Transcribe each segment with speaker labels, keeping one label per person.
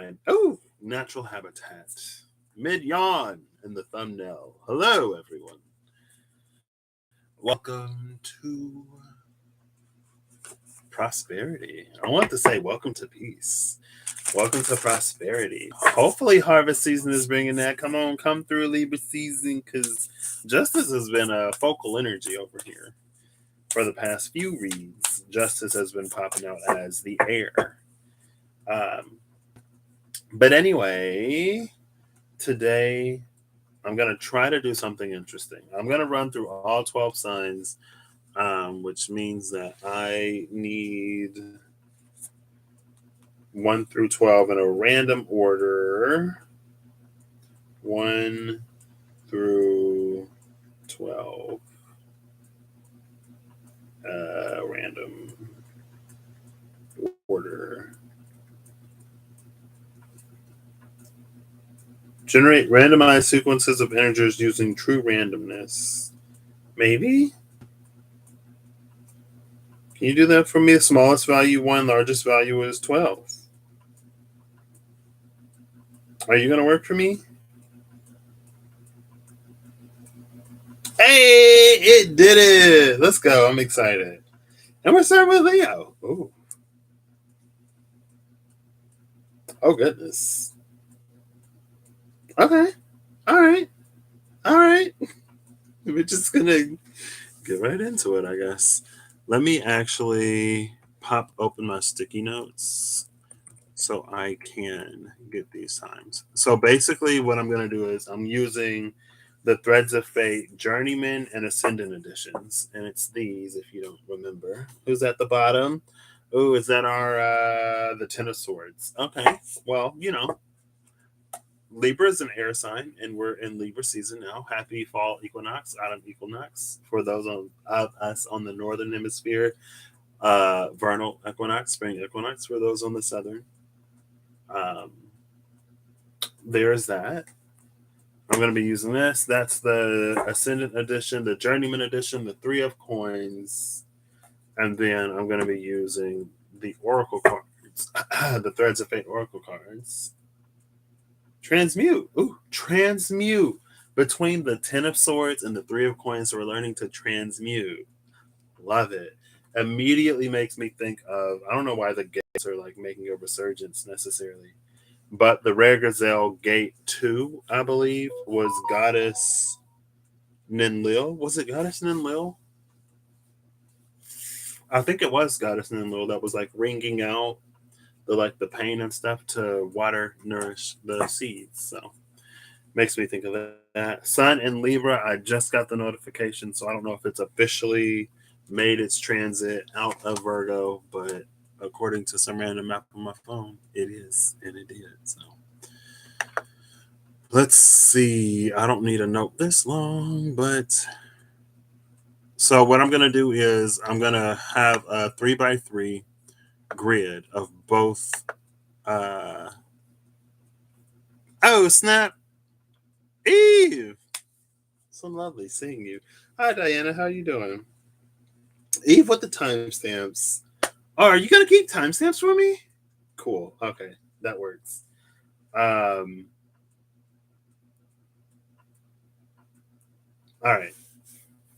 Speaker 1: And, oh, natural habitat. Mid-yawn in the thumbnail. Hello, everyone. Welcome to prosperity. I want to say welcome to peace. Welcome to prosperity. Hopefully harvest season is bringing that. Come on, come through Libra season, because justice has been a focal energy over here. For the past few reads, justice has been popping out as the air. But anyway, today I'm going to try to do something interesting. I'm going to run through all 12 signs, which means that I need 1 through 12 in a random order. 1 through 12. Random order. Generate randomized sequences of integers using true randomness. Maybe? Can you do that for me? Smallest value 1, largest value is 12. Are you going to work for me? Hey, it did it. Let's go. I'm excited. And we're starting with Leo. Ooh. Oh, goodness. Okay. All right. We're just going to get right into it, I guess. Let me actually pop open my sticky notes so I can get these times. So basically what I'm going to do is I'm using the Threads of Fate Journeyman and Ascendant editions. And it's these, if you don't remember. Who's at the bottom? Oh, is that our the Ten of Swords? Okay. Well, Libra is an air sign, and we're in Libra season now. Happy fall equinox, autumn equinox for those on us on the northern hemisphere. Vernal equinox, spring equinox for those on the southern. There's that. I'm going to be using this. That's the Ascendant edition, the Journeyman edition, the Three of Coins, and then I'm going to be using the Oracle cards, the Threads of Fate Oracle cards. Transmute. Ooh, transmute. Between the Ten of Swords and the Three of Coins, we're learning to transmute. Love it. Immediately makes me think of, I don't know why the gates are like making a resurgence necessarily, but the Rare Gazelle Gate 2, I believe, was Goddess Ninlil. Was it Goddess Ninlil? I think it was Goddess Ninlil that was like wringing out the pain and stuff to water, nourish the seeds. So makes me think of that. Sun in Libra, I just got the notification, so I don't know if it's officially made its transit out of Virgo, but according to some random map on my phone, it is, and it did. So let's see. I don't need a note this long, but so what I'm gonna do is I'm gonna have a 3x3 grid of both. Oh snap, Eve! So lovely seeing you. Hi Diana, how you doing? Eve with the timestamps. Oh, are you gonna keep timestamps for me? Cool. Okay, that works. All right.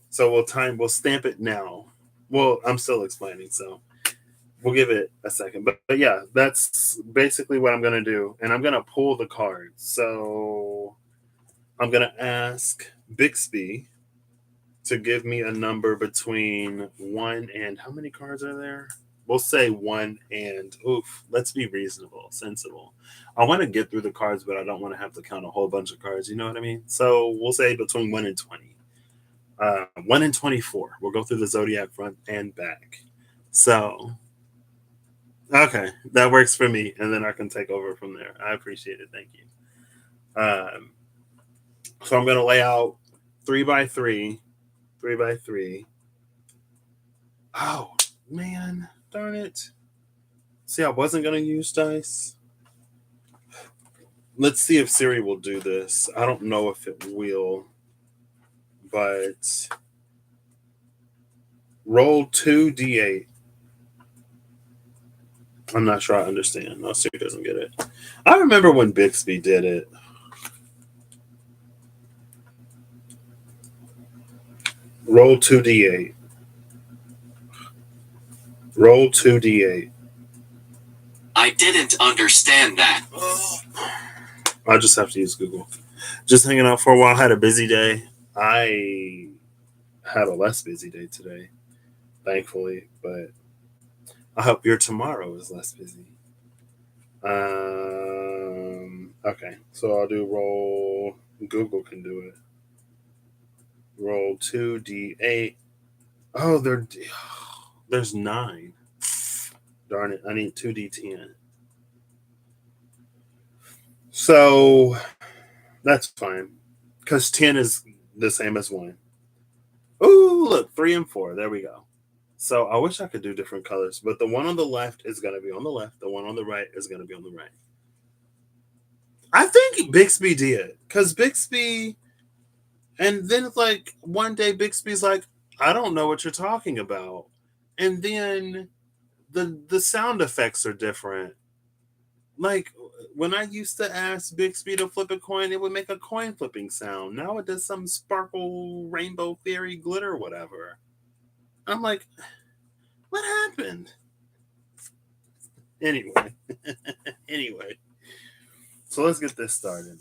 Speaker 1: So we'll stamp it now. Well, I'm still explaining, so we'll give it a second. But yeah, that's basically what I'm gonna do, and I'm gonna pull the cards. So I'm gonna ask Bixby to give me a number between 1 and how many cards are there? We'll say 1 and let's be reasonable, sensible. I want to get through the cards, but I don't want to have to count a whole bunch of cards. You know what I mean? So we'll say between 1 and 20. 1 and 24. We'll go through the zodiac front and back. So, okay, that works for me, and then I can take over from there. I appreciate it. Thank you. So I'm going to lay out 3x3. 3x3. Oh, man. Darn it. See, I wasn't going to use dice. Let's see if Siri will do this. I don't know if it will. But roll 2d8. I'm not sure I understand. No, Siri doesn't get it. I remember when Bixby did it. Roll 2d8. Roll 2d8.
Speaker 2: I didn't understand that.
Speaker 1: I'll just have to use Google. Just hanging out for a while. Had a busy day. I had a less busy day today, thankfully, but I hope your tomorrow is less busy. Okay, so I'll do roll. Google can do it. Roll 2d8. Oh, there's 9. Darn it, I need 2d10. So that's fine, because 10 is the same as 1. Ooh, look, 3 and 4. There we go. So I wish I could do different colors, but the one on the left is going to be on the left. The one on the right is going to be on the right. I think Bixby did, because Bixby, and then like one day Bixby's like, I don't know what you're talking about. And then the sound effects are different. Like when I used to ask Bixby to flip a coin, it would make a coin flipping sound. Now it does some sparkle, rainbow, fairy, glitter, whatever. I'm like, what happened? Anyway. So let's get this started.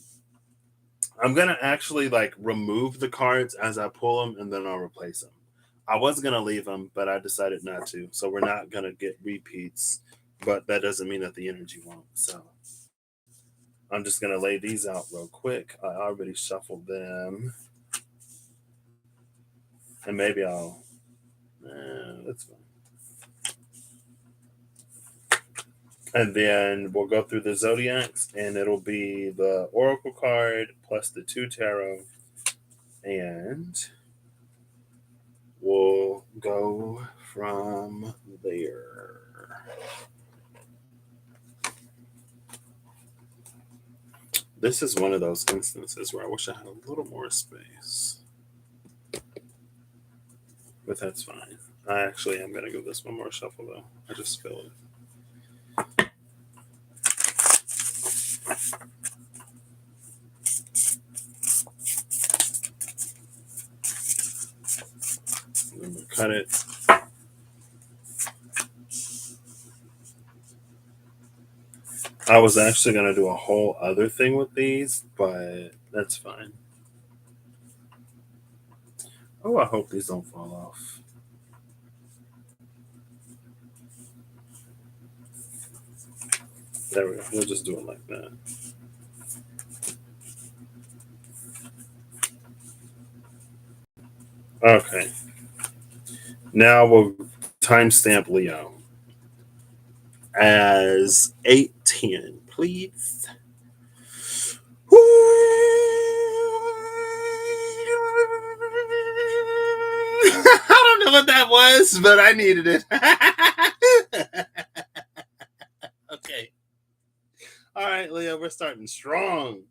Speaker 1: I'm going to actually like remove the cards as I pull them, and then I'll replace them. I was going to leave them, but I decided not to. So we're not going to get repeats, but that doesn't mean that the energy won't. So I'm just going to lay these out real quick. I already shuffled them. And maybe I'll... that's fine. And then we'll go through the zodiacs, and it'll be the oracle card plus the 2 tarot. And we'll go from there. This is one of those instances where I wish I had a little more space. But that's fine. I actually am going to give this one more shuffle, though. I just feel it. I'm going to cut it. I was actually going to do a whole other thing with these, but that's fine. Oh, I hope these don't fall off. There we go. We'll just do it like that. Okay. Now we'll timestamp Leo as 8:10, please. I don't know what that was, but I needed it. Okay. All right, Leo, we're starting strong.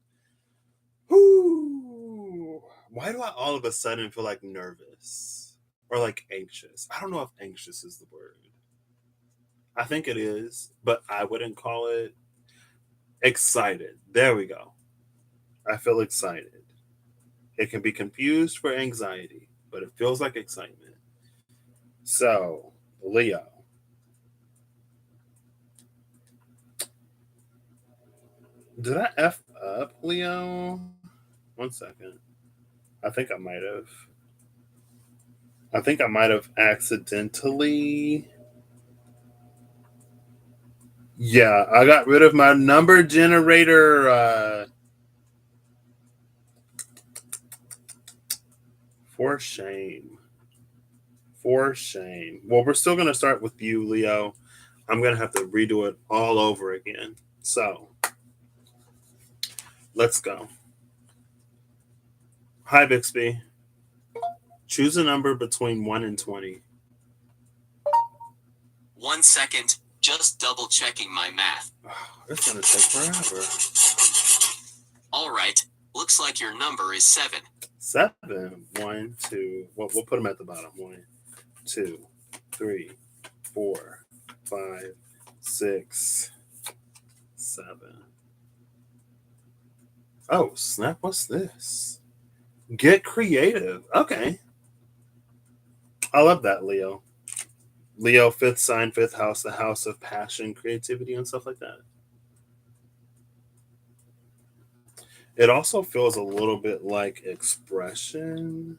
Speaker 1: Why do I all of a sudden feel like nervous or like anxious? I don't know if anxious is the word. I think it is, but I wouldn't call it excited. There we go. I feel excited. It can be confused for anxiety, but it feels like excitement. So, Leo. Did I F up, Leo? 1 second. I think I might have accidentally. Yeah, I got rid of my number generator. For shame. For shame. Well, we're still going to start with you, Leo. I'm going to have to redo it all over again. So, let's go. Hi, Bixby. Choose a number between 1 and 20.
Speaker 2: 1 second. Just double checking my math.
Speaker 1: It's going to take forever.
Speaker 2: All right. Looks like your number is 7.
Speaker 1: 7. 1, 2. We'll put them at the bottom. 1, 2, 3, 4, 5, 6, 7. Oh, snap. What's this? Get creative. Okay. I love that, Leo. Leo, fifth sign, fifth house, the house of passion, creativity, and stuff like that. It also feels a little bit like expression.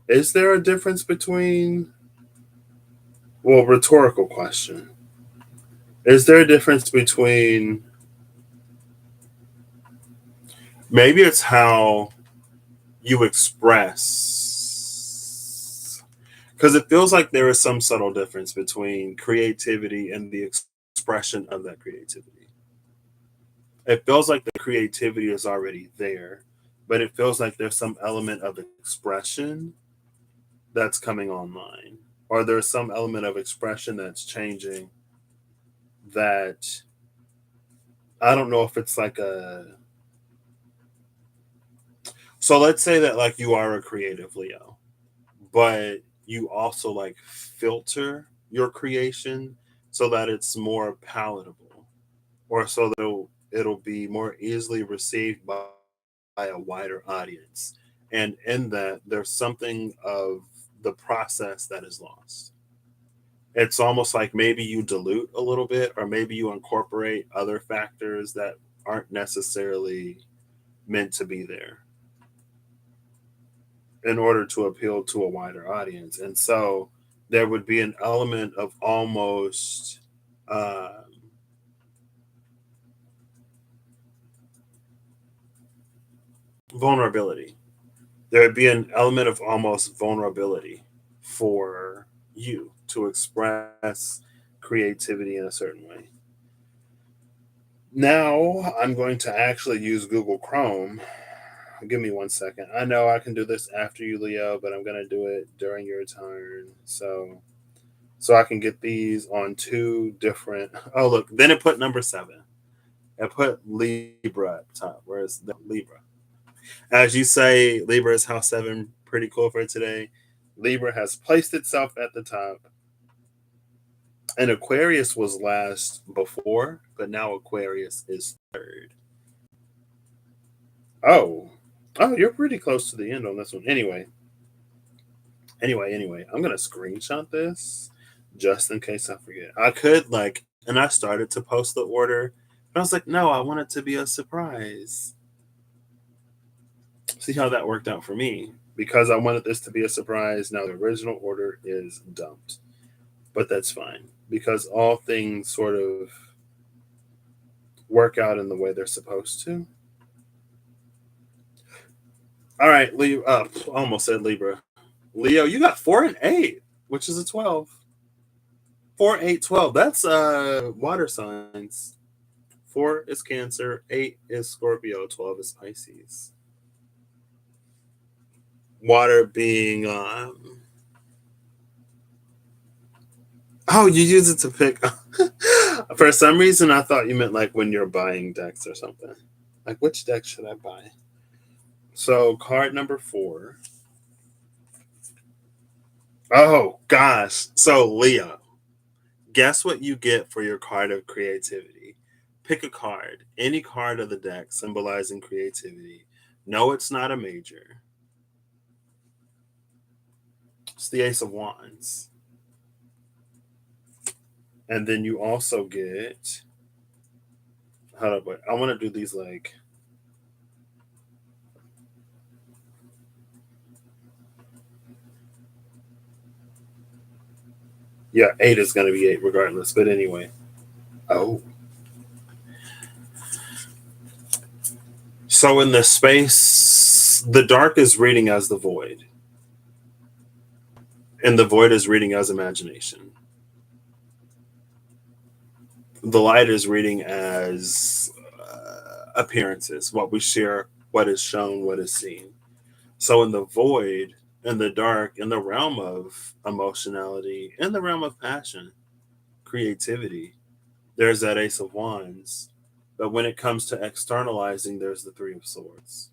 Speaker 1: Is there a difference between, well, rhetorical question. Is there a difference between, maybe it's how you express, because it feels like there is some subtle difference between creativity and the expression of that creativity. It feels like the creativity is already there, but it feels like there's some element of expression that's coming online, or there's some element of expression that's changing, that I don't know if it's like a, so let's say that like you are a creative Leo, but you also like filter your creation so that it's more palatable, or so that it'll be more easily received by a wider audience. And in that, there's something of the process that is lost. It's almost like maybe you dilute a little bit, or maybe you incorporate other factors that aren't necessarily meant to be there in order to appeal to a wider audience. And so there would be an element of almost vulnerability. There would be an element of almost vulnerability for you to express creativity in a certain way. Now I'm going to actually use Google Chrome. Give me 1 second. I know I can do this after you, Leo, but I'm going to do it during your turn. So I can get these on two different. Oh, look. Then it put number 7. It put Libra at the top. Where's the Libra? As you say, Libra is house 7. Pretty cool for today. Libra has placed itself at the top. And Aquarius was last before, but now Aquarius is third. Oh. Oh, you're pretty close to the end on this one. Anyway, I'm gonna screenshot this just in case I forget. I could like, and I started to post the order, but I was like, no, I want it to be a surprise. See how that worked out for me. Because I wanted this to be a surprise, now the original order is dumped. But that's fine. Because all things sort of work out in the way they're supposed to. All right, Leo. I almost said Libra. Leo, you got 4 and 8, which is a 12. 4, 8, 12. That's water signs. 4 is Cancer, 8 is Scorpio, 12 is Pisces. Water being oh, you use it to pick. For some reason I thought you meant like when you're buying decks or something. Like, which deck should I buy? So card number 4. Oh gosh. So Leo, guess what you get for your card of creativity? Pick a card, any card of the deck symbolizing creativity. No, it's not a major. It's the Ace of Wands. And then you also get, hold up, wait, I want to do these like, yeah, 8 is going to be 8 regardless. But anyway. Oh. So in the space, the dark is reading as the void. And the void is reading as imagination. The light is reading as appearances, what we share, what is shown, what is seen. So in the void, in the dark, in the realm of emotionality, in the realm of passion, creativity, there's that Ace of Wands. But when it comes to externalizing, there's the 3 of Swords.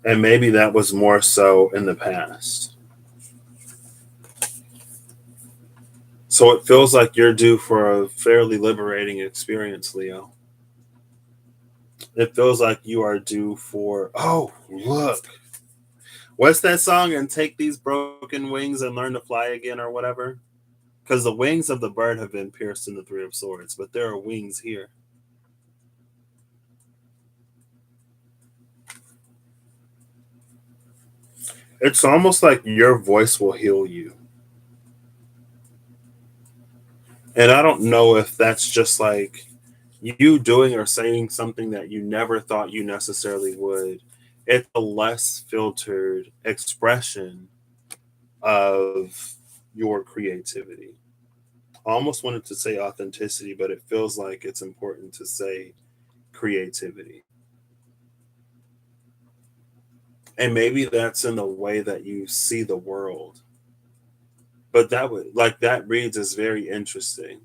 Speaker 1: And maybe that was more so in the past. So it feels like you're due for a fairly liberating experience, Leo. It feels like you are due for, oh, look. What's that song? And take these broken wings and learn to fly again, or whatever? Because the wings of the bird have been pierced in the Three of Swords, but there are wings here. It's almost like your voice will heal you. And I don't know if that's just like you doing or saying something that you never thought you necessarily would. It's a less filtered expression of your creativity. I almost wanted to say authenticity, but it feels like it's important to say creativity. And maybe that's in the way that you see the world. But that would like that reads as very interesting.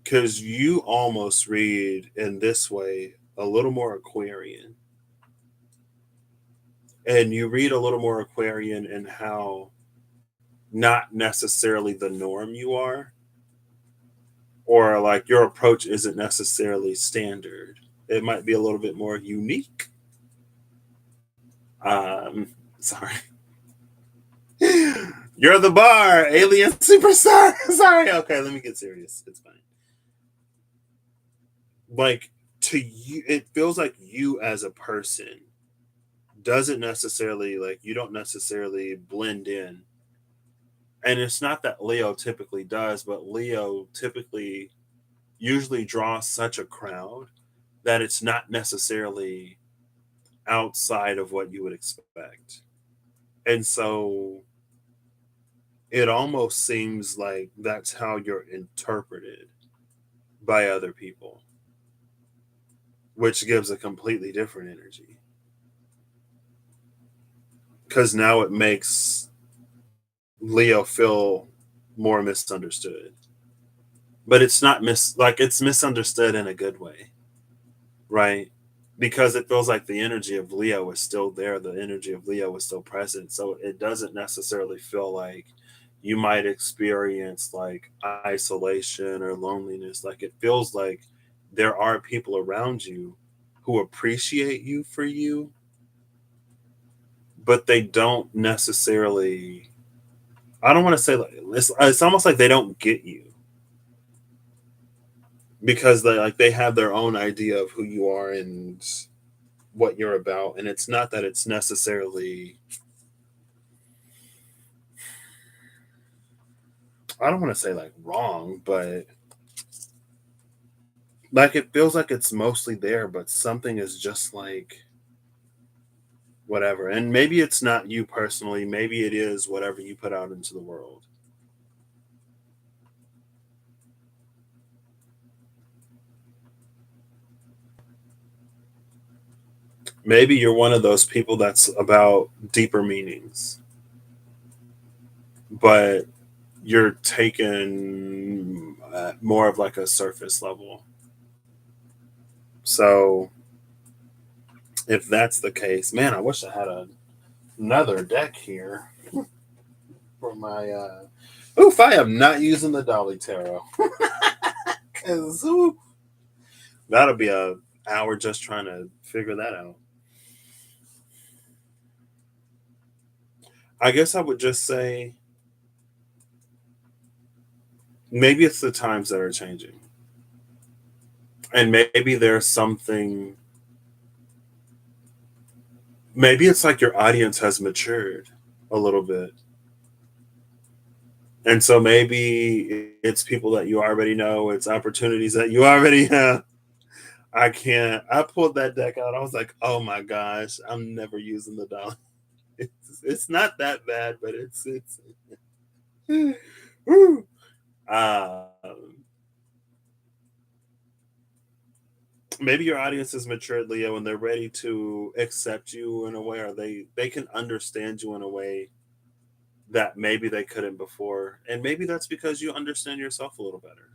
Speaker 1: Because you almost read in this way a little more Aquarian. And you read a little more Aquarian in how not necessarily the norm you are, or like your approach isn't necessarily standard. It might be a little bit more unique. Sorry. You're the bar, alien superstar. Sorry. Okay, let me get serious. It's fine. Like to you, it feels like you as a person doesn't necessarily like you don't necessarily blend in. And it's not that Leo typically does, but Leo typically usually draws such a crowd that it's not necessarily outside of what you would expect. And so it almost seems like that's how you're interpreted by other people, which gives a completely different energy. Because now it makes Leo feel more misunderstood. But it's not like it's misunderstood in a good way, right? Because it feels like the energy of Leo is still there, the energy of Leo is still present. So it doesn't necessarily feel like you might experience like isolation or loneliness. Like it feels like there are people around you who appreciate you for you, but they don't necessarily, I don't want to say like it's almost like they don't get you because they have their own idea of who you are and what you're about, and it's not that it's necessarily, I don't want to say like wrong, but like it feels like it's mostly there, but something is just like whatever. And maybe it's not you personally, maybe it is whatever you put out into the world. Maybe you're one of those people that's about deeper meanings, but you're taken more of like a surface level. So if that's the case, man, I wish I had another deck here for my. Oof, I am not using the Dolly Tarot because that'll be a hour just trying to figure that out. I guess I would just say maybe it's the times that are changing, and maybe there's something. Maybe it's like your audience has matured a little bit. And so maybe it's people that you already know, it's opportunities that you already have. I can't. I pulled that deck out. I was like, oh my gosh, I'm never using the dollar. It's not that bad, but it's woo. Maybe your audience is matured, Leo, and they're ready to accept you in a way, or they can understand you in a way that maybe they couldn't before. And maybe that's because you understand yourself a little better.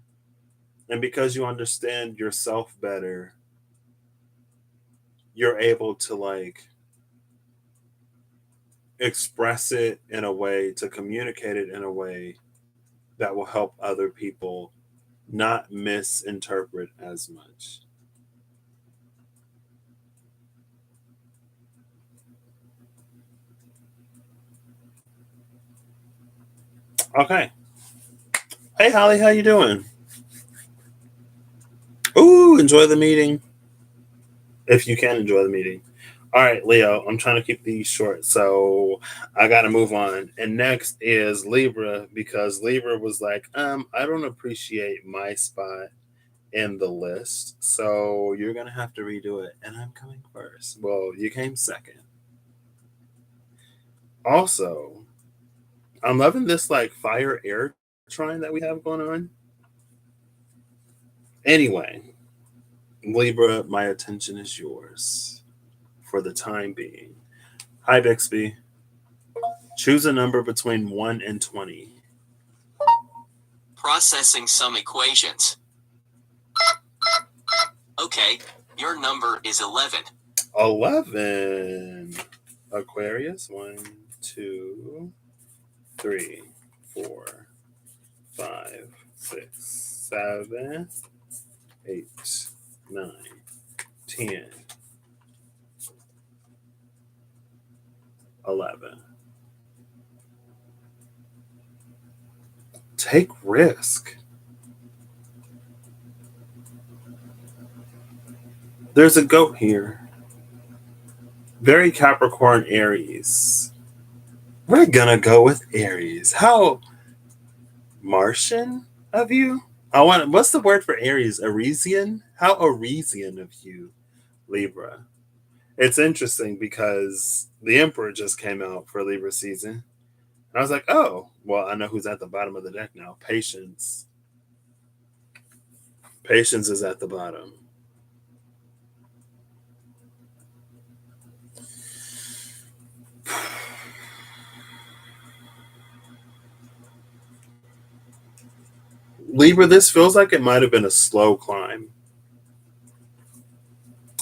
Speaker 1: And because you understand yourself better, you're able to like express it in a way, to communicate it in a way that will help other people not misinterpret as much. Okay. Hey Holly, how you doing? Ooh, enjoy the meeting. If you can enjoy the meeting. All right, Leo, I'm trying to keep these short, so I got to move on. And next is Libra, because Libra was like, I don't appreciate my spot in the list, so you're going to have to redo it. And I'm coming first. Well, you came second. Also, I'm loving this like fire air trine that we have going on. Anyway, Libra, my attention is yours for the time being. Hi, Bixby. Choose a number between 1 and 20.
Speaker 2: Processing some equations. Okay, your number is 11.
Speaker 1: 11. Aquarius. 1, 2, 3, 4, 5, 6, 7, 8, 9, 10, 11. Take risk. There's a goat here. Very Capricorn Aries. We're gonna go with Aries. How Martian of you? What's the word for Aries? Arisian? How Arisian of you, Libra. It's interesting because the Emperor just came out for Libra season. And I was like, oh, well, I know who's at the bottom of the deck now. Patience. Patience is at the bottom. Libra, this feels like it might have been a slow climb.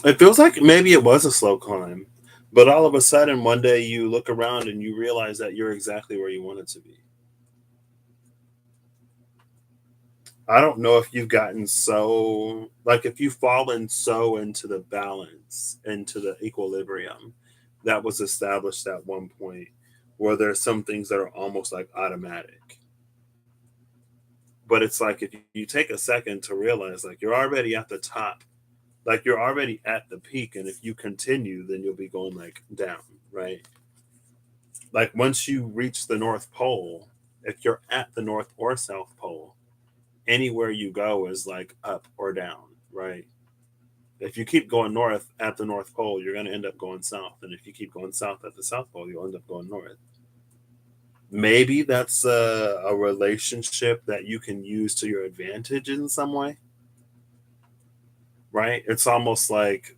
Speaker 1: It feels like maybe it was a slow climb, but all of a sudden, one day you look around and you realize that you're exactly where you wanted to be. I don't know if you've gotten so, like, if you've fallen so into the balance, into the equilibrium that was established at one point, where there's some things that are almost like automatic. But it's like if you take a second to realize, like, you're already at the top, like, you're already at the peak. And if you continue, then you'll be going like down, right? Like, once you reach the North Pole, if you're at the North or South Pole, anywhere you go is like up or down, right? If you keep going north at the North Pole, you're going to end up going south. And if you keep going south at the South Pole, you'll end up going north. Maybe that's a relationship that you can use to your advantage in some way, right? It's almost like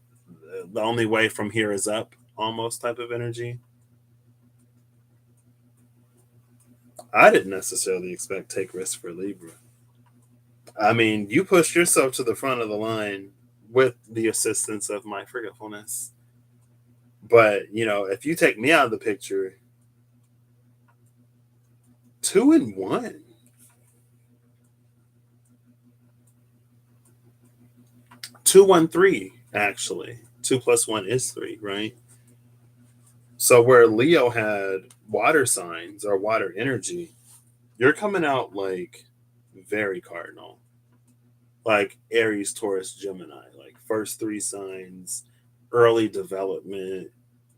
Speaker 1: the only way from here is up, almost type of energy. I didn't necessarily expect take risk for Libra. I mean, you pushed yourself to the front of the line with the assistance of my forgetfulness. But, if you take me out of the picture, 2 and 1. 2, 1, 3, actually. 2 plus 1 is 3, right? So where Leo had water signs or water energy, you're coming out like very cardinal. Like Aries, Taurus, Gemini, like first 3 signs, early development,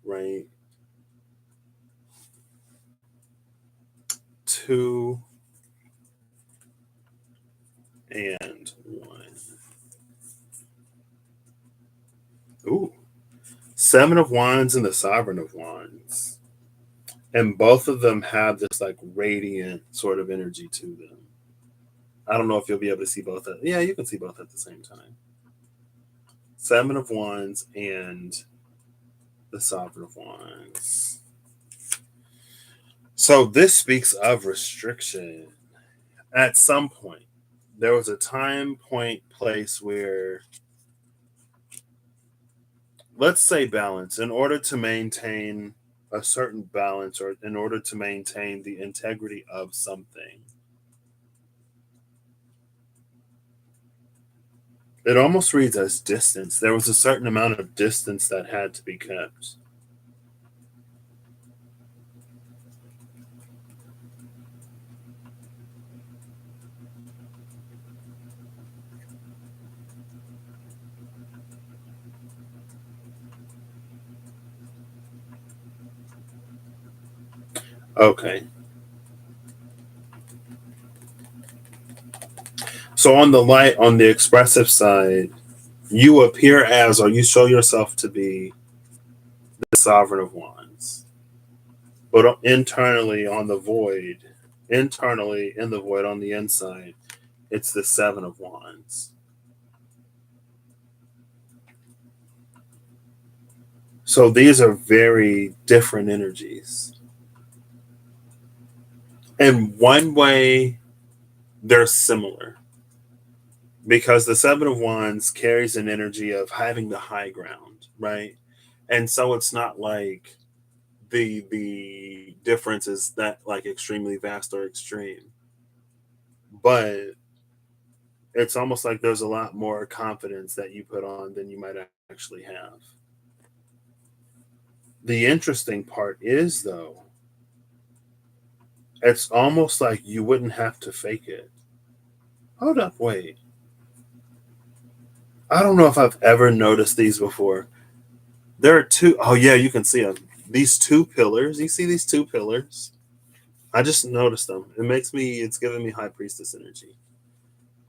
Speaker 1: right? 2 and 1. Ooh. 7 of Wands and the Sovereign of Wands. And both of them have this like radiant sort of energy to them. I don't know if you'll be able to see both. Yeah, you can see both at the same time. 7 of Wands and the Sovereign of Wands. So this speaks of restriction. At some point, there was a time, point, place where let's say balance, in order to maintain a certain balance, or in order to maintain the integrity of something, it almost reads as distance. There was a certain amount of distance that had to be kept. Okay. So on the expressive side, you appear as, or you show yourself to be, the Sovereign of Wands. But internally in the void on the inside, it's the Seven of Wands. So these are very different energies. In one way, they're similar because the Seven of Wands carries an energy of having the high ground, right? And so it's not like the difference is that like extremely vast or extreme, but it's almost like there's a lot more confidence that you put on than you might actually have. The interesting part is, though, it's almost like you wouldn't have to fake it. Hold up, wait. I don't know if I've ever noticed these before. There are two, oh yeah, you can see them. These two pillars. You see these two pillars? I just noticed them. It's giving me High Priestess energy.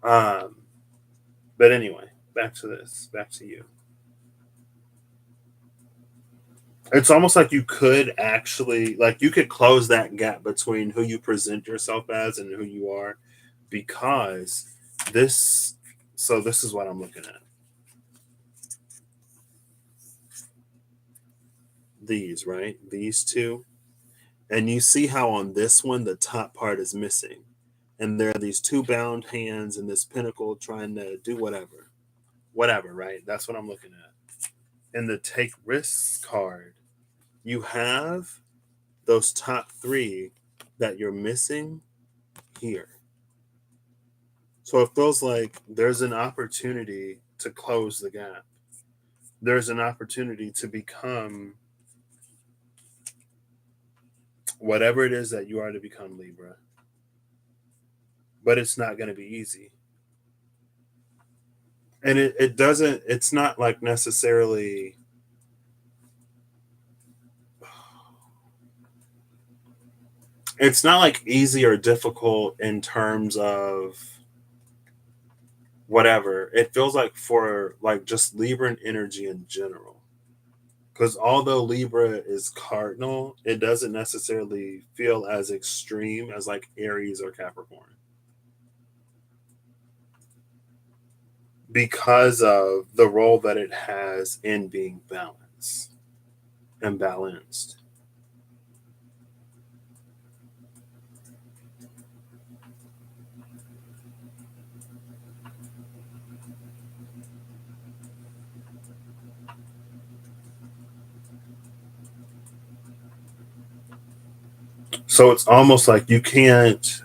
Speaker 1: Um, but anyway, back to this. Back to you. It's almost like you could actually, like, you could close that gap between who you present yourself as and who you are, because this. So this is what I'm looking at. These, right? These two. And you see how on this one, the top part is missing. And there are these two bound hands and this pinnacle trying to do whatever. Whatever, right? That's what I'm looking at. In the Take Risks card, you have those top three that you're missing here. So it feels like there's an opportunity to close the gap. There's an opportunity to become whatever it is that you are to become, Libra. But it's not going to be easy. And it doesn't, it's not like necessarily, it's not like easy or difficult in terms of whatever. It feels like for like just Libran energy in general. Because although Libra is cardinal, it doesn't necessarily feel as extreme as like Aries or Capricorn, because of the role that it has in being balanced and balanced. So it's almost like you can't,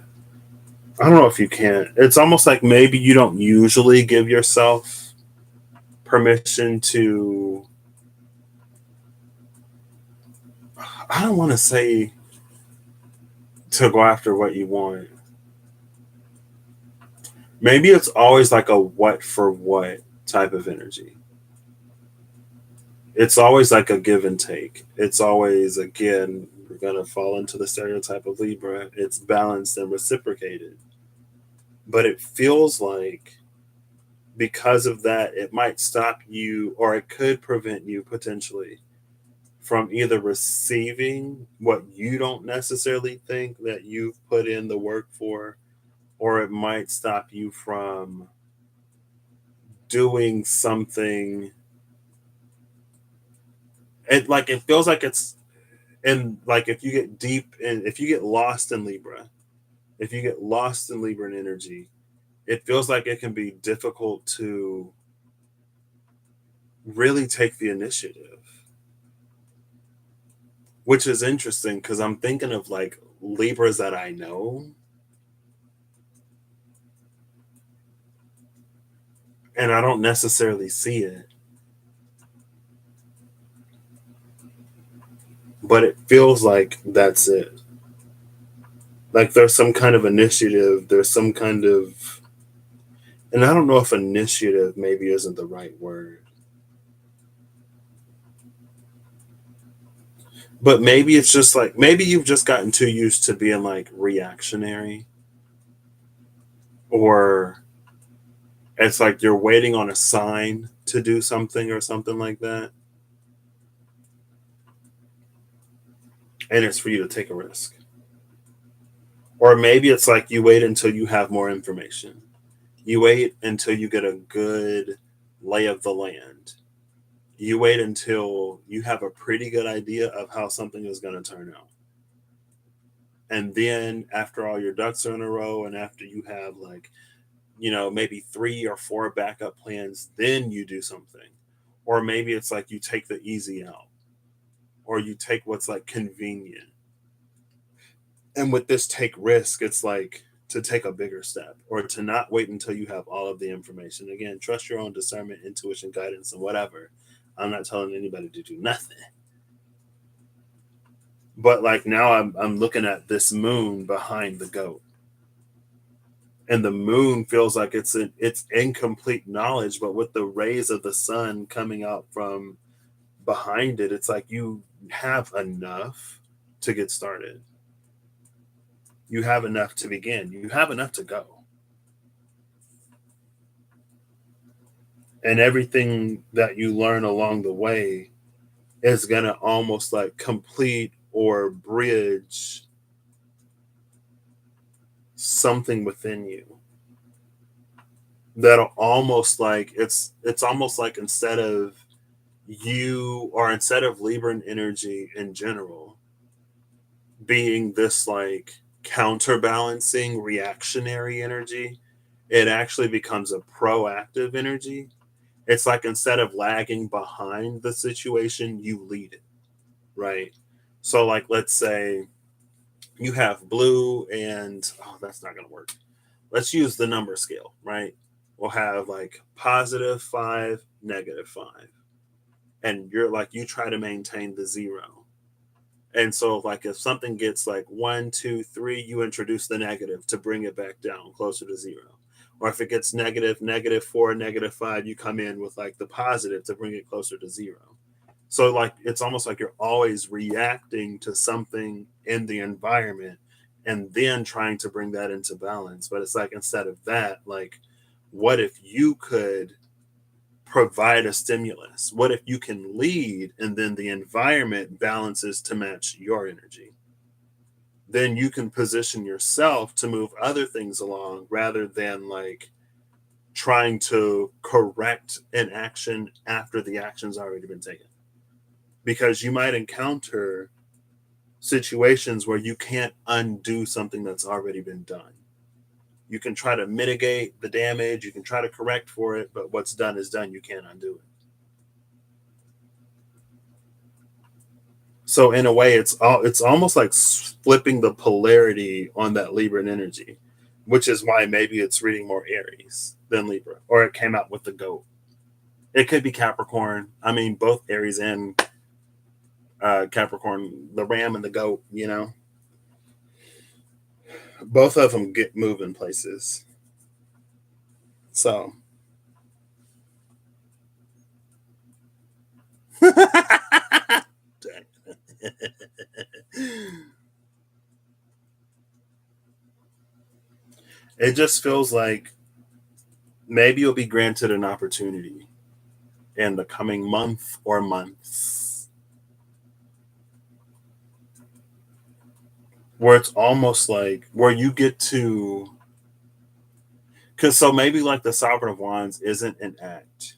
Speaker 1: I don't know if you can. It's almost like maybe you don't usually give yourself permission to, I don't want to say to go after what you want. Maybe it's always like a what for what type of energy. It's always like a give and take. It's always, again, we're going to fall into the stereotype of Libra. It's balanced and reciprocated. But it feels like because of that, it might stop you, or it could prevent you potentially from either receiving what you don't necessarily think that you've put in the work for, or it might stop you from doing something. It feels like it's, and like if you get deep and if you get lost in Libra, if you get lost in Libran energy, it feels like it can be difficult to really take the initiative, which is interesting because I'm thinking of like Libras that I know, and I don't necessarily see it, but it feels like that's it. Like there's some kind of initiative, there's some kind of, and I don't know if initiative maybe isn't the right word, but maybe it's just like, maybe you've just gotten too used to being like reactionary, or it's like you're waiting on a sign to do something or something like that. And it's for you to take a risk. Or maybe it's like you wait until you have more information. You wait until you get a good lay of the land. You wait until you have a pretty good idea of how something is going to turn out. And then after all your ducks are in a row, and after you have like, maybe 3 or 4 backup plans, then you do something. Or maybe it's like you take the easy out, or you take what's like convenient. And with this take risk, it's like to take a bigger step, or to not wait until you have all of the information. Again, trust your own discernment, intuition, guidance, and whatever. I'm not telling anybody to do nothing. But like now I'm looking at this moon behind the goat. And the moon feels like it's incomplete knowledge, but with the rays of the sun coming out from behind it, it's like you have enough to get started. You have enough to begin. You have enough to go. And everything that you learn along the way is going to almost like complete or bridge something within you, that'll almost like it's almost like instead of you, or instead of Libran energy in general being this like counterbalancing reactionary energy, it actually becomes a proactive energy. It's like instead of lagging behind the situation, you lead it, right? So like let's say you have blue and, oh, that's not going to work. Let's use the number scale, right? We'll have like +5, -5. And you're like, you try to maintain the 0. And so, like, if something gets like 1, 2, 3, you introduce the negative to bring it back down closer to 0. Or if it gets negative, -4, -5, you come in with like the positive to bring it closer to 0. So, like, it's almost like you're always reacting to something in the environment and then trying to bring that into balance. But it's like, instead of that, like, what if you could provide a stimulus? What if you can lead and then the environment balances to match your energy? Then you can position yourself to move other things along rather than like trying to correct an action after the action's already been taken. Because you might encounter situations where you can't undo something that's already been done. You can try to mitigate the damage, you can try to correct for it, but what's done is done. You can't undo it. So in a way, it's almost like flipping the polarity on that Libran energy, which is why maybe it's reading more Aries than Libra, or it came out with the goat. It could be Capricorn. I mean, both Aries and Capricorn, the ram and the goat. Both of them get moving places. So it just feels like maybe you'll be granted an opportunity in the coming month or months where it's almost like where you get to, because so maybe like the Sovereign of Wands isn't an act,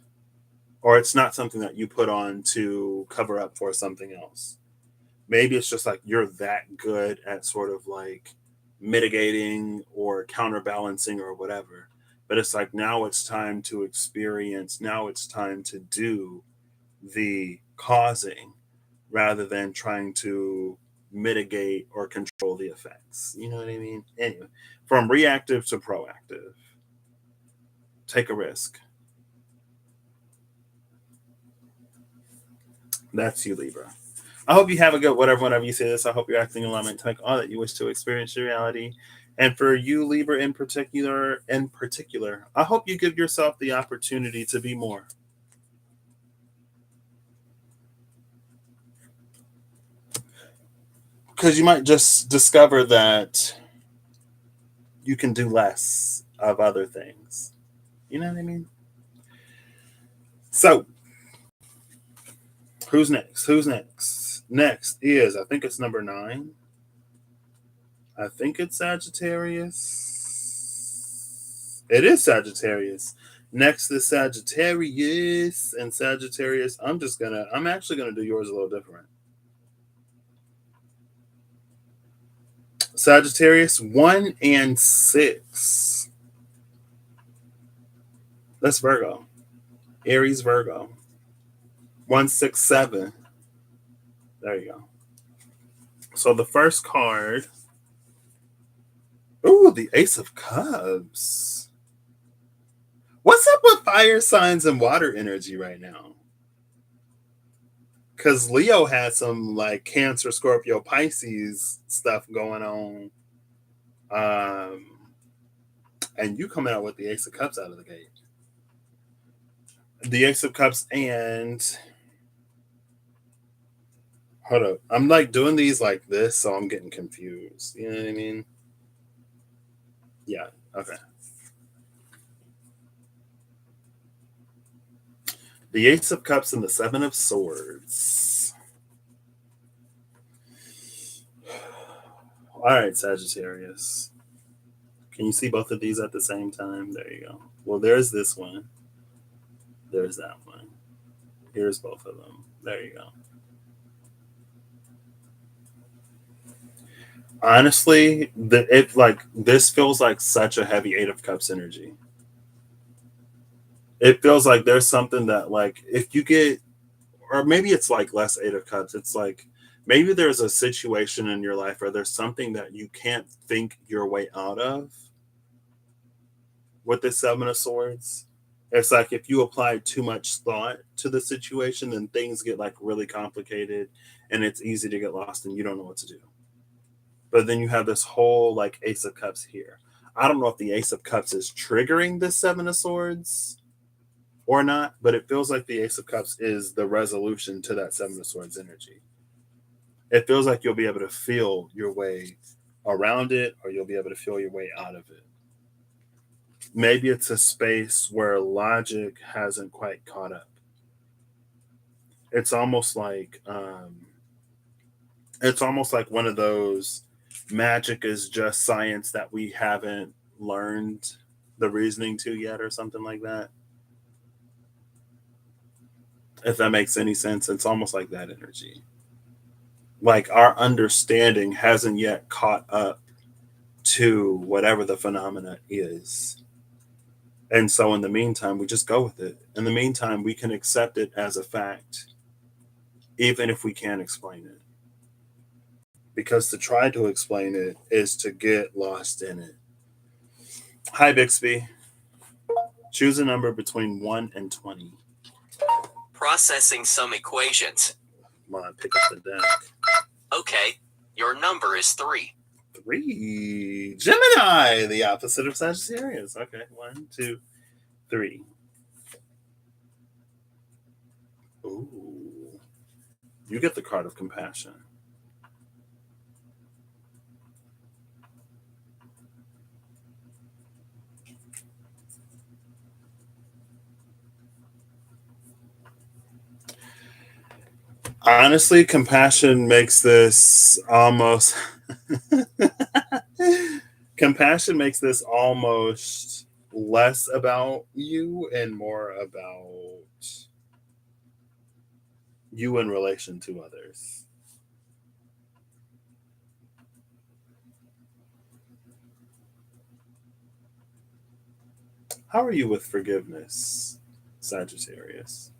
Speaker 1: or it's not something that you put on to cover up for something else. Maybe it's just like you're that good at sort of like mitigating or counterbalancing or whatever. But it's like now it's time to experience, now it's time to do. the causing rather than trying to mitigate or control the effects. You know what I mean? Anyway, from reactive to proactive. Take a risk. That's you, Libra. I hope you have a good whenever you say this. I hope you're acting in alignment to make all that you wish to experience your reality. And for you, Libra, in particular, I hope you give yourself the opportunity to be more. Because you might just discover that you can do less of other things. You know what I mean? So, who's next? Who's next? Next is, I think it's number 9. I think it's Sagittarius. It is Sagittarius. Next is Sagittarius. And Sagittarius, I'm actually gonna do yours a little different. Sagittarius 1 and 6. That's Virgo. Aries, Virgo. 1, 6, 7. There you go. So the first card. Ooh, the Ace of Cups. What's up with fire signs and water energy right now? Because Leo had some like Cancer, Scorpio, Pisces stuff going on. And you coming out with the Ace of Cups out of the gate. The Ace of Cups and hold up. I'm like doing these like this, so I'm getting confused. You know what I mean? Yeah. Okay. The Ace of Cups and the Seven of Swords. All right, Sagittarius. Can you see both of these at the same time? There you go. Well, there's this one. There's that one. Here's both of them. There you go. Honestly, this feels like such a heavy Eight of Cups energy. It feels like there's something that like if you get, or maybe it's like less Eight of Cups. It's like maybe there's a situation in your life or there's something that you can't think your way out of with the Seven of Swords. It's like if you apply too much thought to the situation, then things get like really complicated and it's easy to get lost and you don't know what to do. But then you have this whole like Ace of Cups here. I don't know if the Ace of Cups is triggering the Seven of Swords or not, but it feels like the Ace of Cups is the resolution to that Seven of Swords energy. It feels like you'll be able to feel your way around it or you'll be able to feel your way out of it. Maybe it's a space where logic hasn't quite caught up. It's almost like one of those magic is just science that we haven't learned the reasoning to yet or something like that. If that makes any sense, it's almost like that energy. Like our understanding hasn't yet caught up to whatever the phenomena is. And so in the meantime, we just go with it. In the meantime, we can accept it as a fact, even if we can't explain it. Because to try to explain it is to get lost in it. Hi, Bixby. Choose a number between 1 and 20.
Speaker 2: Processing some equations.
Speaker 1: Come on, pick up the deck.
Speaker 2: Okay, your number is 3.
Speaker 1: 3. Gemini, the opposite of Sagittarius. Okay, 1, 2, 3. Ooh. You get the card of compassion. Honestly, compassion makes this almost compassion makes this almost less about you and more about you in relation to others. How are you with forgiveness, Sagittarius?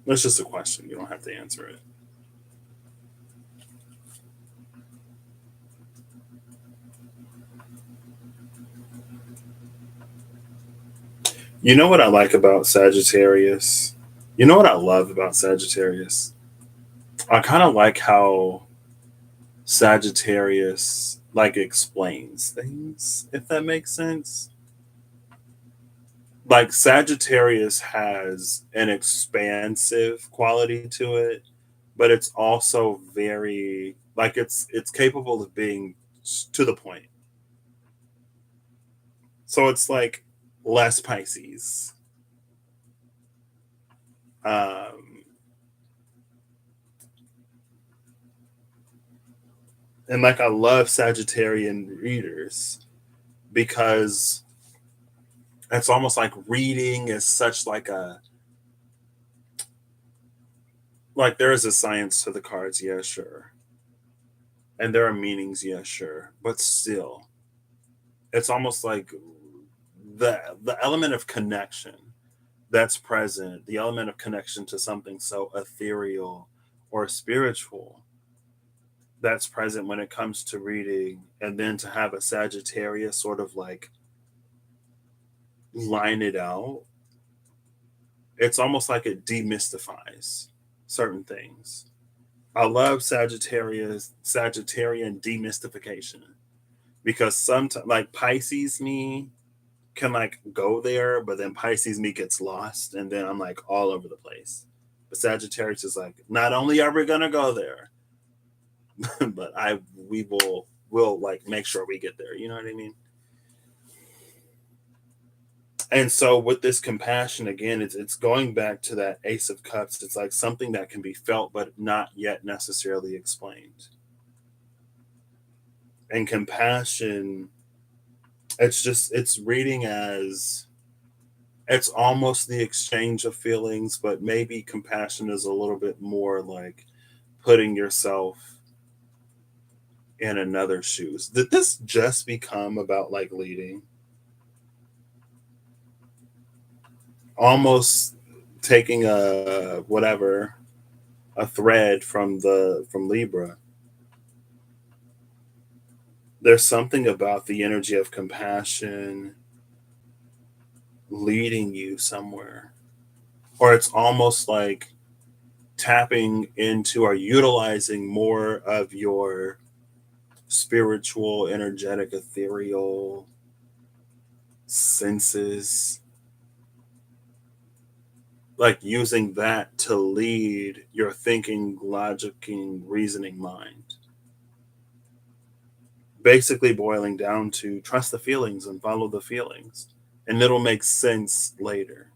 Speaker 1: That's just a question. You don't have to answer it. You know what I like about Sagittarius? You know what I love about Sagittarius? I kind of like how Sagittarius like explains things, if that makes sense. Like Sagittarius has an expansive quality to it, but it's also very like it's capable of being to the point. So it's like less Pisces. Um, and like I love Sagittarian readers because it's almost like reading is such like there is a science to the cards, yeah, sure. And there are meanings, yeah, sure. But still, it's almost like the element of connection that's present, the element of connection to something so ethereal or spiritual that's present when it comes to reading, and then to have a Sagittarius sort of like line it out, it's almost like it demystifies certain things. I love Sagittarian demystification because sometimes like Pisces me can like go there, but then Pisces me gets lost and then I'm like all over the place. But Sagittarius is like, not only are we gonna go there, but will like make sure we get there. You know what I mean? And so with this compassion again, it's going back to that Ace of Cups. It's like something that can be felt but not yet necessarily explained. And compassion, it's reading as it's almost the exchange of feelings, but maybe compassion is a little bit more like putting yourself in another shoes. Did this just become about like leading? Almost taking a thread from Libra. There's something about the energy of compassion leading you somewhere. Or it's almost like tapping into or utilizing more of your spiritual, energetic, ethereal senses, like using that to lead your thinking, logicking, reasoning mind. Basically, boiling down to trust the feelings and follow the feelings, and it'll make sense later.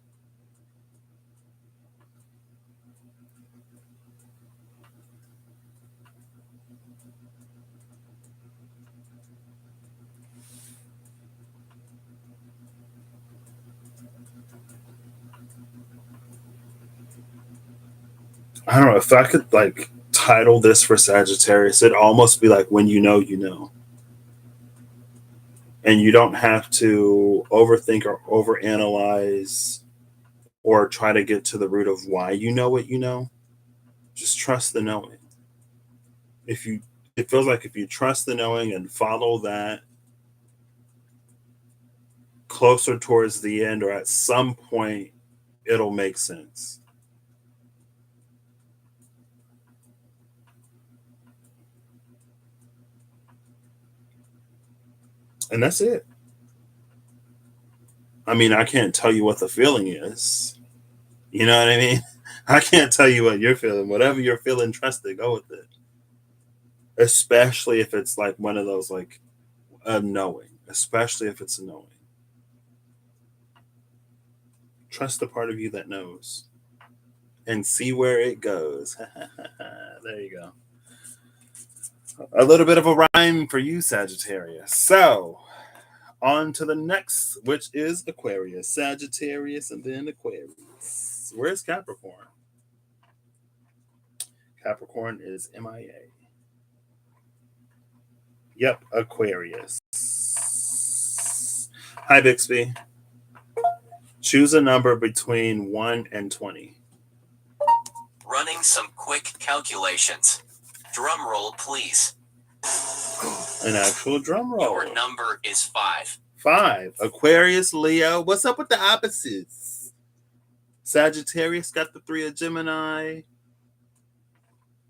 Speaker 1: I don't know if I could like title this for Sagittarius, it'd almost be like when you know. And you don't have to overthink or overanalyze or try to get to the root of why you know what you know. Just trust the knowing. If you it feels like if you trust the knowing and follow that closer towards the end or at some point it'll make sense. And that's it. I mean, I can't tell you what the feeling is. You know what I mean? I can't tell you what you're feeling. Whatever you're feeling, trust it. Go with it. Especially if it's like one of those like a knowing. Especially if it's a knowing. Trust the part of you that knows and see where it goes. There you go. A little bit of a rhyme for you, Sagittarius. So, on to the next, which is Aquarius. Sagittarius and then Aquarius. Where's Capricorn? Capricorn is MIA. Yep, Aquarius. Hi, Bixby. Choose a number between 1 and 20.
Speaker 2: running some quick calculations. Drum roll, please.
Speaker 1: An actual drum roll.
Speaker 2: Your number is 5.
Speaker 1: 5. Aquarius, Leo. What's up with the opposites? Sagittarius got the 3 of Gemini.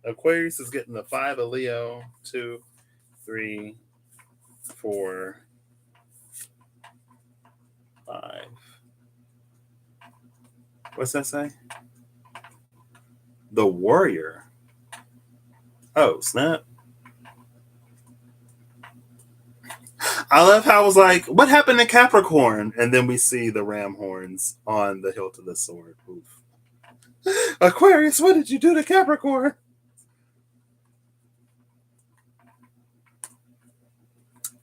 Speaker 1: Aquarius is getting the 5 of Leo. 2, 3, 4, 5. What's that say? The Warrior. Oh, snap. I love how I was like, what happened to Capricorn? And then we see the ram horns on the hilt of the sword. Oof. Aquarius, what did you do to Capricorn?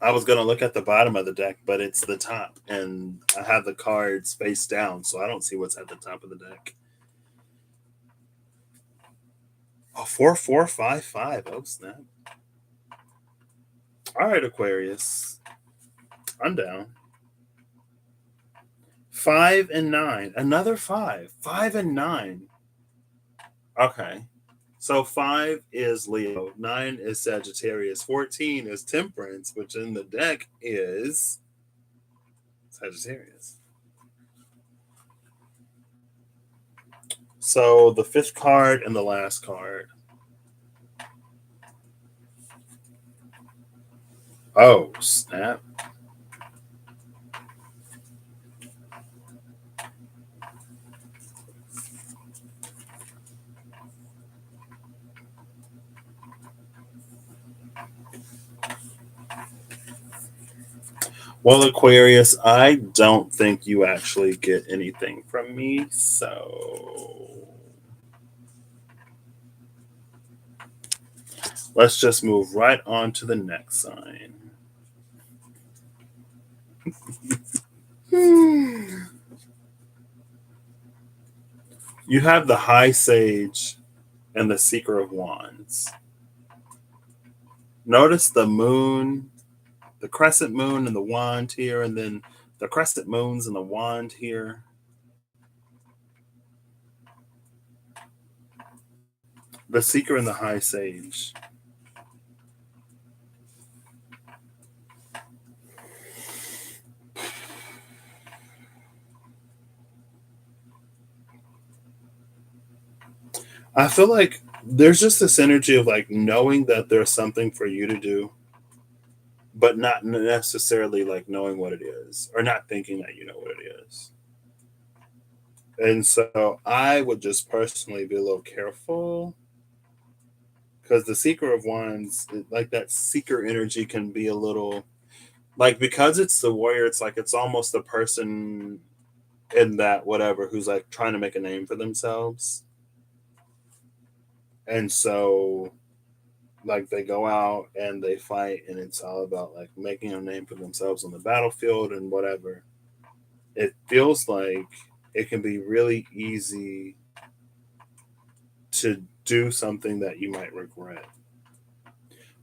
Speaker 1: I was going to look at the bottom of the deck, but it's the top. And I have the cards face down, so I don't see what's at the top of the deck. Oh, 4, 4, 5, 5. Oh, snap. All right, Aquarius. I'm down. 5 and 9. Another 5. 5 and 9. Okay. So 5 is Leo. 9 is Sagittarius. 14 is Temperance, which in the deck is Sagittarius. So the 5th card and the last card. Oh, snap. Well, Aquarius, I don't think you actually get anything from me, so let's just move right on to the next sign. You have the High Sage and the Seeker of Wands. Notice the moon, the crescent moon and the wand here, and then the crescent moons and the wand here. The Seeker and the High Sage. I feel like there's just this energy of like knowing that there's something for you to do, but not necessarily like knowing what it is or not thinking that you know what it is. And so I would just personally be a little careful because the Seeker of Wands, like that seeker energy can be a little like, because it's the warrior, it's like it's almost the person in that whatever who's like trying to make a name for themselves. And so like they go out and they fight and it's all about like making a name for themselves on the battlefield and whatever. It feels like it can be really easy to do something that you might regret.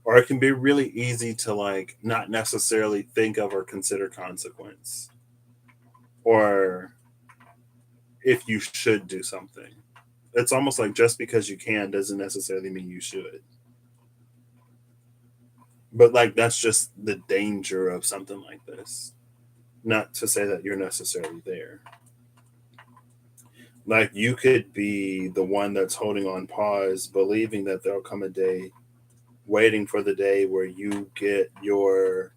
Speaker 1: Or it can be really easy to like not necessarily think of or consider consequence. Or if you should do something. It's almost like just because you can doesn't necessarily mean you should. But like that's just the danger of something like this. Not to say that you're necessarily there. Like you could be the one that's holding on pause, believing that there'll come a day, waiting for the day where you get your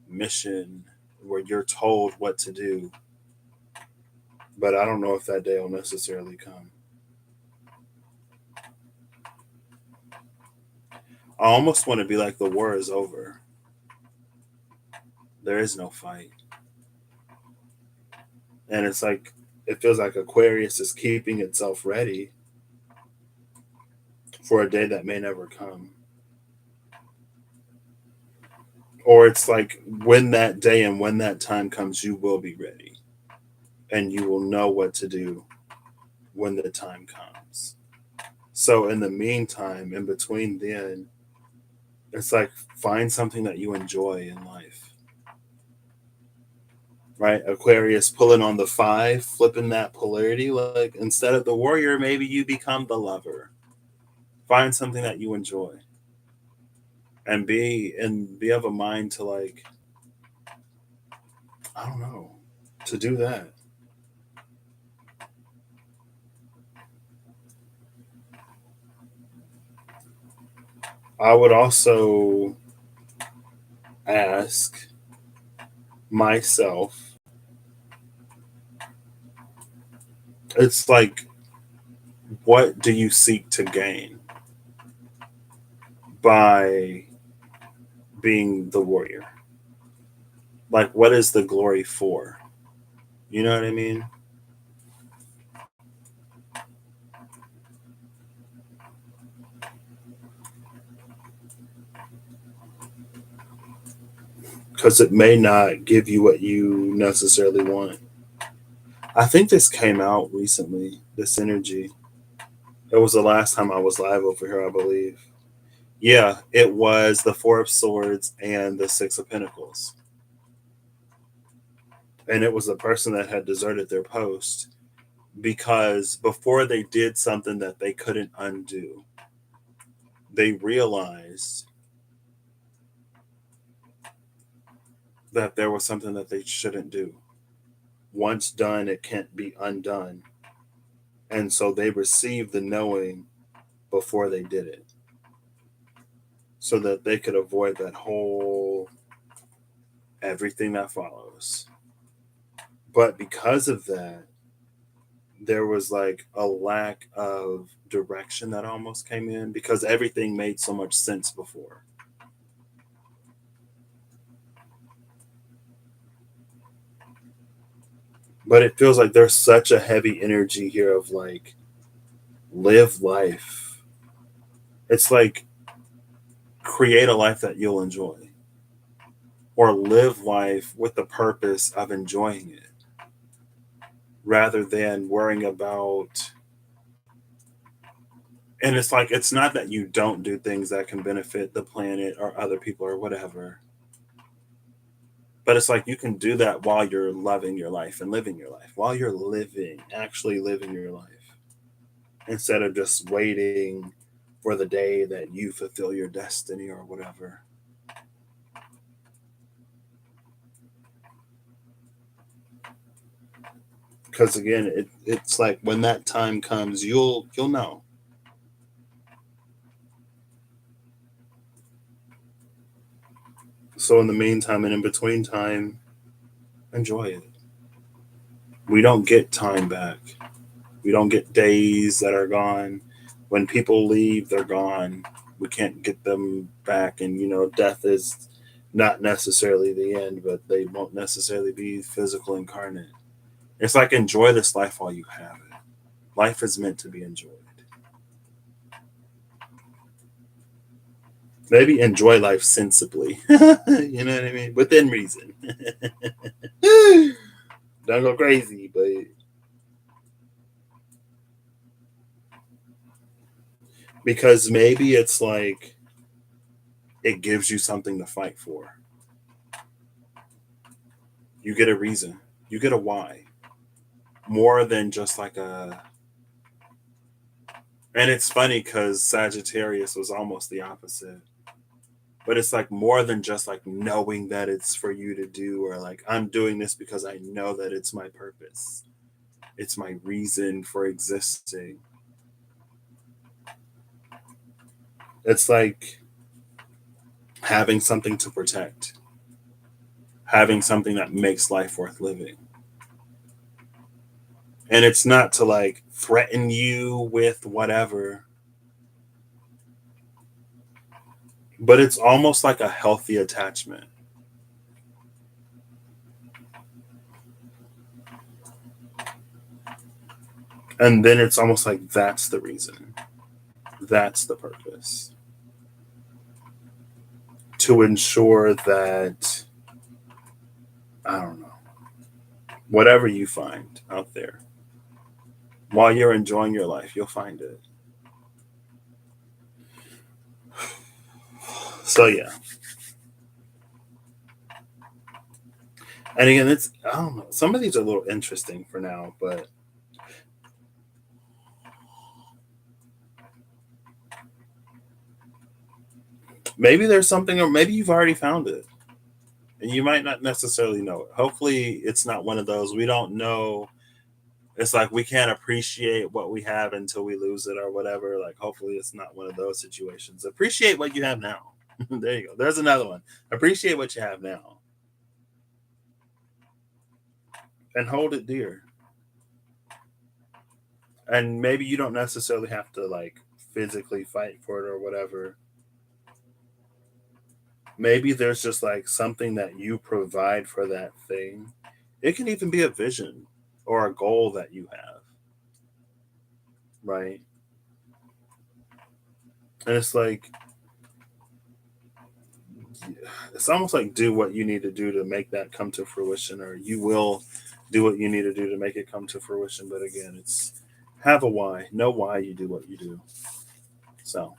Speaker 1: mission, where you're told what to do. But I don't know if that day will necessarily come. I almost want to be like the war is over. There is no fight. And it's like, it feels like Aquarius is keeping itself ready for a day that may never come. Or it's like when that day and when that time comes, you will be ready. And you will know what to do when the time comes. So in the meantime, in between then, it's like find something that you enjoy in life. Right? Aquarius pulling on the 5, flipping that polarity. Like instead of the warrior, maybe you become the lover. Find something that you enjoy and be of a mind to, like, I don't know, to do that. I would also ask myself, it's like, what do you seek to gain by being the warrior? Like, what is the glory for? You know what I mean? Because it may not give you what you necessarily want. I think this came out recently, this energy. It was the last time I was live over here, I believe. Yeah, it was the Four of Swords and the Six of Pentacles. And it was the person that had deserted their post because before they did something that they couldn't undo, they realized that there was something that they shouldn't do. Once done, it can't be undone. And so they received the knowing before they did it so that they could avoid that whole everything that follows. But because of that, there was like a lack of direction that almost came in because everything made so much sense before. But it feels like there's such a heavy energy here of like, live life. It's like, create a life that you'll enjoy or live life with the purpose of enjoying it rather than worrying about. And it's like, it's not that you don't do things that can benefit the planet or other people or whatever, but it's like you can do that while you're loving your life and living your life, while you're living, actually living your life, instead of just waiting for the day that you fulfill your destiny or whatever. Because again, it's like when that time comes, you'll know. So in the meantime and in between time, enjoy it. We don't get time back. We don't get days that are gone. When people leave, they're gone. We can't get them back. And, death is not necessarily the end, but they won't necessarily be physical incarnate. It's like, enjoy this life while you have it. Life is meant to be enjoyed. Maybe enjoy life sensibly. You know what I mean? Within reason. Don't go crazy, but because maybe it's like it gives you something to fight for. You get a reason. You get a why. More than just like a. And it's funny because Sagittarius was almost the opposite. But it's like more than just like knowing that it's for you to do, or like, I'm doing this because I know that it's my purpose. It's my reason for existing. It's like having something to protect, having something that makes life worth living. And it's not to like threaten you with whatever, but it's almost like a healthy attachment. And then it's almost like that's the reason, that's the purpose. To ensure that, I don't know, whatever you find out there, while you're enjoying your life, you'll find it. So, yeah. And again, I don't know, some of these are a little interesting for now, but Maybe there's something, or maybe you've already found it. And you might not necessarily know it. Hopefully, it's not one of those. We don't know. It's like we can't appreciate what we have until we lose it or whatever. Like, hopefully, it's not one of those situations. Appreciate what you have now. There you go. There's another one. Appreciate what you have now and hold it dear. And maybe you don't necessarily have to like physically fight for it or whatever. Maybe there's just like something that you provide for that thing. It can even be a vision or a goal that you have, right? And it's almost like do what you need to do to make that come to fruition, or you will do what you need to do to make it come to fruition. But again, it's have a why, know why you do what you do. So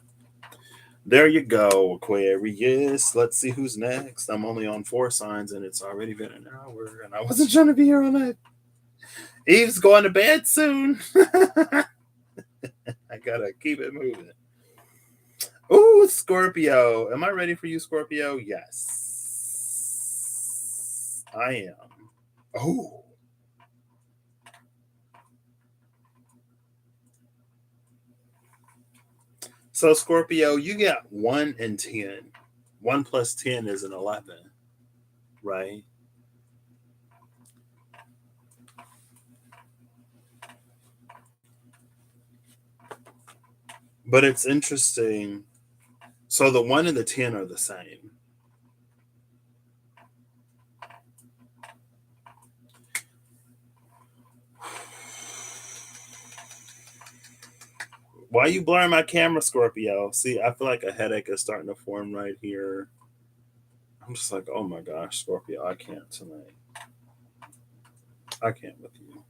Speaker 1: there you go, Aquarius. Let's see who's next. I'm only on 4 signs and it's already been an hour and I wasn't trying to be here all night. Eve's going to bed soon. I gotta keep it moving. Ooh, Scorpio. Am I ready for you, Scorpio? Yes. I am. Oh. So, Scorpio, you got 1 and 10. 1 plus 10 is an 11, right? But it's interesting. So the 1 and the 10 are the same. Why are you blurring my camera, Scorpio? See, I feel like a headache is starting to form right here. I'm just like, oh my gosh, Scorpio, I can't tonight. I can't with you.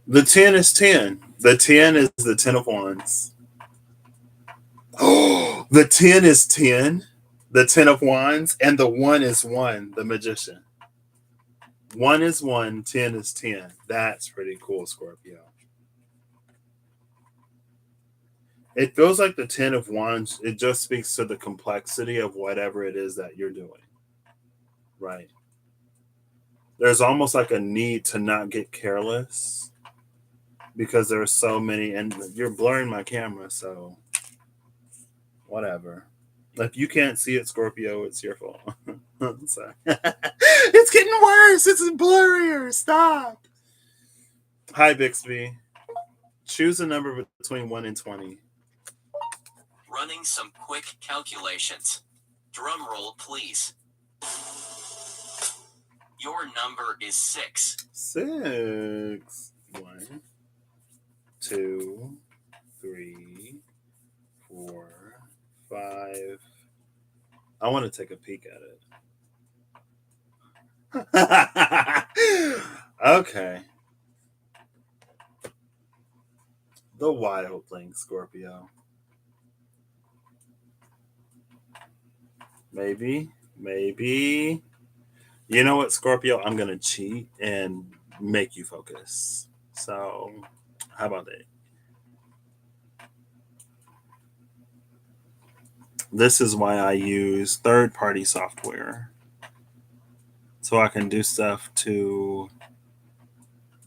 Speaker 1: The 10 is 10. The 10 is the 10 of wands. Oh, the 10 is 10. The 10 of wands. And the 1 is 1, the magician. 1 is 1, 10 is 10. That's pretty cool, Scorpio. It feels like the 10 of wands, it just speaks to the complexity of whatever it is that you're doing. Right. There's almost like a need to not get careless because there's so many, and you're blurring my camera, so whatever. If you can't see it, Scorpio, it's your fault. Sorry. It's getting worse. It's blurrier. Stop. Hi, Bixby. Choose a number between 1 and 20.
Speaker 2: Running some quick calculations. Drum roll, please. Your number is 6.
Speaker 1: 6. 1, 2, 3, 4, 5. I want to take a peek at it. Okay. The wild thing, Scorpio. Maybe. You know what, Scorpio? I'm going to cheat and make you focus. So, how about that? This is why I use third-party software. So I can do stuff to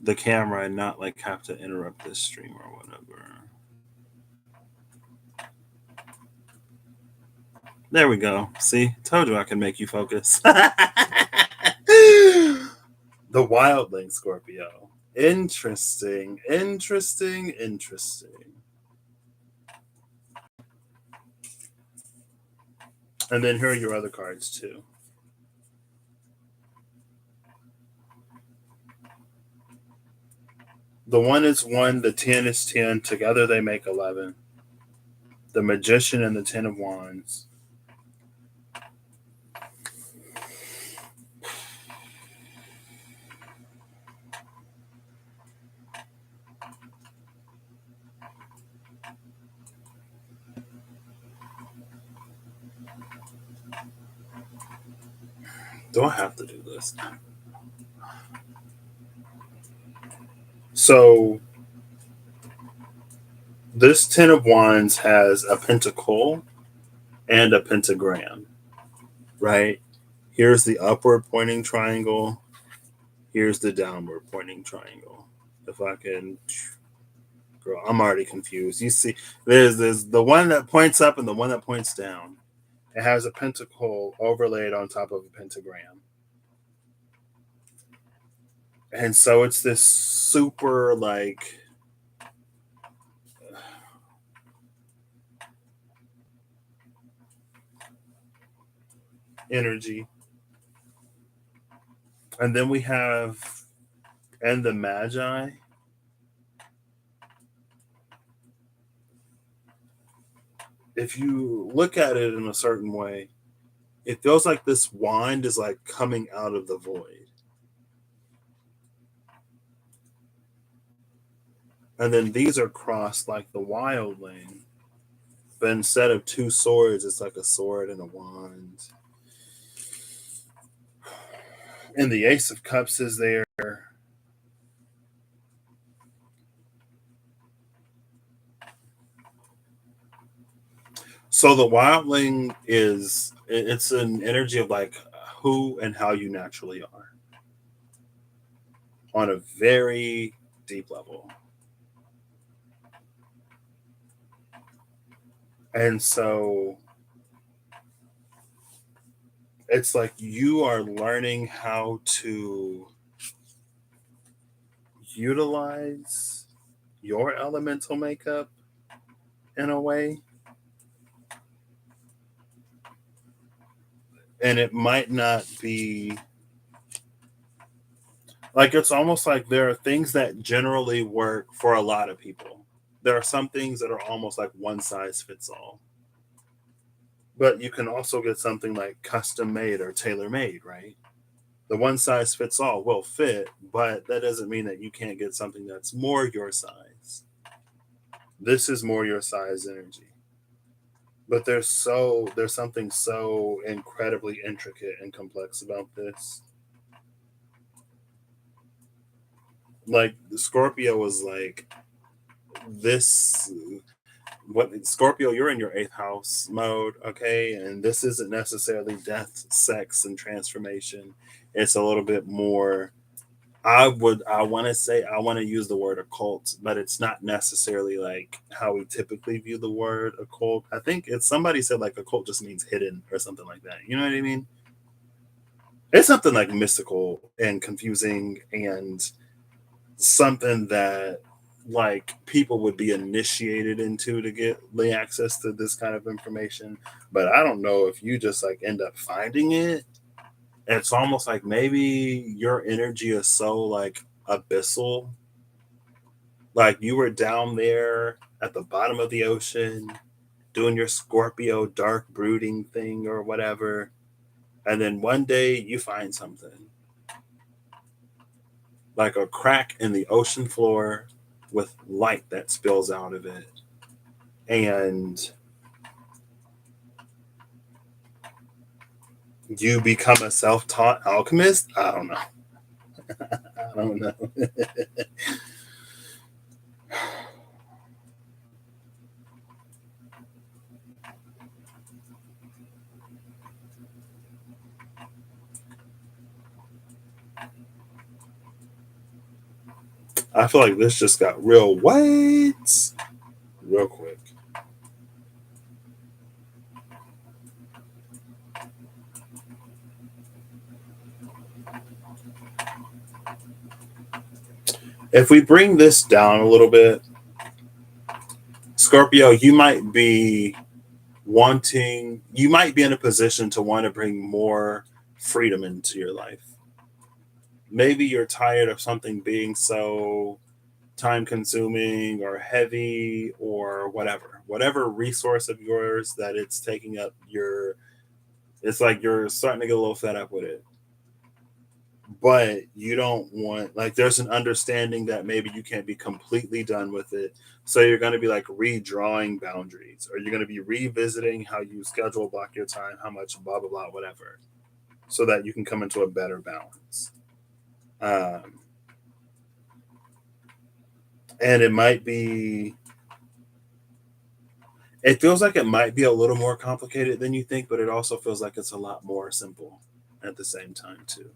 Speaker 1: the camera and not like have to interrupt this stream or whatever. There we go. See? Told you I can make you focus. The wildling, Scorpio. Interesting. And then here are your other cards too. The 1 is 1, the 10 is 10. Together they make 11. The magician and the 10 of wands. Do I have to do this? So this Ten of Wands has a pentacle and a pentagram, right? Here's the upward pointing triangle. Here's the downward pointing triangle. If I can, girl, I'm already confused. You see, there's the one that points up and the one that points down. It has a pentacle overlaid on top of a pentagram. And so it's this super like energy. And then we have and the Magi. If you look at it in a certain way, it feels like this wand is like coming out of the void. And then these are crossed like the wildling. But instead of two swords, it's like a sword and a wand. And the Ace of Cups is there. So the wildling it's an energy of like who and how you naturally are on a very deep level. And so it's like you are learning how to utilize your elemental makeup in a way. And it might not be like it's almost like there are things that generally work for a lot of people. There are some things that are almost like one size fits all. But you can also get something like custom made or tailor made, right? The one size fits all will fit, but that doesn't mean that you can't get something that's more your size. This is more your size energy. But there's something so incredibly intricate and complex about this. Like the Scorpio was like this what Scorpio, you're in your eighth house mode, okay? And this isn't necessarily death, sex, and transformation. It's a little bit more I want to say I want to use the word occult, but it's not necessarily like how we typically view the word occult. I think it's somebody said like occult just means hidden or something like that. You know what I mean? It's something like mystical and confusing and something that like people would be initiated into to get the access to this kind of information. But I don't know if you just like end up finding it. It's almost like maybe your energy is so like abyssal. Like you were down there at the bottom of the ocean doing your Scorpio dark brooding thing or whatever. And then one day you find something like a crack in the ocean floor with light that spills out of it. And you become a self taught alchemist? I don't know. I don't know. I feel like this just got real white real quick. If we bring this down a little bit, Scorpio, you might be in a position to want to bring more freedom into your life. Maybe you're tired of something being so time consuming or heavy or whatever resource of yours that it's taking up it's like you're starting to get a little fed up with it. But you don't want like there's an understanding that maybe you can't be completely done with it. So you're going to be like redrawing boundaries, or you're going to be revisiting how you schedule block your time, how much blah blah blah whatever. so that you can come into a better balance. And it might be, it feels like it might be a little more complicated than you think, but it also feels like it's a lot more simple at the same time too.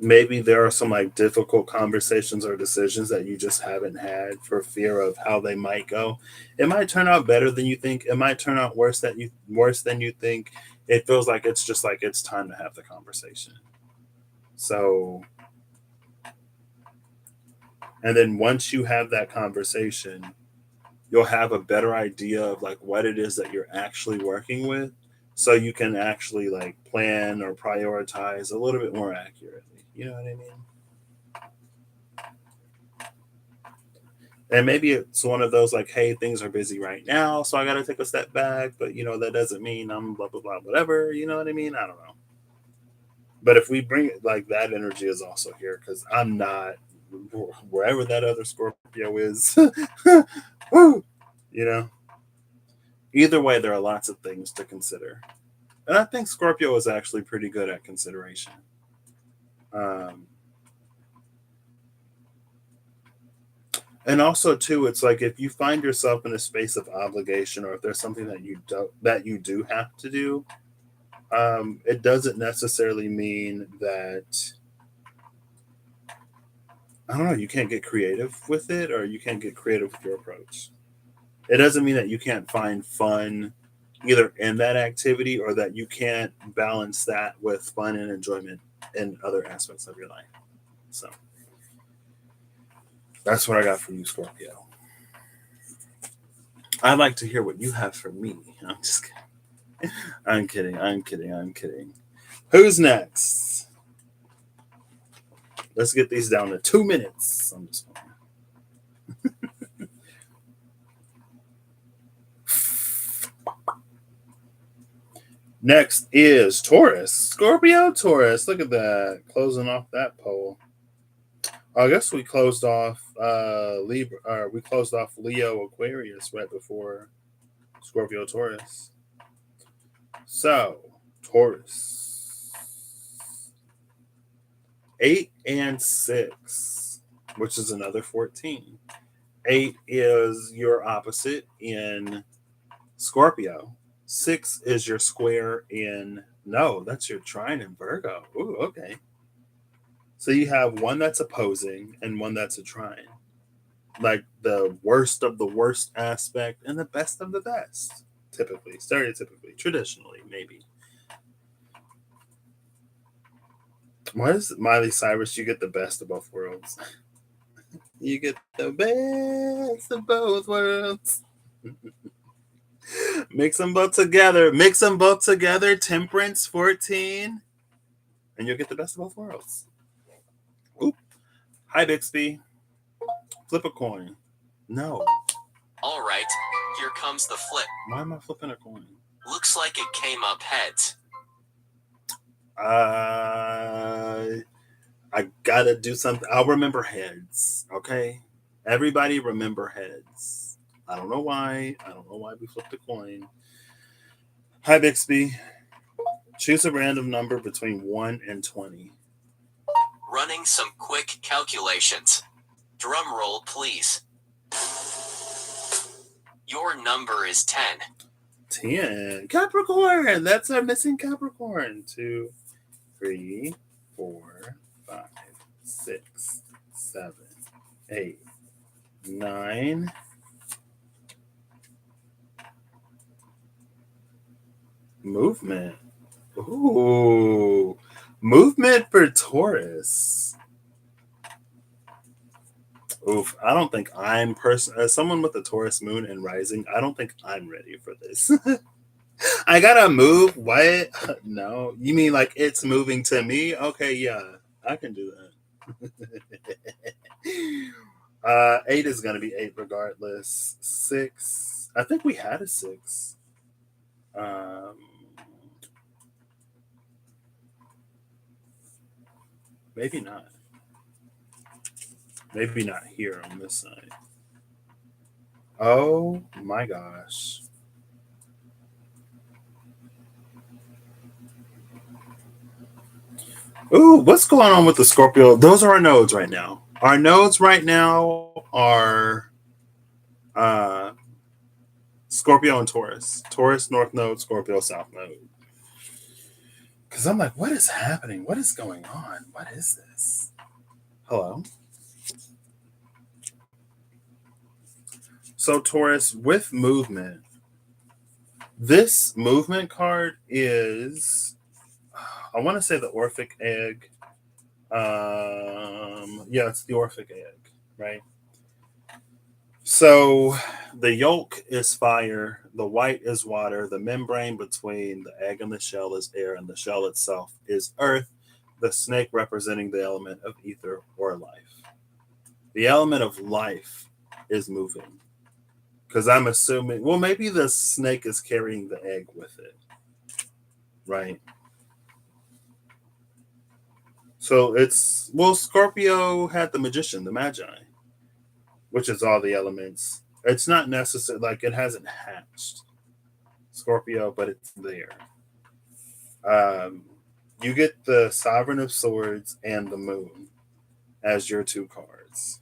Speaker 1: Maybe there are some like difficult conversations or decisions that you just haven't had for fear of how they might go. It might turn out better than you think. It might turn out worse than you think. It feels like it's just like it's time to have the conversation. So, and then once you have that conversation, you'll have a better idea of like what it is that you're actually working with, so you can actually like plan or prioritize a little bit more accurately. You know what I mean? And maybe it's one of those like, hey, things are busy right now, so I got to take a step back. But that doesn't mean I'm blah blah blah whatever. You know what I mean? I don't know. But if we bring it like that energy is also here because I'm not wherever that other Scorpio is. Woo! You know. Either way, there are lots of things to consider, and I think Scorpio is actually pretty good at consideration. Um, and also too, it's like if you find yourself in a space of obligation, or if there's something that you do have to do, it doesn't necessarily mean that, I don't know, you can't get creative with it, or you can't get creative with your approach. It doesn't mean that you can't find fun either in that activity, or that you can't balance that with fun and enjoyment in other aspects of your life. So that's what I got for you, Scorpio. I'd like to hear what you have for me. I'm just kidding. I'm kidding. I'm kidding. I'm kidding. Who's next? Let's get these down to 2 minutes. I'm just Next is Taurus. Scorpio, Taurus. Look at that. Closing off that poll. I guess we closed off Libra, or we closed off Leo, Aquarius right before Scorpio, Taurus. So, Taurus. 8 and 6, which is another 14. 8 is your opposite in Scorpio. 6 is your square in, no, that's your trine in Virgo. Ooh, okay. So you have one that's opposing and one that's a trine. Like the worst of the worst aspect and the best of the best. Typically, stereotypically, traditionally, maybe. Why is Miley Cyrus? You get the best of both worlds. You get the best of both worlds. Mix them both together. Mix them both together. Temperance 14. And you'll get the best of both worlds. Oop. Hi, Bixby. Flip a coin. No.
Speaker 2: All right, here comes the flip.
Speaker 1: Why am I flipping a coin?
Speaker 2: Looks like it came up heads.
Speaker 1: I gotta do something. I'll remember heads. Okay. Everybody remember heads. I don't know why. I don't know why we flipped a coin. Hi, Bixby. Choose a random number between 1 and 20.
Speaker 2: Running some quick calculations. Drum roll, please. Your number is 10.
Speaker 1: 10. Capricorn. That's our missing Capricorn. 2, 3, 4, 5, 6, 7, 8, 9. Movement. Ooh. Movement for Taurus. Oof. I don't think I'm as someone with a Taurus moon and rising, I don't think I'm ready for this. I gotta move. What? No. You mean like it's moving to me? Okay, yeah. I can do that. 8 is gonna be 8 regardless. 6. I think we had a 6. Maybe not. Maybe not here on this side. Oh my gosh. Ooh, what's going on with the Scorpio? Those are our nodes right now. Our nodes right now are uh, Scorpio and Taurus. Taurus North Node, Scorpio South Node. Because I'm like, what is happening? What is going on? What is this? Hello? So, Taurus, with movement, this movement card is, I want to say the Orphic egg. Yeah, it's the Orphic egg, right? So the yolk is fire, the white is water, the membrane between the egg and the shell is air, and the shell itself is earth, the snake representing the element of ether or life. The element of life is moving. Because I'm assuming, well, maybe the snake is carrying the egg with it, right? So it's, well, Scorpio had the magician, the magi, which is all the elements. It's not necessary, like it hasn't hatched Scorpio, but it's there. Um, you get the Sovereign of Swords and the Moon as your two cards.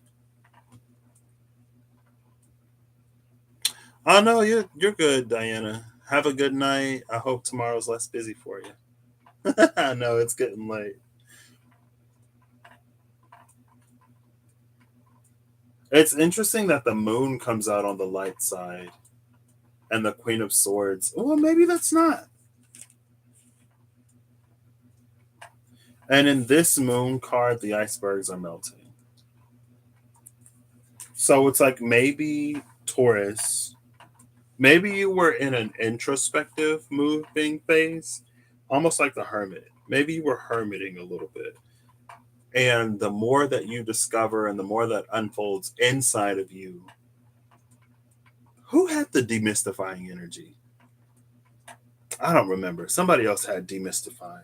Speaker 1: Oh no, you're good, Diana. Have a good night. I hope tomorrow's less busy for you. I know it's getting late. It's interesting that the moon comes out on the light side and the Queen of Swords. Well, maybe that's not. And in this moon card, the icebergs are melting. So it's like maybe Taurus, maybe you were in an introspective moving phase, almost like the hermit. Maybe you were hermiting a little bit. And the more that you discover and the more that unfolds inside of you, who had the demystifying energy? I don't remember. Somebody else had demystify.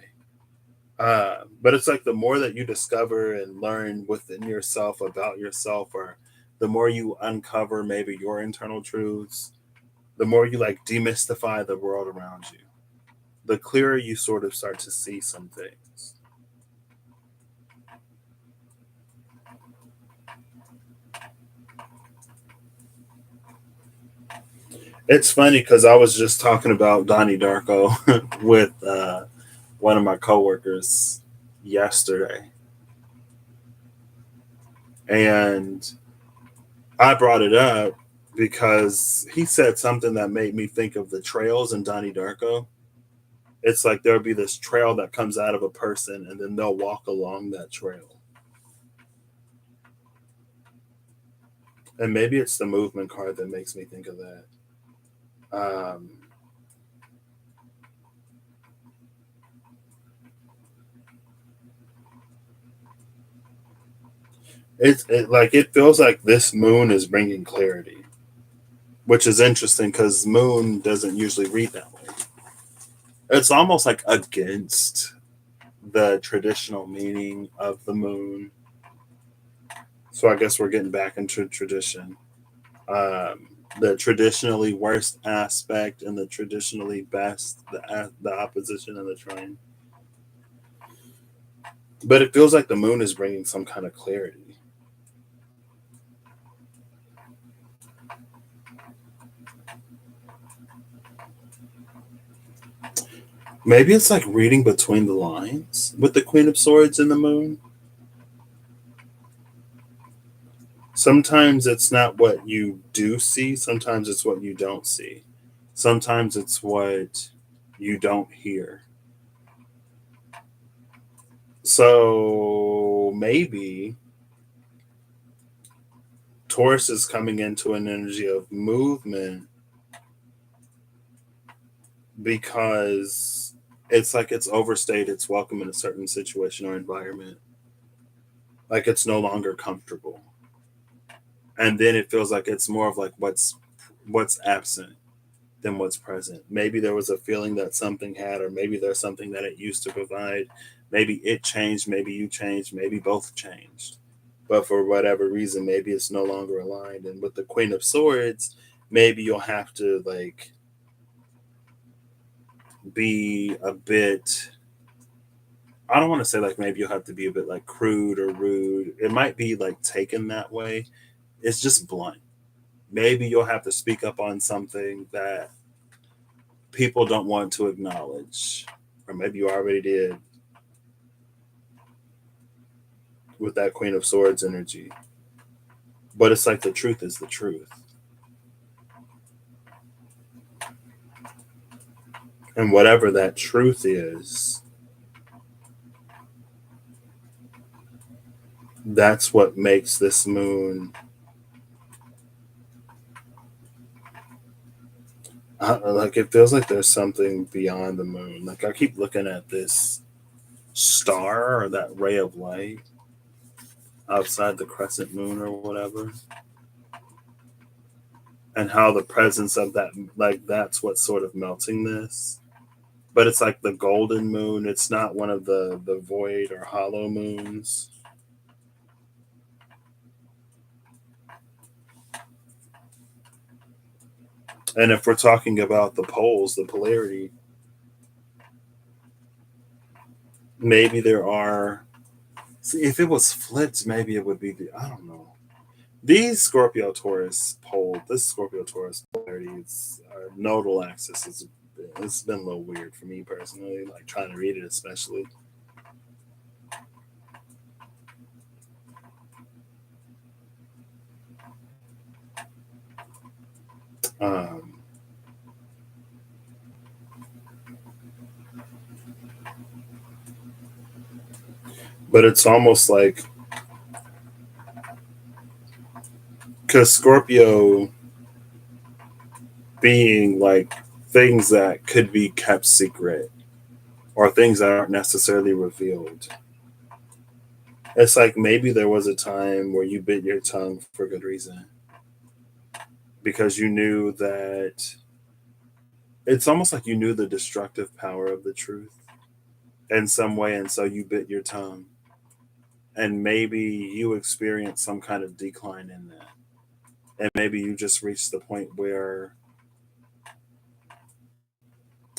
Speaker 1: But it's like the more that you discover and learn within yourself about yourself, or the more you uncover maybe your internal truths, the more you like demystify the world around you, the clearer you sort of start to see some things. It's funny because I was just talking about Donnie Darko with one of my coworkers yesterday, and I brought it up because he said something that made me think of the trails in Donnie Darko. It's like there'll be this trail that comes out of a person, and then they'll walk along that trail. And maybe it's the movement card that makes me think of that. Um, it feels like this moon is bringing clarity, which is interesting because moon doesn't usually read that way. It's almost like against the traditional meaning of the moon. So I guess we're getting back into tradition. The traditionally worst aspect and the traditionally best, the opposition and the trine. But it feels like the moon is bringing some kind of clarity. Maybe it's like reading between the lines with the Queen of Swords and the moon. Sometimes it's not what you do see, sometimes it's what you don't see. Sometimes it's what you don't hear. So maybe Taurus is coming into an energy of movement because it's like it's overstayed its welcome in a certain situation or environment. Like it's no longer comfortable. And then it feels like it's more of like what's absent than what's present. Maybe there was a feeling that something had, or maybe there's something that it used to provide. Maybe it changed, maybe you changed, maybe both changed. But for whatever reason, maybe it's no longer aligned. And with the Queen of Swords, maybe you'll have to like be a bit I don't want to say like maybe you'll have to be a bit like crude or rude. It might be like taken that way. It's just blunt. Maybe you'll have to speak up on something that people don't want to acknowledge, or maybe you already did with that Queen of Swords energy. But it's like the truth is the truth. And whatever that truth is, that's what makes this moon. Like it feels like there's something beyond the moon. Like I keep looking at this star or that ray of light outside the crescent moon or whatever, and how the presence of that, like that's what's sort of melting this. But it's like the golden moon. It's not one of the void or hollow moons. And if we're talking about the poles, the polarity, maybe there are. See, if it was flipped, maybe it would be the. I don't know. These Scorpio Taurus pole, this Scorpio Taurus polarity, it's nodal axis. It's been a little weird for me personally, like trying to read it, especially. Um, but it's almost like because Scorpio being like things that could be kept secret or things that aren't necessarily revealed. It's like maybe there was a time where you bit your tongue for good reason because you knew that it's almost like you knew the destructive power of the truth in some way, and so you bit your tongue. And maybe you experienced some kind of decline in that. And maybe you just reached the point where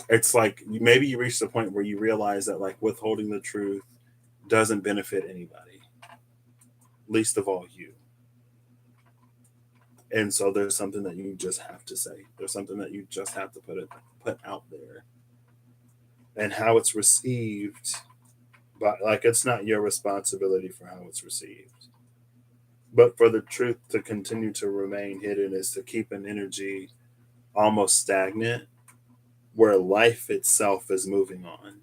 Speaker 1: it's like maybe you reached the point where you realize that like withholding the truth doesn't benefit anybody, least of all you. And so there's something that you just have to say. There's something that you just have to put out there. And how it's received, but like it's not your responsibility for how it's received. But for the truth to continue to remain hidden is to keep an energy almost stagnant where life itself is moving on.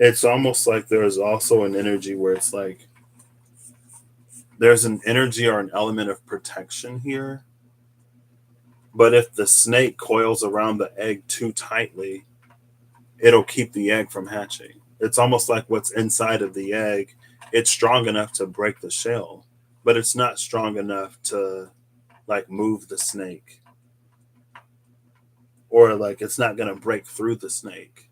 Speaker 1: It's almost like there's also an energy where it's like there's an energy or an element of protection here. But if the snake coils around the egg too tightly, it'll keep the egg from hatching. It's almost like what's inside of the egg, it's strong enough to break the shell, but it's not strong enough to like move the snake. Or like it's not gonna break through the snake.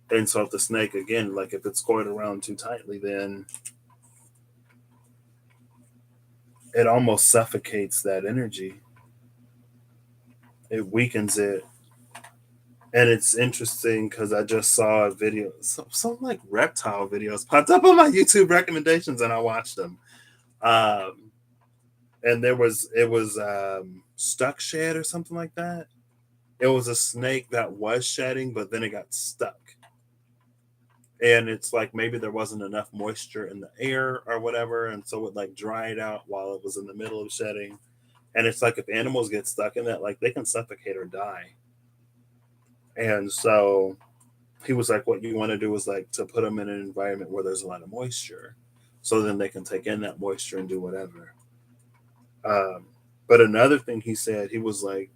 Speaker 1: And so if the snake again, like if it's coiled around too tightly, then it almost suffocates that energy. It weakens it. And it's interesting because I just saw a video, some like reptile videos popped up on my YouTube recommendations, and I watched them. Um, and it was stuck shed or something like that. It was a snake that was shedding, but then it got stuck. And it's like maybe there wasn't enough moisture in the air or whatever, and so it like dried out while it was in the middle of shedding. And it's like if animals get stuck in that, like they can suffocate or die. And so he was like, what you want to do is like to put them in an environment where there's a lot of moisture, so then they can take in that moisture and do whatever. Um, but another thing he said, he was like,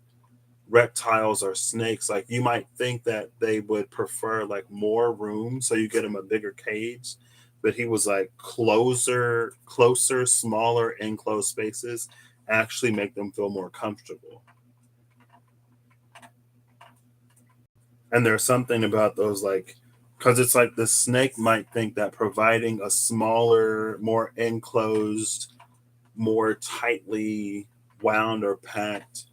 Speaker 1: reptiles or snakes, like you might think that they would prefer like more room, so you get them a bigger cage. But he was like, closer, smaller, enclosed spaces actually make them feel more comfortable. And there's something about those, like, because it's like the snake might think that providing a smaller, more enclosed, more tightly wound or packed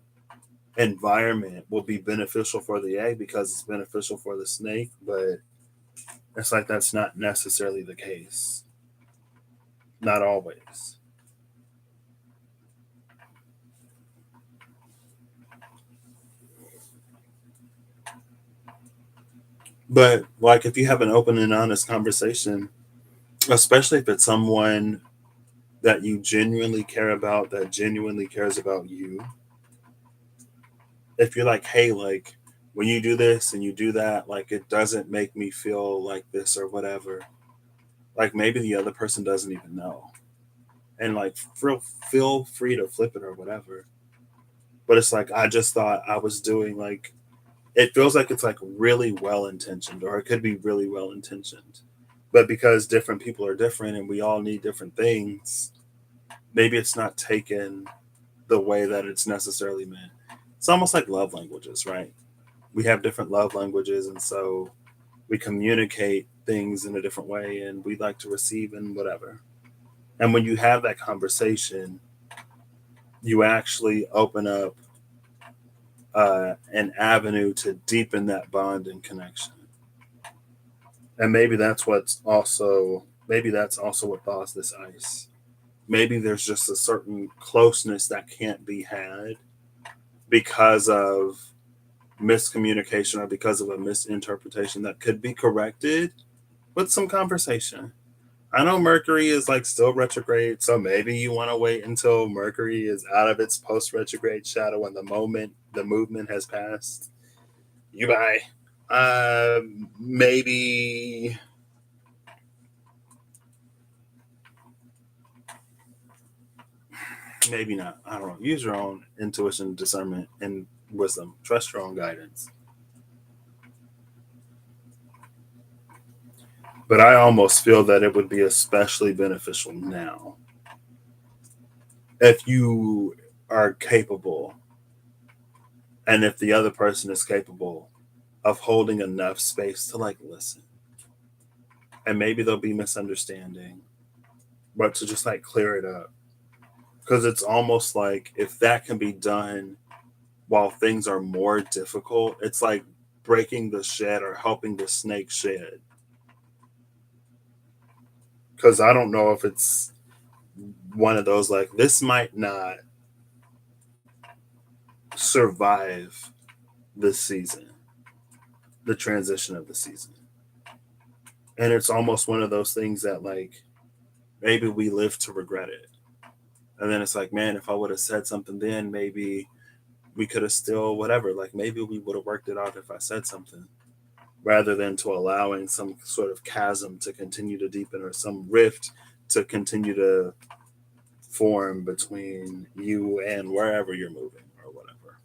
Speaker 1: environment will be beneficial for the egg because it's beneficial for the snake, but it's like that's not necessarily the case. Not always. But like if you have an open and honest conversation, especially if it's someone that you genuinely care about, that genuinely cares about you, if you're like, hey, like when you do this and you do that, like it doesn't make me feel like this or whatever, like maybe the other person doesn't even know. And like feel free to flip it or whatever. But it's like I just thought I was doing like it feels like it's like really well intentioned, or it could be really well intentioned. But because different people are different and we all need different things, maybe it's not taken the way that it's necessarily meant. It's almost like love languages, right? We have different love languages, and so we communicate things in a different way, and we like to receive and whatever. And when you have that conversation, you actually open up an avenue to deepen that bond and connection. And maybe that's also what thaws this ice. Maybe there's just a certain closeness that can't be had because of miscommunication or because of a misinterpretation that could be corrected with some conversation. I know Mercury is like still retrograde, so maybe you want to wait until Mercury is out of its post retrograde shadow and the movement has passed. You buy. Maybe maybe not. I don't know. Use your own intuition, discernment, and wisdom. Trust your own guidance. But I almost feel that it would be especially beneficial now if you are capable and if the other person is capable of holding enough space to like listen. And maybe there'll be misunderstanding, but to just like clear it up. Because it's almost like if that can be done while things are more difficult, it's like breaking the shed or helping the snake shed. Because I don't know if it's one of those like this might not survive this season, the transition of the season. And it's almost one of those things that like maybe we live to regret it. And then it's like, man, if I would have said something then, maybe we could have still whatever. Like maybe we would have worked it out if I said something, rather than to allowing some sort of chasm to continue to deepen or some rift to continue to form between you and wherever you're moving or whatever.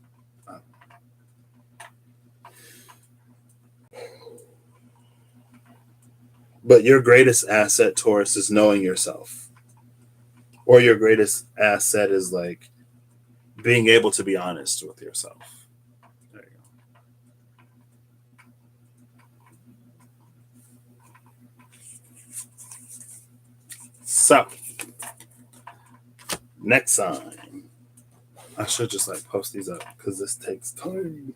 Speaker 1: But your greatest asset, Taurus, is knowing yourself. Or your greatest asset is like being able to be honest with yourself. There you go. So, next sign. I should just like post these up because this takes time.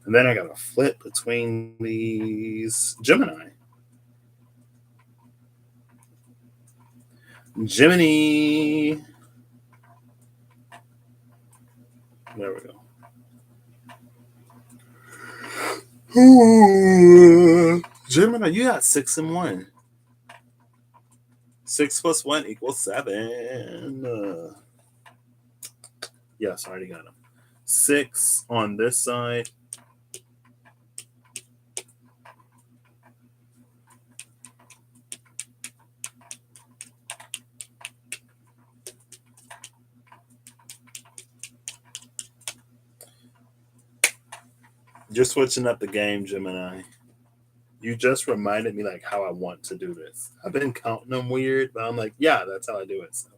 Speaker 1: And then I gotta flip between these. Gemini. Gemini. There we go. Gemini, you got 6 and 1. 6 plus 1 equals 7. Yes, I already got them. 6 on this side. You're switching up the game, Gemini. You just reminded me like how I want to do this. I've been counting them weird, but I'm like, yeah, that's how I do it. So,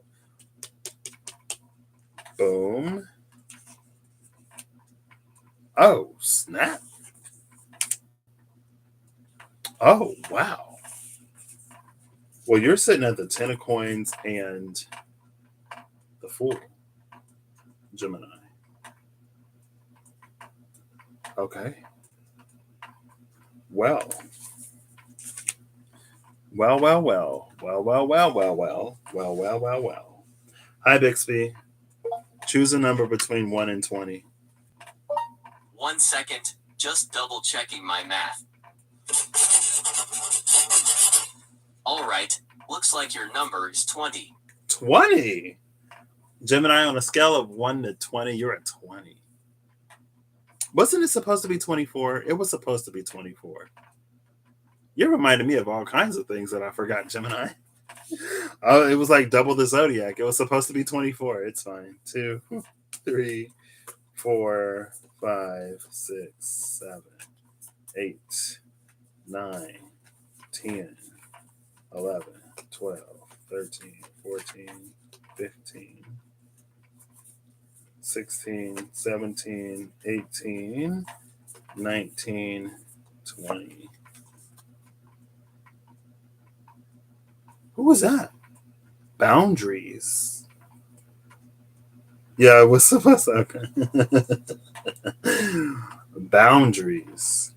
Speaker 1: boom. Oh, snap. Oh, wow. Well, you're sitting at the 10 of coins and the fool. Gemini. Okay. Well. Hi, Bixby. Choose a number between 1 and 20.
Speaker 2: 1 second, just double checking my math. All right, looks like your number is 20.
Speaker 1: 20? Gemini, on a scale of 1 to 20, you're at 20. Wasn't it supposed to be 24? It was supposed to be 24. You reminded me of all kinds of things that I forgot, Gemini. Oh, it was like double the zodiac. It was supposed to be 24. It's fine. 2, 3, 4, 5, 6, 7, 8, 9, 10, 11, 12, 13, 14, 15, 16, 17, 18, 19, 20. Who was that? Boundaries. Yeah, it was supposed to. Okay. Boundaries.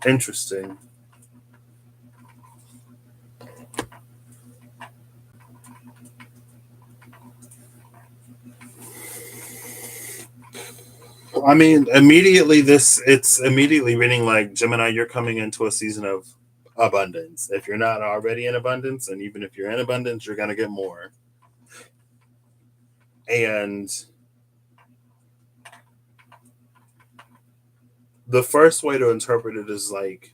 Speaker 1: Interesting. I mean, it's immediately reading like Gemini, you're coming into a season of abundance. If you're not already in abundance, and even if you're in abundance, you're going to get more. And the first way to interpret it is like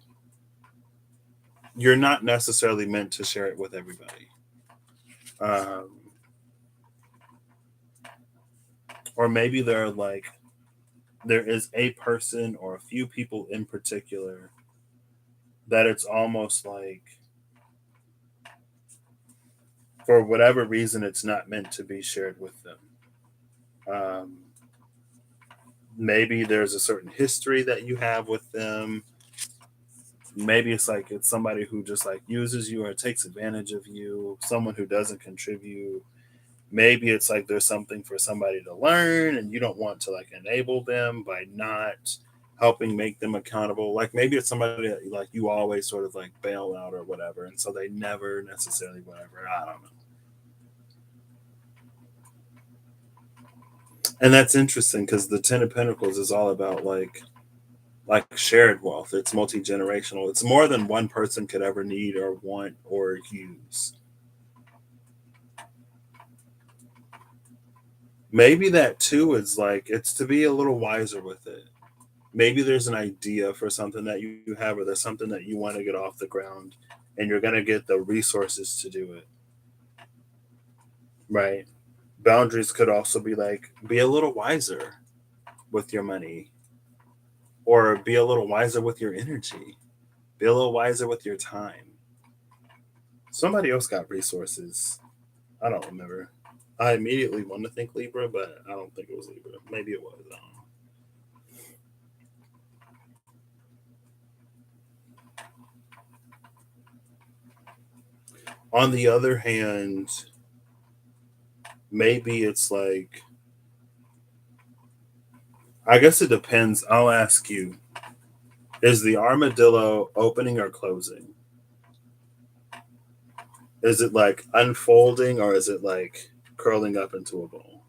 Speaker 1: you're not necessarily meant to share it with everybody. Or maybe there is a person or a few people in particular that it's almost like for whatever reason it's not meant to be shared with them. Maybe there's a certain history that you have with them. Maybe it's like it's somebody who just like uses you or takes advantage of you, someone who doesn't contribute. Maybe it's like there's something for somebody to learn and you don't want to like enable them by not helping make them accountable. Like maybe it's somebody that like you always sort of like bail out or whatever, and so they never necessarily whatever. I don't know. And that's interesting because the Ten of Pentacles is all about like shared wealth. It's multi-generational. It's more than one person could ever need or want or use. Maybe that too is like it's to be a little wiser with it. Maybe there's an idea for something that you have, or there's something that you want to get off the ground, and you're going to get the resources to do it. Right? Boundaries could also be like be a little wiser with your money, or be a little wiser with your energy, be a little wiser with your time. Somebody else got resources. I don't remember. I immediately want to think Libra, but I don't think it was Libra. Maybe it was. I don't know. On the other hand, maybe it's like, I guess it depends. I'll ask you, is the armadillo opening or closing? Is it like unfolding or is it like curling up into a ball?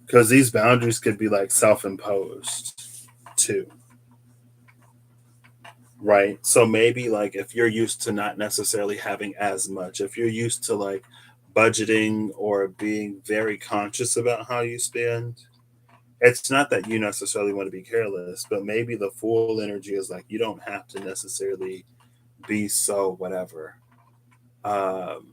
Speaker 1: Because these boundaries could be like self-imposed too. Right. So maybe like if you're used to not necessarily having as much, if you're used to like budgeting or being very conscious about how you spend, it's not that you necessarily want to be careless, but maybe the full energy is like you don't have to necessarily be so whatever. Um,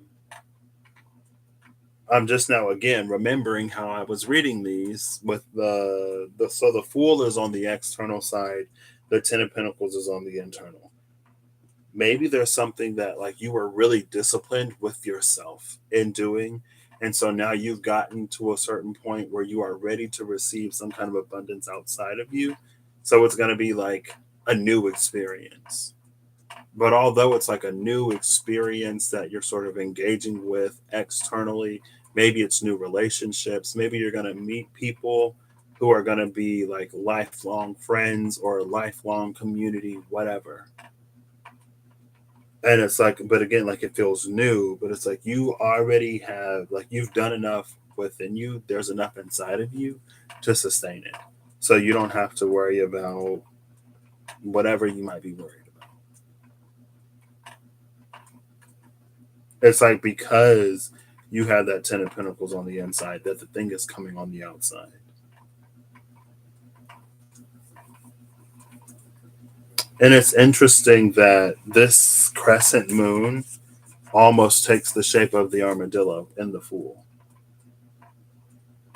Speaker 1: I'm just now again remembering how I was reading these with the so the Fool is on the external side, the Ten of Pentacles is on the internal. Maybe there's something that like you were really disciplined with yourself in doing, and so now you've gotten to a certain point where you are ready to receive some kind of abundance outside of you. So it's going to be like a new experience. But although it's like a new experience that you're sort of engaging with externally, maybe it's new relationships, maybe you're going to meet people who are going to be like lifelong friends or lifelong community, whatever. And it's like, but again, like it feels new, but it's like you already have, like you've done enough within you, there's enough inside of you to sustain it. So you don't have to worry about whatever you might be worried about. It's like because you have that 10 of Pentacles on the inside, that the thing is coming on the outside. And it's interesting that this crescent moon almost takes the shape of the armadillo in the Fool.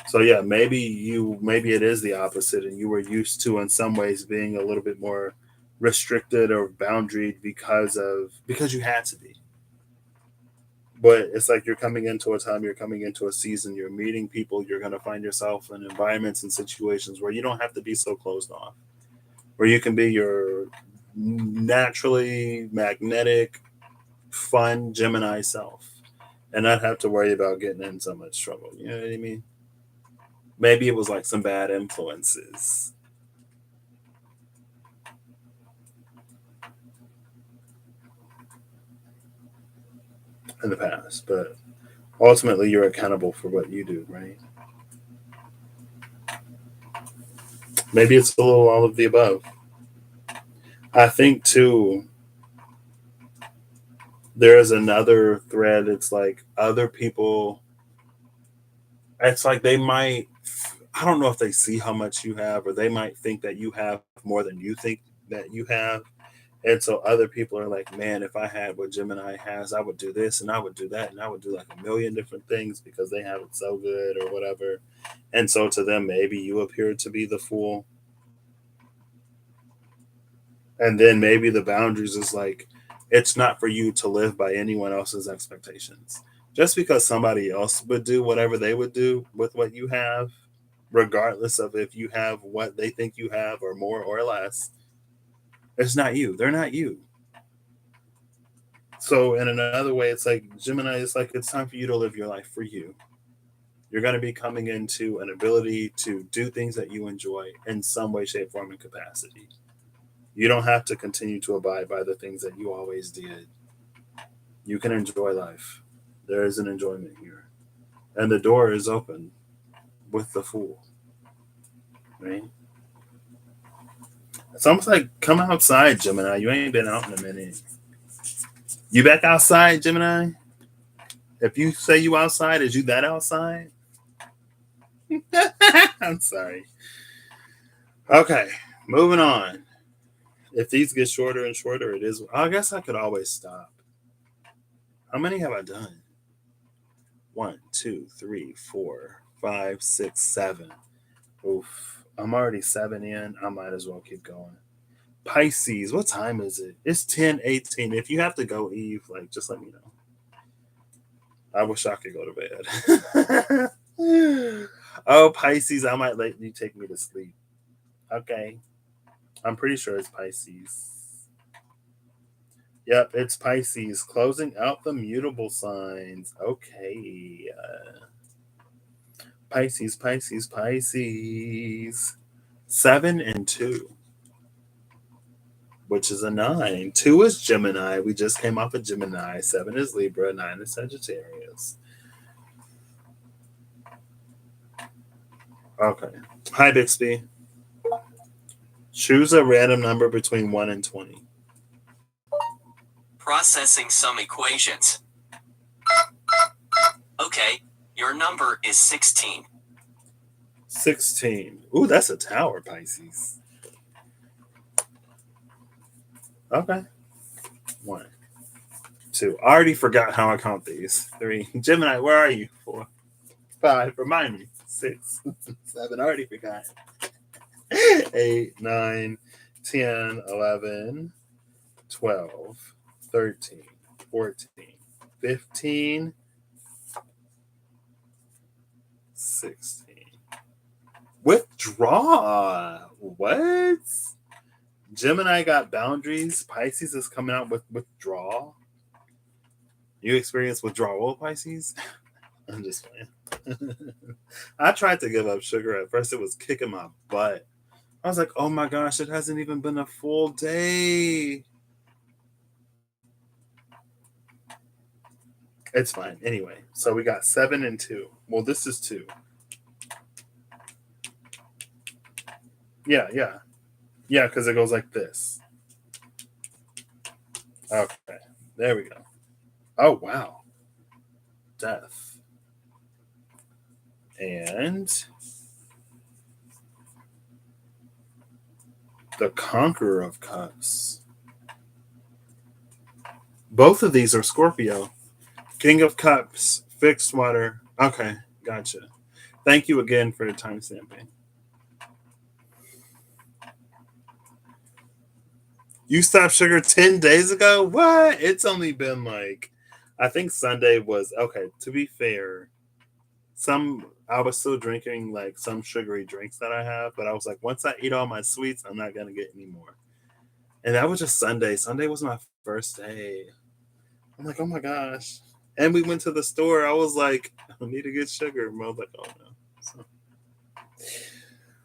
Speaker 1: So yeah, maybe it is the opposite, and you were used to in some ways being a little bit more restricted or boundaried because you had to be. But it's like you're coming into a time, you're coming into a season, you're meeting people, you're going to find yourself in environments and situations where you don't have to be so closed off, where you can be your naturally magnetic, fun Gemini self and not have to worry about getting in so much trouble. You know what I mean? Maybe it was like some bad influences in the past, but ultimately you're accountable for what you do, right? Maybe it's a little all of the above. I think too, there is another thread. It's like other people, it's like they might, I don't know if they see how much you have, or they might think that you have more than you think that you have. And so other people are like, man, if I had what Gemini has, I would do this and I would do that and I would do like a million different things because they have it so good or whatever. And so to them, maybe you appear to be the Fool. And then maybe the boundaries is like, it's not for you to live by anyone else's expectations. Just because somebody else would do whatever they would do with what you have, regardless of if you have what they think you have or more or less, it's not you. They're not you. So in another way, it's like Gemini is like, it's time for you to live your life for you. You're going to be coming into an ability to do things that you enjoy in some way, shape, form, and capacity. You don't have to continue to abide by the things that you always did. You can enjoy life. There is an enjoyment here. And the door is open with the Fool. Right? It's almost like come outside, Gemini. You ain't been out in a minute. You back outside, Gemini? If you say you outside, is you that outside? I'm sorry. Okay, moving on. If these get shorter and shorter, it is. I guess I could always stop. How many have I done? 1, 2, 3, 4, 5, 6, 7. Oof. I'm already 7 in. I might as well keep going. Pisces, what time is it? It's 10:18. If you have to go, Eve, like just let me know. I wish I could go to bed. Oh, Pisces, I might let you take me to sleep. Okay. I'm pretty sure it's Pisces. Yep, it's Pisces. Closing out the mutable signs. Okay. Pisces, Pisces, Pisces. 7 and 2, which is a 9. 2 is Gemini. We just came off of Gemini. 7 is Libra. 9 is Sagittarius. Okay. Hi, Bixby. Choose a random number between 1 and 20.
Speaker 2: Processing some equations. Okay, your number is 16.
Speaker 1: 16. Ooh, that's a tower, Pisces. Okay. 1, 2. I already forgot how I count these. 3. Gemini, where are you? 4, 5. Remind me. 6, 7. I already forgot. 8, 9, 10, 11, 12, 13, 14, 15, 16. Withdraw. What? Gemini got boundaries. Pisces is coming out with withdrawal. You experience withdrawal, Pisces? I'm just playing. I tried to give up sugar. At first, it was kicking my butt. I was like, oh my gosh, it hasn't even been a full day. It's fine. Anyway, so we got 7 and 2. Well, this is 2. Yeah, yeah. Yeah, because it goes like this. Okay, there we go. Oh, wow. Death. And the Conqueror of Cups. Both of these are Scorpio. King of Cups, fixed water. Okay, gotcha. Thank you again for the time stamping. You stopped sugar 10 days ago? What? It's only been like, I think Sunday was, okay, to be fair, I was still drinking like some sugary drinks that I have, but I was like, once I eat all my sweets, I'm not going to get any more. And that was just Sunday. Sunday was my first day. I'm like, oh my gosh. And we went to the store. I was like, I need to get sugar. And I was like, oh no. So,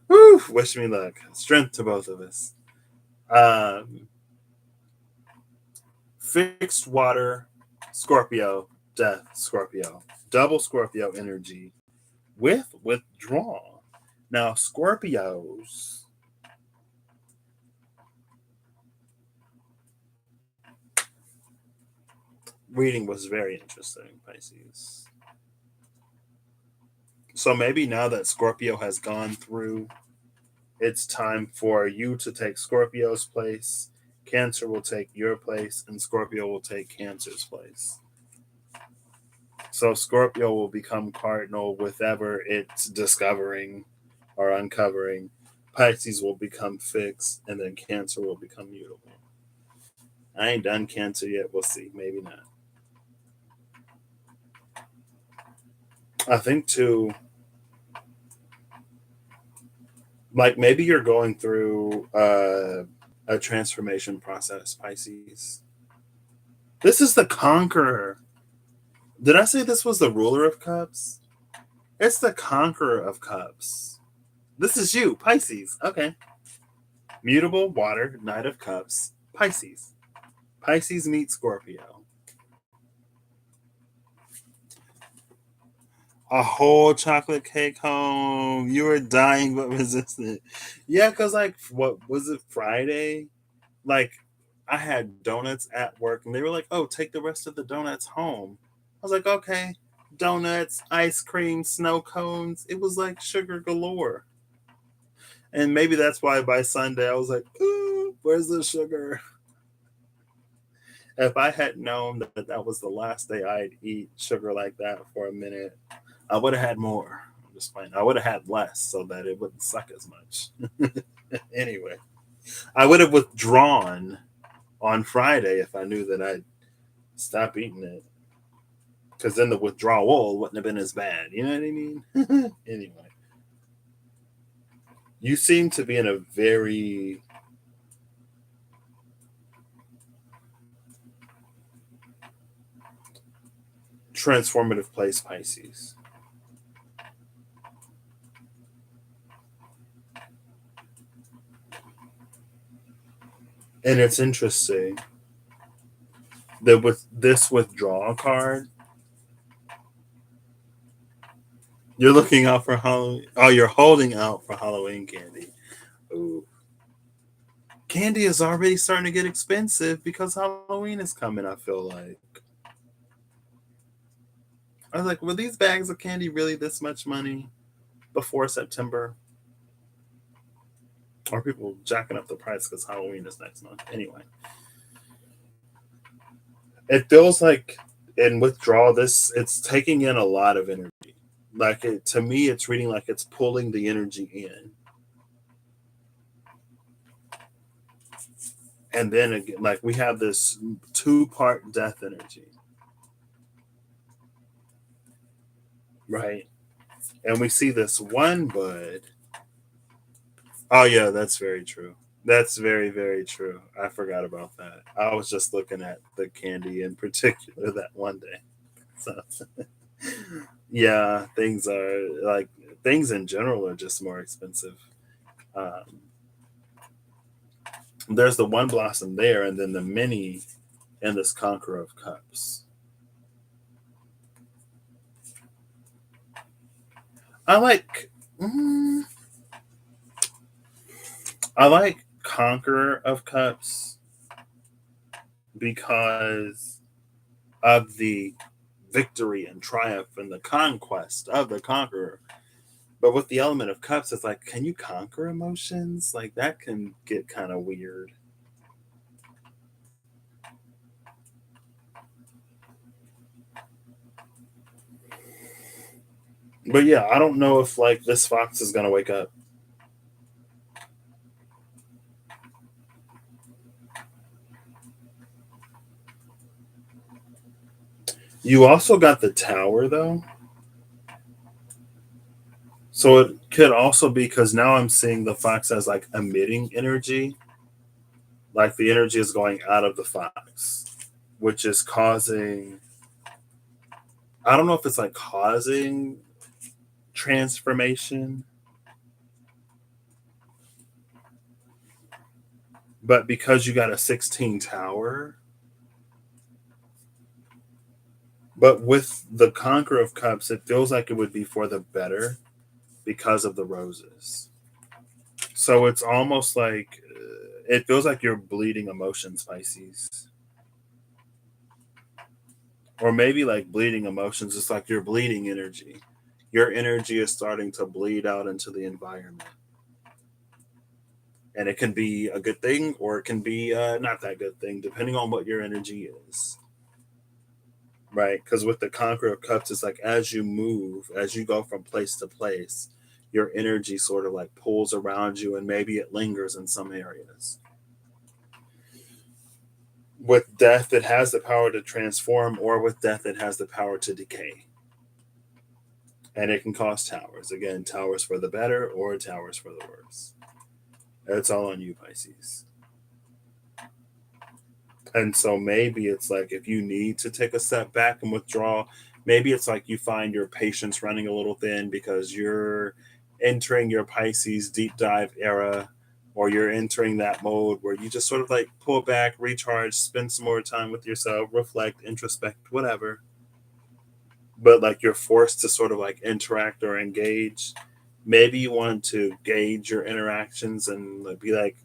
Speaker 1: whew, wish me luck. Strength to both of us. Fixed water, Scorpio, death, Scorpio. Double Scorpio energy with withdrawal. Now, Scorpios. Reading was very interesting, Pisces. So maybe now that Scorpio has gone through, it's time for you to take Scorpio's place. Cancer will take your place, and Scorpio will take Cancer's place. So Scorpio will become cardinal with ever it's discovering or uncovering. Pisces will become fixed, and then Cancer will become mutable. I ain't done Cancer yet. We'll see. Maybe not. I think too, like maybe you're going through a transformation process, Pisces. This is the Conqueror. Did I say this was the ruler of cups? It's the Conqueror of Cups. This is you, Pisces. Okay. Mutable water, Knight of Cups, Pisces. Pisces meets Scorpio. A whole chocolate cake home. You were dying but resistant. Yeah, because like, what was it, Friday? Like, I had donuts at work and they were like, oh, take the rest of the donuts home. I was like, okay. Donuts, ice cream, snow cones. It was like sugar galore. And maybe that's why by Sunday I was like, ooh, where's the sugar? If I had known that that was the last day I'd eat sugar like that for a minute, I would have had more. I'm just playing. I would have had less so that it wouldn't suck as much. Anyway, I would have withdrawn on Friday if I knew that I'd stop eating it. Because then the withdrawal wouldn't have been as bad. You know what I mean? Anyway, you seem to be in a very transformative place, Pisces. And it's interesting that with this withdrawal card, you're looking out for Halloween. Oh, you're holding out for Halloween candy. Ooh. Candy is already starting to get expensive because Halloween is coming, I feel like. I was like, were these bags of candy really this much money before September? Or people jacking up the price because Halloween is next month? Anyway. It feels like in withdrawal, it's taking in a lot of energy. Like to me, it's reading like it's pulling the energy in. And then again, like we have this 2-part death energy. Right? And we see this one bud. Oh yeah, that's very true. That's very, very true. I forgot about that. I was just looking at the candy in particular that one day. So, yeah, things are like things in general are just more expensive. Um, there's the one blossom there, and then the mini and this Conqueror of Cups. I like, mm, I like Conqueror of Cups because of the victory and triumph and the conquest of the conqueror. But with the element of cups, it's like, can you conquer emotions? Like that can get kind of weird. But yeah, I don't know if like this fox is gonna wake up. You also got the tower though. So it could also be because now I'm seeing the fox as like emitting energy. Like the energy is going out of the fox, which is causing, I don't know if it's like causing transformation, but because you got a 16 tower, but with the Conqueror of Cups, it feels like it would be for the better because of the roses. So it's almost like it feels like you're bleeding emotions, Pisces. Or maybe like bleeding emotions, it's like you're bleeding energy. Your energy is starting to bleed out into the environment. And it can be a good thing or it can be not that good thing, depending on what your energy is. Right? Because with the Conqueror of Cups, it's like as you move, as you go from place to place, your energy sort of like pulls around you and maybe it lingers in some areas. With death, it has the power to transform, or with death, it has the power to decay. And it can cause towers. Again, towers for the better or towers for the worse. It's all on you, Pisces. And so maybe it's like if you need to take a step back and withdraw, maybe it's like you find your patience running a little thin because you're entering your Pisces deep dive era, or you're entering that mode where you just sort of like pull back, recharge, spend some more time with yourself, reflect, introspect, whatever. But like you're forced to sort of like interact or engage. Maybe you want to gauge your interactions and like be like,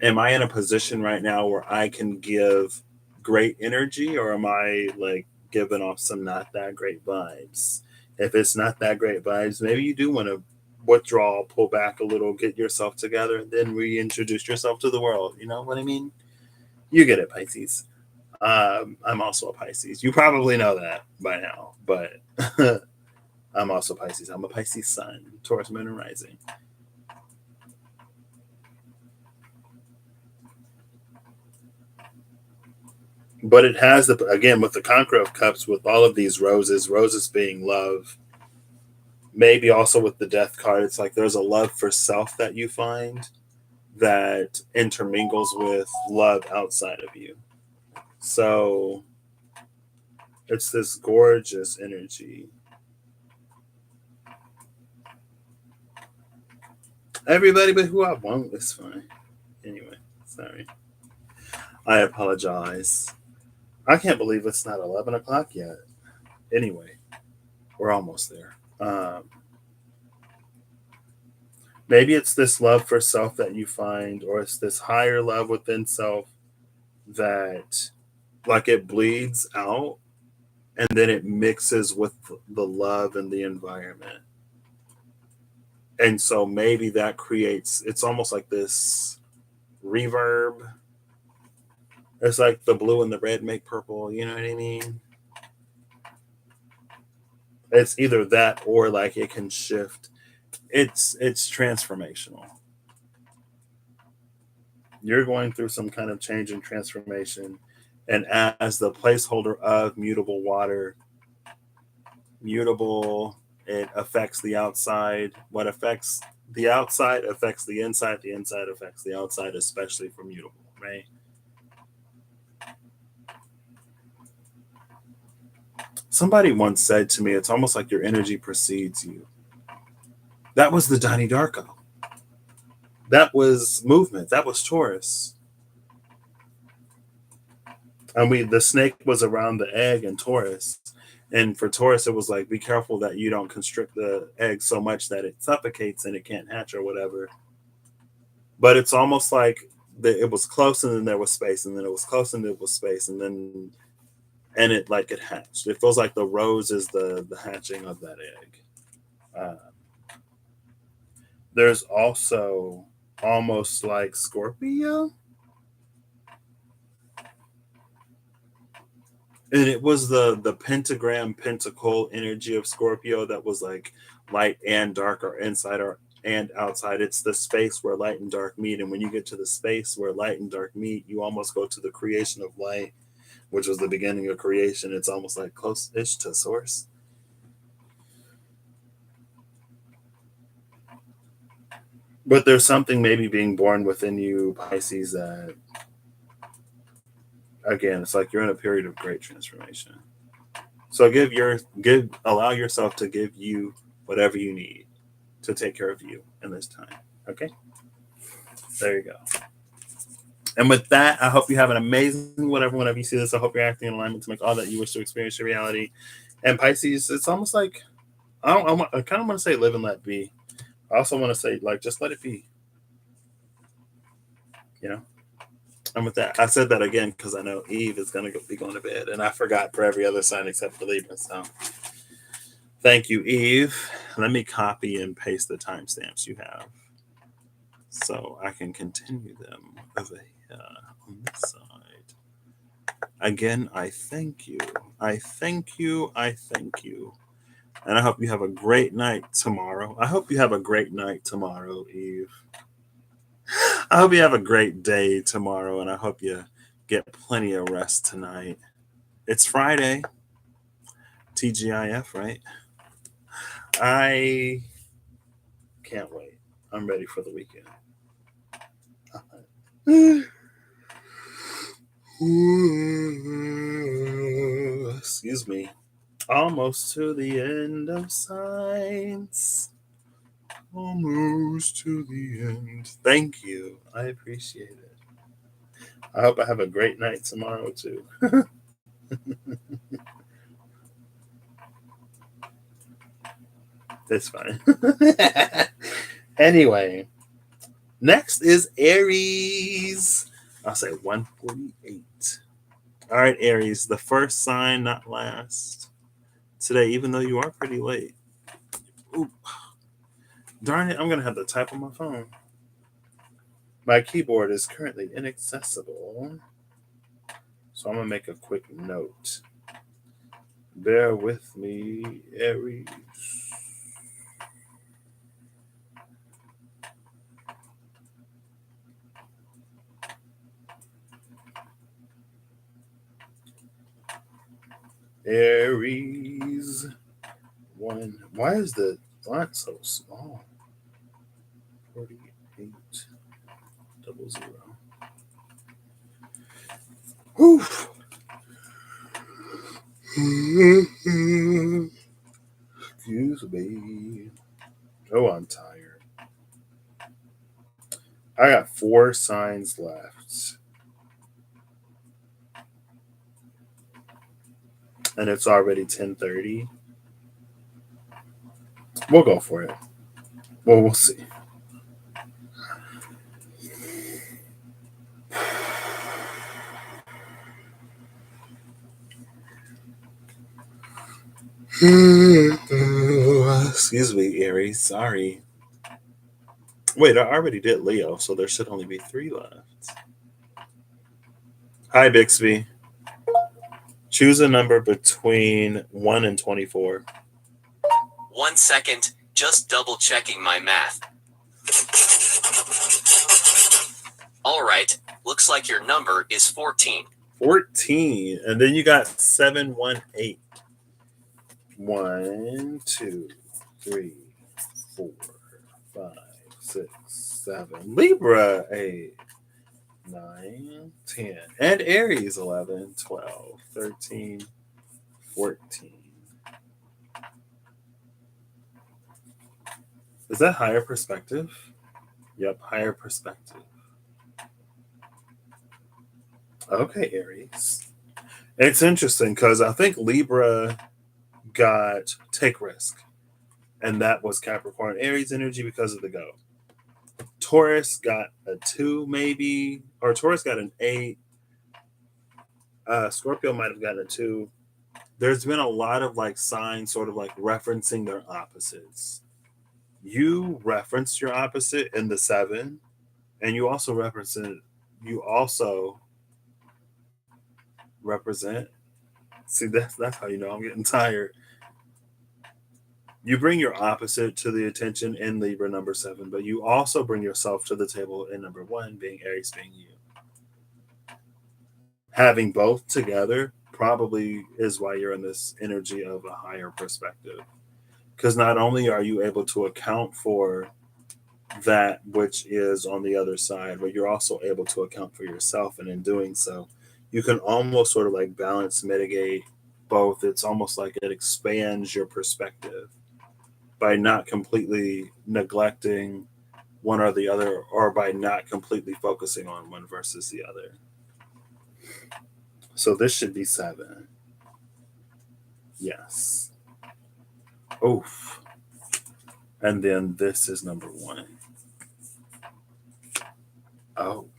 Speaker 1: am I in a position right now where I can give great energy, or am I like giving off some not that great vibes? If it's not that great vibes, maybe you do want to withdraw, pull back a little, get yourself together, and then reintroduce yourself to the world. You know what I mean? You get it, Pisces. I'm also a Pisces. You probably know that by now, but I'm also Pisces. I'm a Pisces sun, Taurus moon and rising. But it has the, again, with the Conqueror of Cups, with all of these roses, roses being love, maybe also with the Death card, it's like there's a love for self that you find that intermingles with love outside of you. So it's this gorgeous energy. Everybody but who I won't is fine. Anyway, sorry. I apologize. I can't believe it's not 11 o'clock yet. Anyway, we're almost there. Maybe it's this love for self that you find, or it's this higher love within self that, like, it bleeds out and then it mixes with the love and the environment. And so maybe that creates, it's almost like this reverb. It's like the blue and the red make purple, you know what I mean? It's either that or like it can shift. It's transformational. You're going through some kind of change and transformation. And as the placeholder of mutable water, mutable, it affects the outside. What affects The outside affects the inside affects the outside, especially for mutable, right? Somebody once said to me, it's almost like your energy precedes you. That was the Donnie Darko. That was movement. That was Taurus. I mean, the snake was around the egg in Taurus. And for Taurus, it was like, be careful that you don't constrict the egg so much that it suffocates and it can't hatch or whatever. But it's almost like it was close and then there was space, and then it was close and there was space, and it hatched. It feels like the rose is the hatching of that egg. There's also almost like Scorpio. And it was the pentagram pentacle energy of Scorpio that was like light and dark, or inside or and outside. It's the space where light and dark meet. And when you get to the space where light and dark meet, you almost go to the creation of light, which was the beginning of creation. It's almost like close-ish to source. But there's something maybe being born within you, Pisces, that, again, it's like you're in a period of great transformation. So allow yourself to give you whatever you need to take care of you in this time. Okay? There you go. And with that, I hope you have an amazing whenever you see this. I hope you're acting in alignment to make all that you wish to experience your reality. And Pisces, it's almost like, I kind of want to say live and let be. I also want to say, like, just let it be. You know? And with that, I said that again because I know Eve is going to be going to bed. And I forgot for every other sign except for Libra. So thank you, Eve. Let me copy and paste the timestamps you have so I can continue them over here on this side. Again, I thank you. I thank you. I thank you. And I hope you have a great night tomorrow. I hope you have a great night tomorrow, Eve. I hope you have a great day tomorrow, and I hope you get plenty of rest tonight. It's Friday. TGIF, right? I can't wait. I'm ready for the weekend. Excuse me. Almost to the end of signs. Almost to the end. Thank you. I appreciate it. I hope I have a great night tomorrow, too. It's fine. Anyway, next is Aries. I'll say 148. All right, Aries, the first sign, not last. Today, even though you are pretty late. Ooh. Darn it, I'm going to have to type on my phone. My keyboard is currently inaccessible. So I'm going to make a quick note. Bear with me, Aries. Aries. One. Why is the font so small? 48 00. Whew. Excuse me. Oh, I'm tired. I got 4 signs left. And it's already 10:30. We'll go for it. Well, we'll see. Excuse me, Aries. Sorry. Wait, I already did Leo, so there should only be 3 left. Hi, Bixby. Choose a number between 1 and 24.
Speaker 2: 1 second, just double checking my math. Alright, looks like your number is 14.
Speaker 1: 14. And then you got 718. 1, 2, 3, 4, 5, 7. Libra, 8, 9, 10. And Aries, 11, 12, 13, 14. Is that higher perspective? Yep, higher perspective. Okay, Aries. It's interesting because I think Libra got take risk, and that was Capricorn Aries energy because of the go. Taurus got a 2, maybe, or Taurus got an 8. Scorpio might have gotten a 2. There's been a lot of like signs sort of like referencing their opposites. You referenced your opposite in the 7, and you also represent see, that's how you know I'm getting tired. You bring your opposite to the attention in Libra number 7, but you also bring yourself to the table in number 1, being Aries, being you. Having both together probably is why you're in this energy of a higher perspective. Because not only are you able to account for that which is on the other side, but you're also able to account for yourself. And in doing so, you can almost sort of like balance, mitigate both. It's almost like it expands your perspective by not completely neglecting one or the other, or by not completely focusing on one versus the other. So this should be 7. Yes. Oof. And then this is number 1. Oh.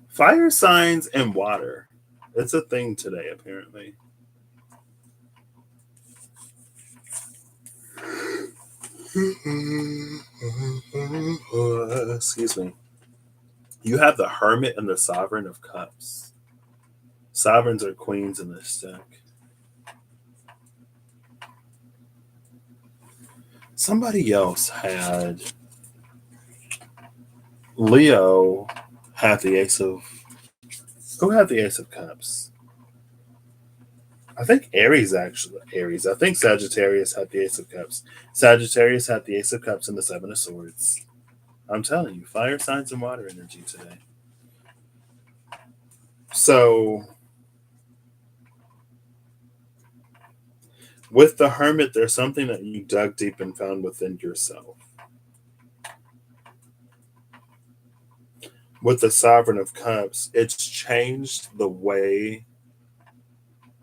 Speaker 1: Fire signs and water. It's a thing today, apparently. Excuse me. You have the Hermit and the Sovereign of Cups. Sovereigns are queens in this deck. Somebody else had Leo had the Ace of. Who had the Ace of Cups? I think Aries, actually. Aries. I think Sagittarius had the Ace of Cups. Sagittarius had the Ace of Cups and the 7 of Swords. I'm telling you, fire signs and water energy today. So, with the Hermit, there's something that you dug deep and found within yourself. With the Sovereign of Cups, it's changed the way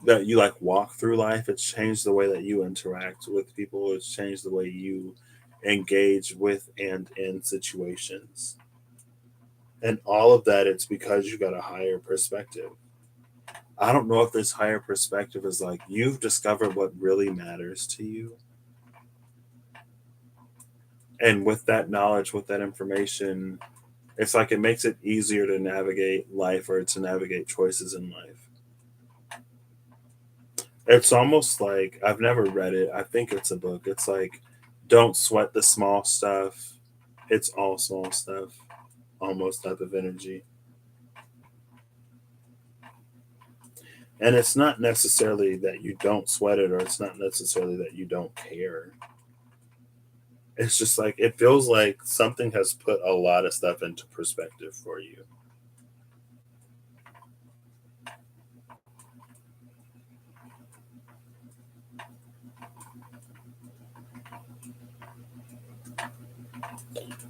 Speaker 1: that you like walk through life. It's changed the way that you interact with people. It's changed the way you engage with and in situations. And all of that, it's because you got a higher perspective. I don't know if this higher perspective is like you've discovered what really matters to you. And with that knowledge, with that information, it's like it makes it easier to navigate life or to navigate choices in life. It's almost like I've never read it. I think it's a book. It's like don't sweat the small stuff. It's all small stuff, almost type of energy. And it's not necessarily that you don't sweat it, or it's not necessarily that you don't care. It's just like it feels like something has put a lot of stuff into perspective for you.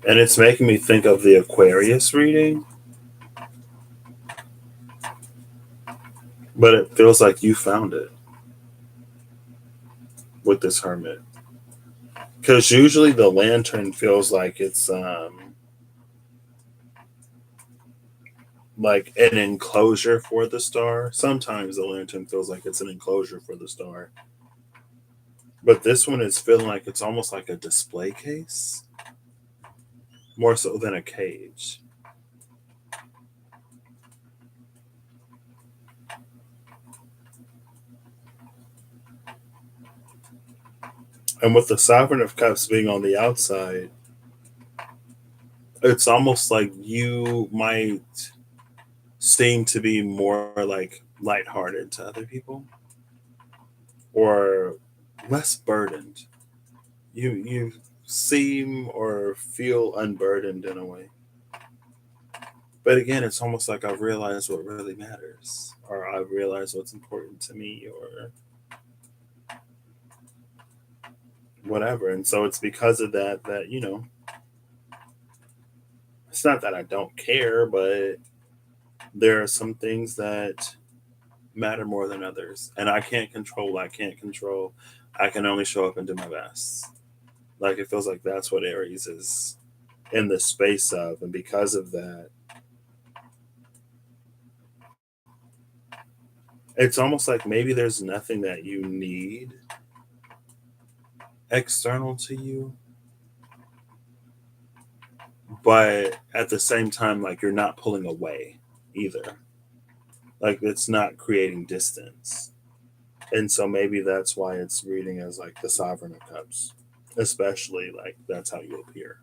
Speaker 1: And it's making me think of the Aquarius reading, but it feels like you found it with this Hermit. Because usually the lantern feels like it's like an enclosure for the star. Sometimes the lantern feels like it's an enclosure for the star. But this one is feeling like it's almost like a display case, more so than a cage. And with the Sovereign of Cups being on the outside, it's almost like you might seem to be more like lighthearted to other people or less burdened. You seem or feel unburdened in a way. But again, it's almost like I've realized what really matters, or I've realized what's important to me, or whatever. And so it's because of that, it's not that I don't care, but there are some things that matter more than others. And I can't control what I can't control. I can only show up and do my best. Like, it feels like that's what Aries is in the space of. And because of that, it's almost like maybe there's nothing that you need external to you. But at the same time, like, you're not pulling away either. Like, it's not creating distance. And so maybe that's why it's reading as like the Sovereign of Cups, especially like that's how you appear.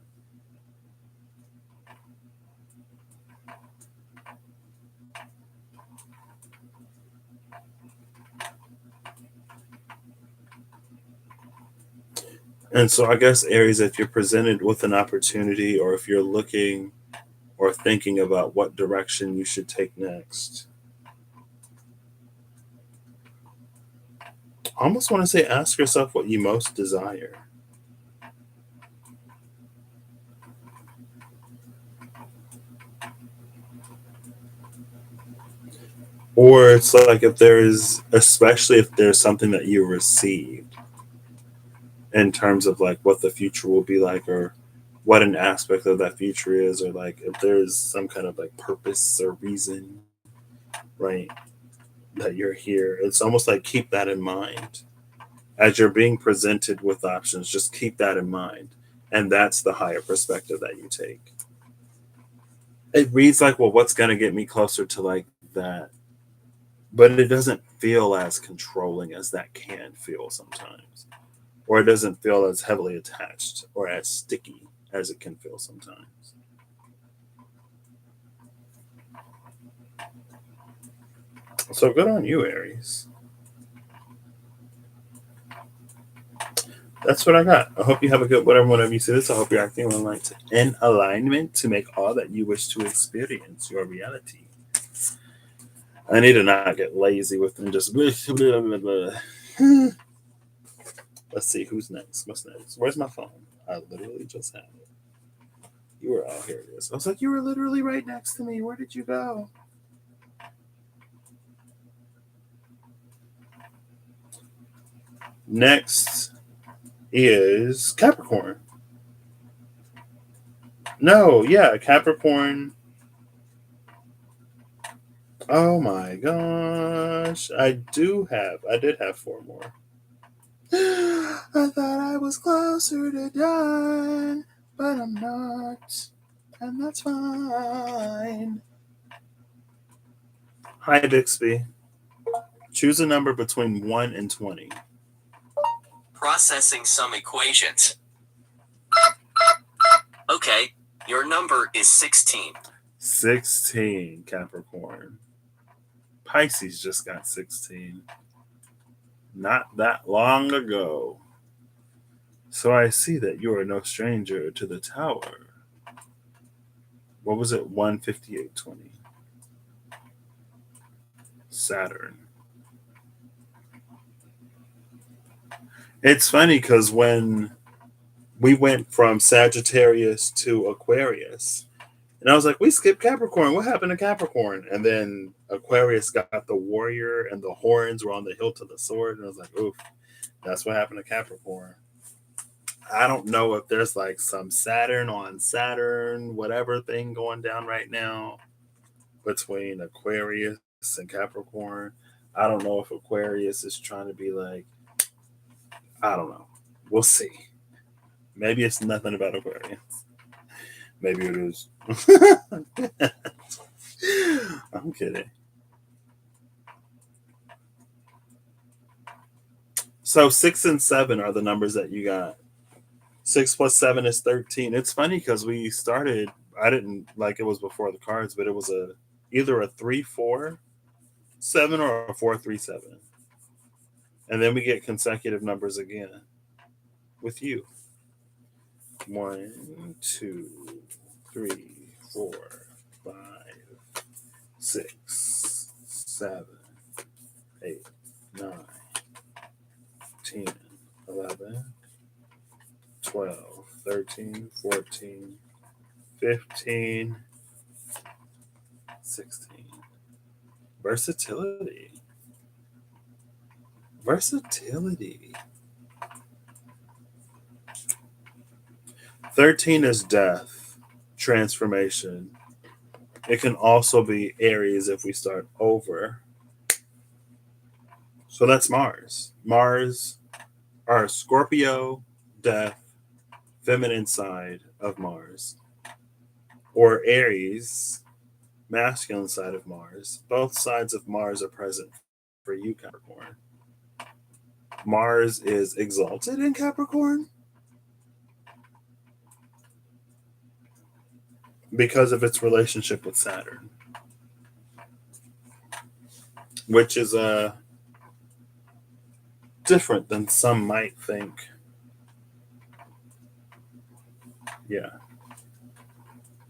Speaker 1: And so I guess Aries, if you're presented with an opportunity, or if you're looking or thinking about what direction you should take next, I almost want to say ask yourself what you most desire. Or it's like if there's, especially if there's something that you received in terms of like what the future will be like, or what an aspect of that future is, or like if there's some kind of like purpose or reason, right, that you're here. It's almost like keep that in mind as you're being presented with options. Just keep that in mind, and that's the higher perspective that you take. It reads like, well, what's going to get me closer to like that, but it doesn't feel as controlling as that can feel sometimes, or it doesn't feel as heavily attached or as sticky as it can feel sometimes. So good on you, Aries. That's what I got. I hope you have a good whatever you see this. I hope you're acting in alignment to make all that you wish to experience your reality. I need to not get lazy with and just blah, blah, blah, blah. Let's see who's next. What's next? Where's my phone? I literally just had it. You were out here. It is. I was like, you were literally right next to me. Where did you go? Next is Capricorn. No, yeah, Capricorn. Oh my gosh. I did have four more. I thought I was closer to done, but I'm not. And that's fine. Hi, Bixby. Choose a number between 1 and 20.
Speaker 2: Processing some equations. Okay, your number is 16.
Speaker 1: 16, Capricorn. Pisces just got 16. Not that long ago. So I see that you are no stranger to the tower. What was it? 158.20. Saturn. It's funny because when we went from Sagittarius to Aquarius, and I was like, we skipped Capricorn. What happened to Capricorn? And then Aquarius got the warrior and the horns were on the hilt of the sword. And I was like, oof, that's what happened to Capricorn. I don't know if there's like some Saturn on Saturn, whatever thing going down right now between Aquarius and Capricorn. I don't know if Aquarius is trying to be like, I don't know. We'll see. Maybe it's nothing about Aquarius. Maybe it is. I'm kidding. So 6 and 7 are the numbers that you got. 6 plus 7 is 13. It's funny because we started, I didn't like it was before the cards, but it was either a 3-4-7 or a 4-3-7. And then we get consecutive numbers again with you. 1, 2, 3, 4, 5, 6, 7, 8, 9, 10, 11, 12, 13, 14, 15, 16. Versatility. Versatility. 13 is death, transformation. It can also be Aries if we start over. So that's Mars. Mars are Scorpio, death, feminine side of Mars, or Aries, masculine side of Mars. Both sides of Mars are present for you, Capricorn. Mars is exalted in Capricorn because of its relationship with Saturn, which is different than some might think. Yeah.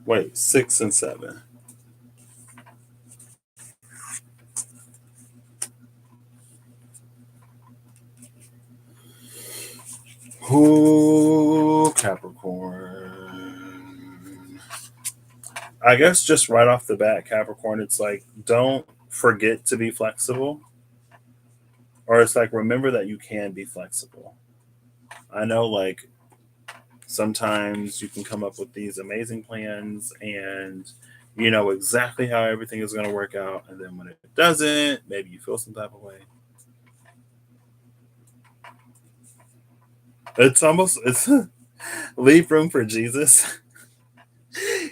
Speaker 1: Wait, 6 and 7. Ooh, Capricorn. I guess just right off the bat, Capricorn, it's like, don't forget to be flexible. Or it's like, remember that you can be flexible. I know, like, sometimes you can come up with these amazing plans and you know exactly how everything is going to work out. And then when it doesn't, maybe you feel some type of way. It's leave room for Jesus.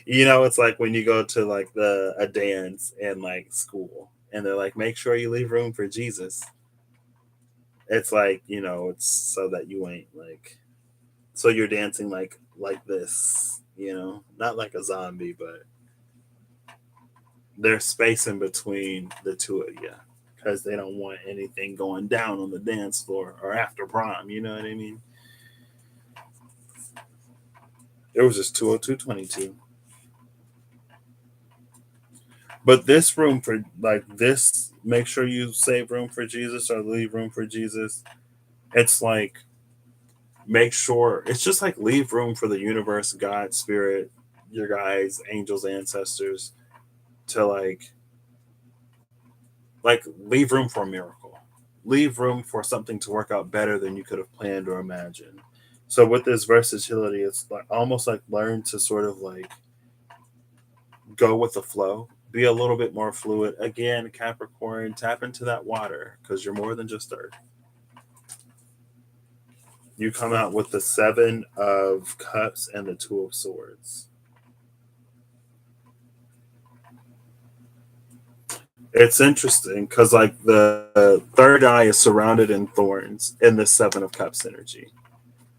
Speaker 1: You know, it's like when you go to like a dance in like school and they're like, make sure you leave room for Jesus. It's like, you know, it's so that you ain't like, so you're dancing like this, you know, not like a zombie, but there's space in between the two of you because they don't want anything going down on the dance floor or after prom. You know what I mean? It was just 20222. But this room for like this, make sure you save room for Jesus or leave room for Jesus. It's like, make sure, it's just like leave room for the universe, God, spirit, your guys, angels, ancestors to like leave room for a miracle, leave room for something to work out better than you could have planned or imagined. So with this versatility, it's like almost like learn to sort of like go with the flow, be a little bit more fluid. Again, Capricorn, tap into that water because you're more than just earth. You come out with the 7 of Cups and the 2 of Swords. It's interesting because like the third eye is surrounded in thorns in the 7 of Cups energy.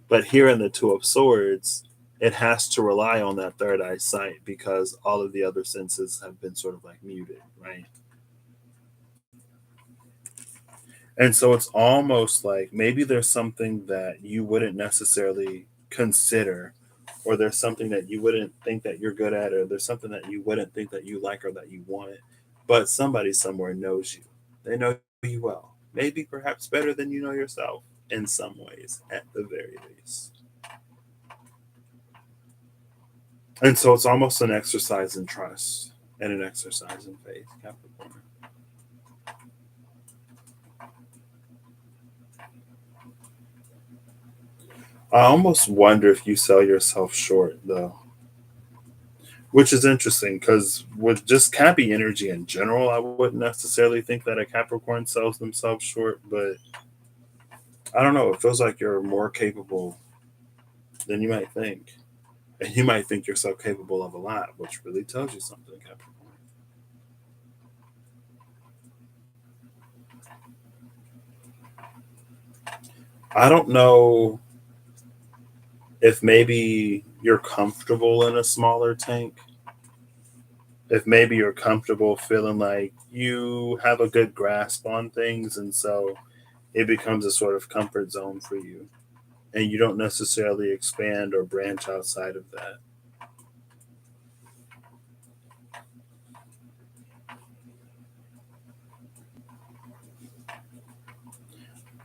Speaker 1: But here in the 2 of Swords, it has to rely on that third eye sight because all of the other senses have been sort of like muted, right? And so it's almost like maybe there's something that you wouldn't necessarily consider, or there's something that you wouldn't think that you're good at, or there's something that you wouldn't think that you like or that you want, but somebody somewhere knows you. They know you well, maybe perhaps better than you know yourself in some ways, at the very least. And so it's almost an exercise in trust and an exercise in faith, Capricorn. I almost wonder if you sell yourself short, though, which is interesting because with just Cappy energy in general, I wouldn't necessarily think that a Capricorn sells themselves short, but I don't know. It feels like you're more capable than you might think. And you might think you're so capable of a lot, which really tells you something, Capricorn. I don't know if maybe you're comfortable in a smaller tank, if maybe you're comfortable feeling like you have a good grasp on things, and so it becomes a sort of comfort zone for you. and you don't necessarily expand or branch outside of that.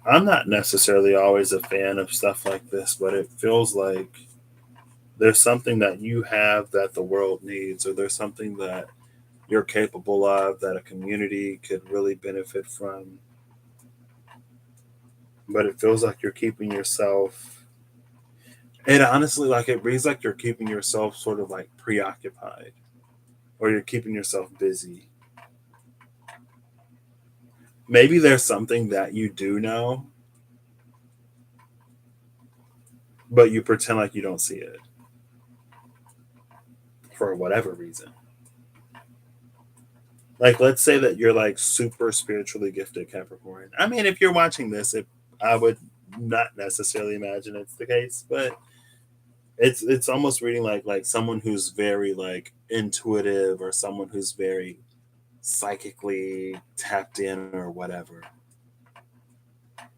Speaker 1: I'm not necessarily always a fan of stuff like this, but it feels like there's something that you have that the world needs, or there's something that you're capable of that a community could really benefit from. But it feels like you're keeping yourself. It honestly, like, it reads like you're keeping yourself sort of like preoccupied, or you're keeping yourself busy. Maybe there's something that you do know, but you pretend like you don't see it for whatever reason. Like, let's say that you're like super spiritually gifted, Capricorn. I mean, if you're watching this, I would not necessarily imagine it's the case, but it's almost reading like someone who's very like intuitive, or someone who's very psychically tapped in or whatever,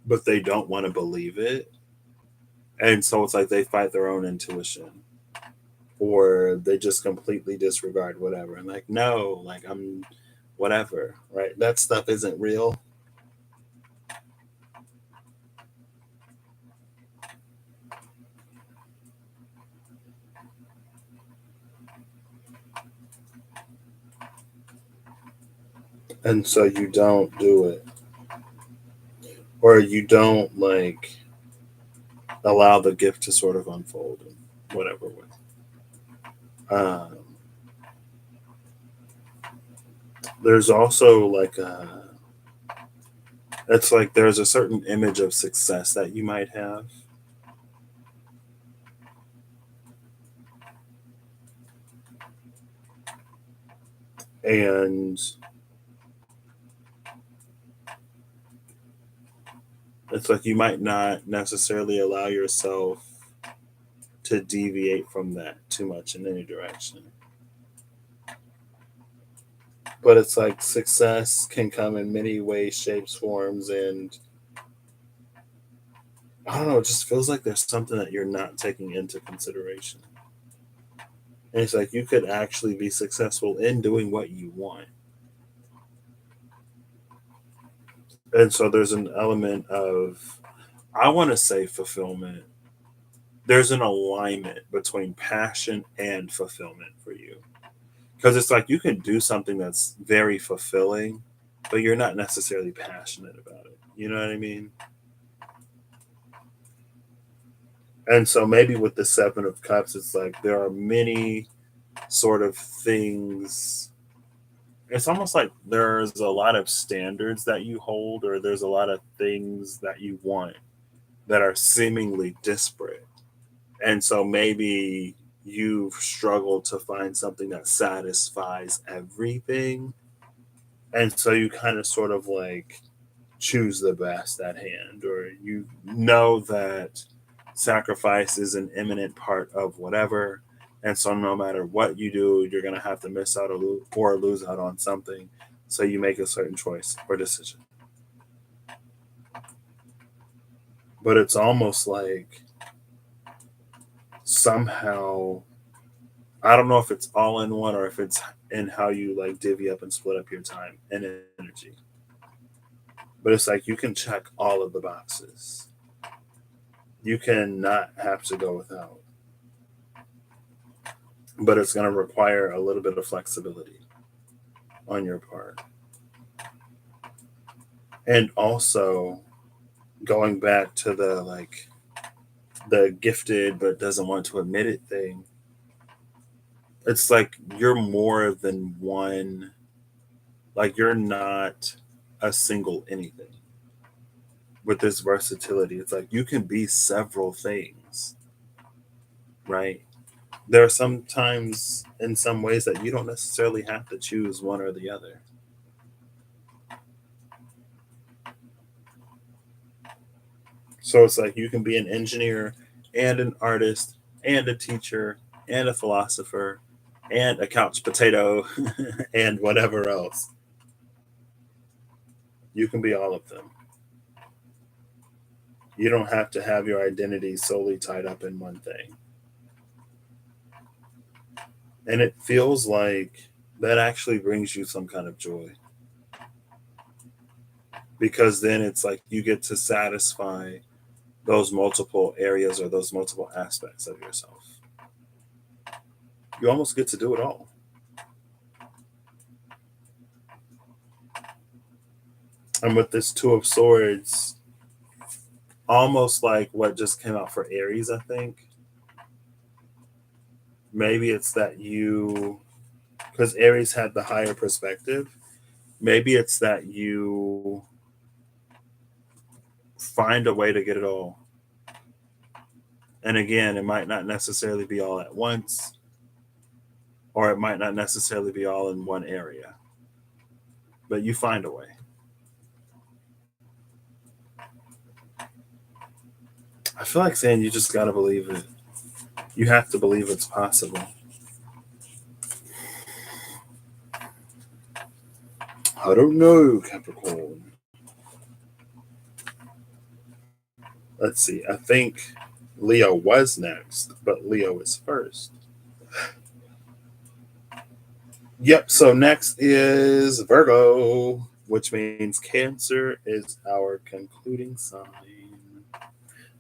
Speaker 1: but they don't want to believe it, and so it's like they fight their own intuition, or they just completely disregard whatever and like, no, like, I'm whatever, right? That stuff isn't real. And so you don't do it, or you don't like allow the gift to sort of unfold in whatever way. There's also like it's like there's a certain image of success that you might have, and it's like you might not necessarily allow yourself to deviate from that too much in any direction. But it's like success can come in many ways, shapes, forms, and I don't know, it just feels like there's something that you're not taking into consideration. And it's like you could actually be successful in doing what you want. And so there's an element of, I want to say, fulfillment. There's an alignment between passion and fulfillment for you. Because it's like you can do something that's very fulfilling, but you're not necessarily passionate about it. You know what I mean? And so maybe with the Seven of Cups, it's like there are many sort of things. It's almost like there's a lot of standards that you hold, or there's a lot of things that you want that are seemingly disparate. And so maybe you've struggled to find something that satisfies everything. And so you kind of sort of like choose the best at hand, or you know that sacrifice is an imminent part of whatever. And so no matter what you do, you're going to have to miss out or lose out on something. So you make a certain choice or decision. But it's almost like somehow, I don't know if it's all in one or if it's in how you like divvy up and split up your time and energy. But it's like you can check all of the boxes. You cannot have to go without. But it's going to require a little bit of flexibility on your part. And also going back to the like the gifted but doesn't want to admit it thing. It's like you're more than one, like you're not a single anything. With this versatility, it's like you can be several things, right? There are sometimes in some ways that you don't necessarily have to choose one or the other. So it's like you can be an engineer and an artist and a teacher and a philosopher and a couch potato and whatever else. You can be all of them. You don't have to have your identity solely tied up in one thing. And it feels like that actually brings you some kind of joy. Because then it's like you get to satisfy those multiple areas or those multiple aspects of yourself. You almost get to do it all. And with this Two of Swords, almost like what just came out for Aries, I think. Maybe it's that you, because Aries had the higher perspective, maybe it's that you find a way to get it all. And again, it might not necessarily be all at once, or it might not necessarily be all in one area, but you find a way. I feel like saying you just got to believe it. You have to believe it's possible. I don't know, Capricorn. Let's see. I think Leo was next, but Leo is first. Yep. So next is Virgo, which means Cancer is our concluding sign.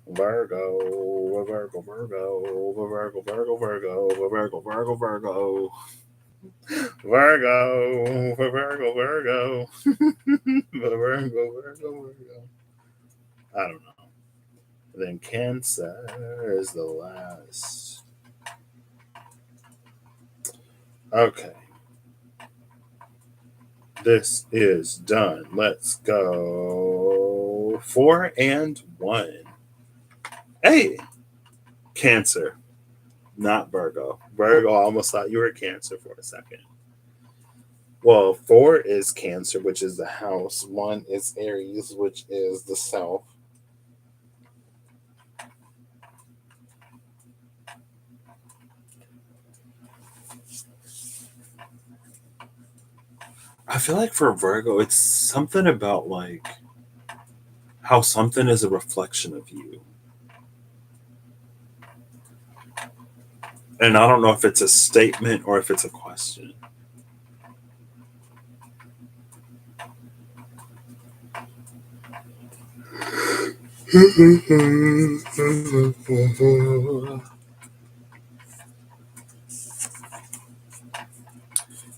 Speaker 1: Virgo, Virgo, Virgo, Virgo, Virgo, Virgo, Virgo, Virgo, Virgo. Virgo, Virgo, Virgo, Virgo, Virgo, Virgo. I don't know. Then Cancer is the last. Okay. This is done. Let's go 4 and 1. Hey, Cancer, not Virgo. Virgo, I almost thought you were Cancer for a second. Well, 4 is Cancer, which is the house. 1 is Aries, which is the self. I feel like for Virgo, it's something about like how something is a reflection of you. And I don't know if it's a statement or if it's a question.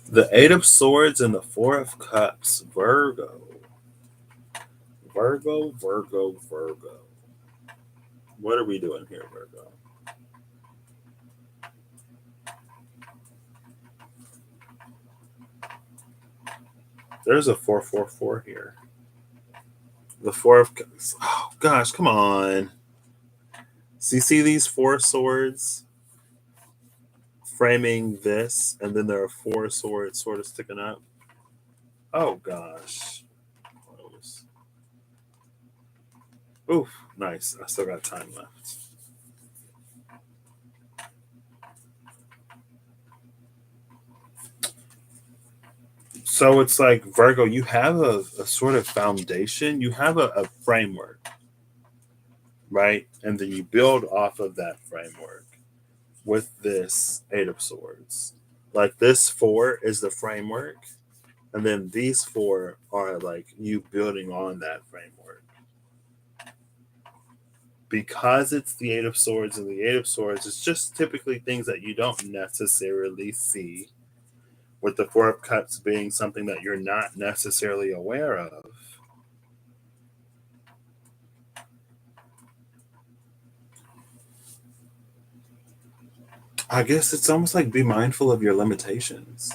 Speaker 1: The Eight of Swords and the Four of Cups, Virgo. Virgo, Virgo, Virgo. What are we doing here, Virgo? There's a 444 here. The Four of Cups. Oh, gosh, come on. So you see these 4 swords framing this, and then there are 4 swords sort of sticking up. Oh, gosh. Close. Oof, nice. I still got time left. So it's like, Virgo, you have a sort of foundation, you have a framework, right? And then you build off of that framework with this Eight of Swords. Like this 4 is the framework, and then these 4 are like you building on that framework. Because it's the Eight of Swords, and the Eight of Swords is just typically things that you don't necessarily see, with the Four of Cups being something that you're not necessarily aware of. I guess it's almost like be mindful of your limitations.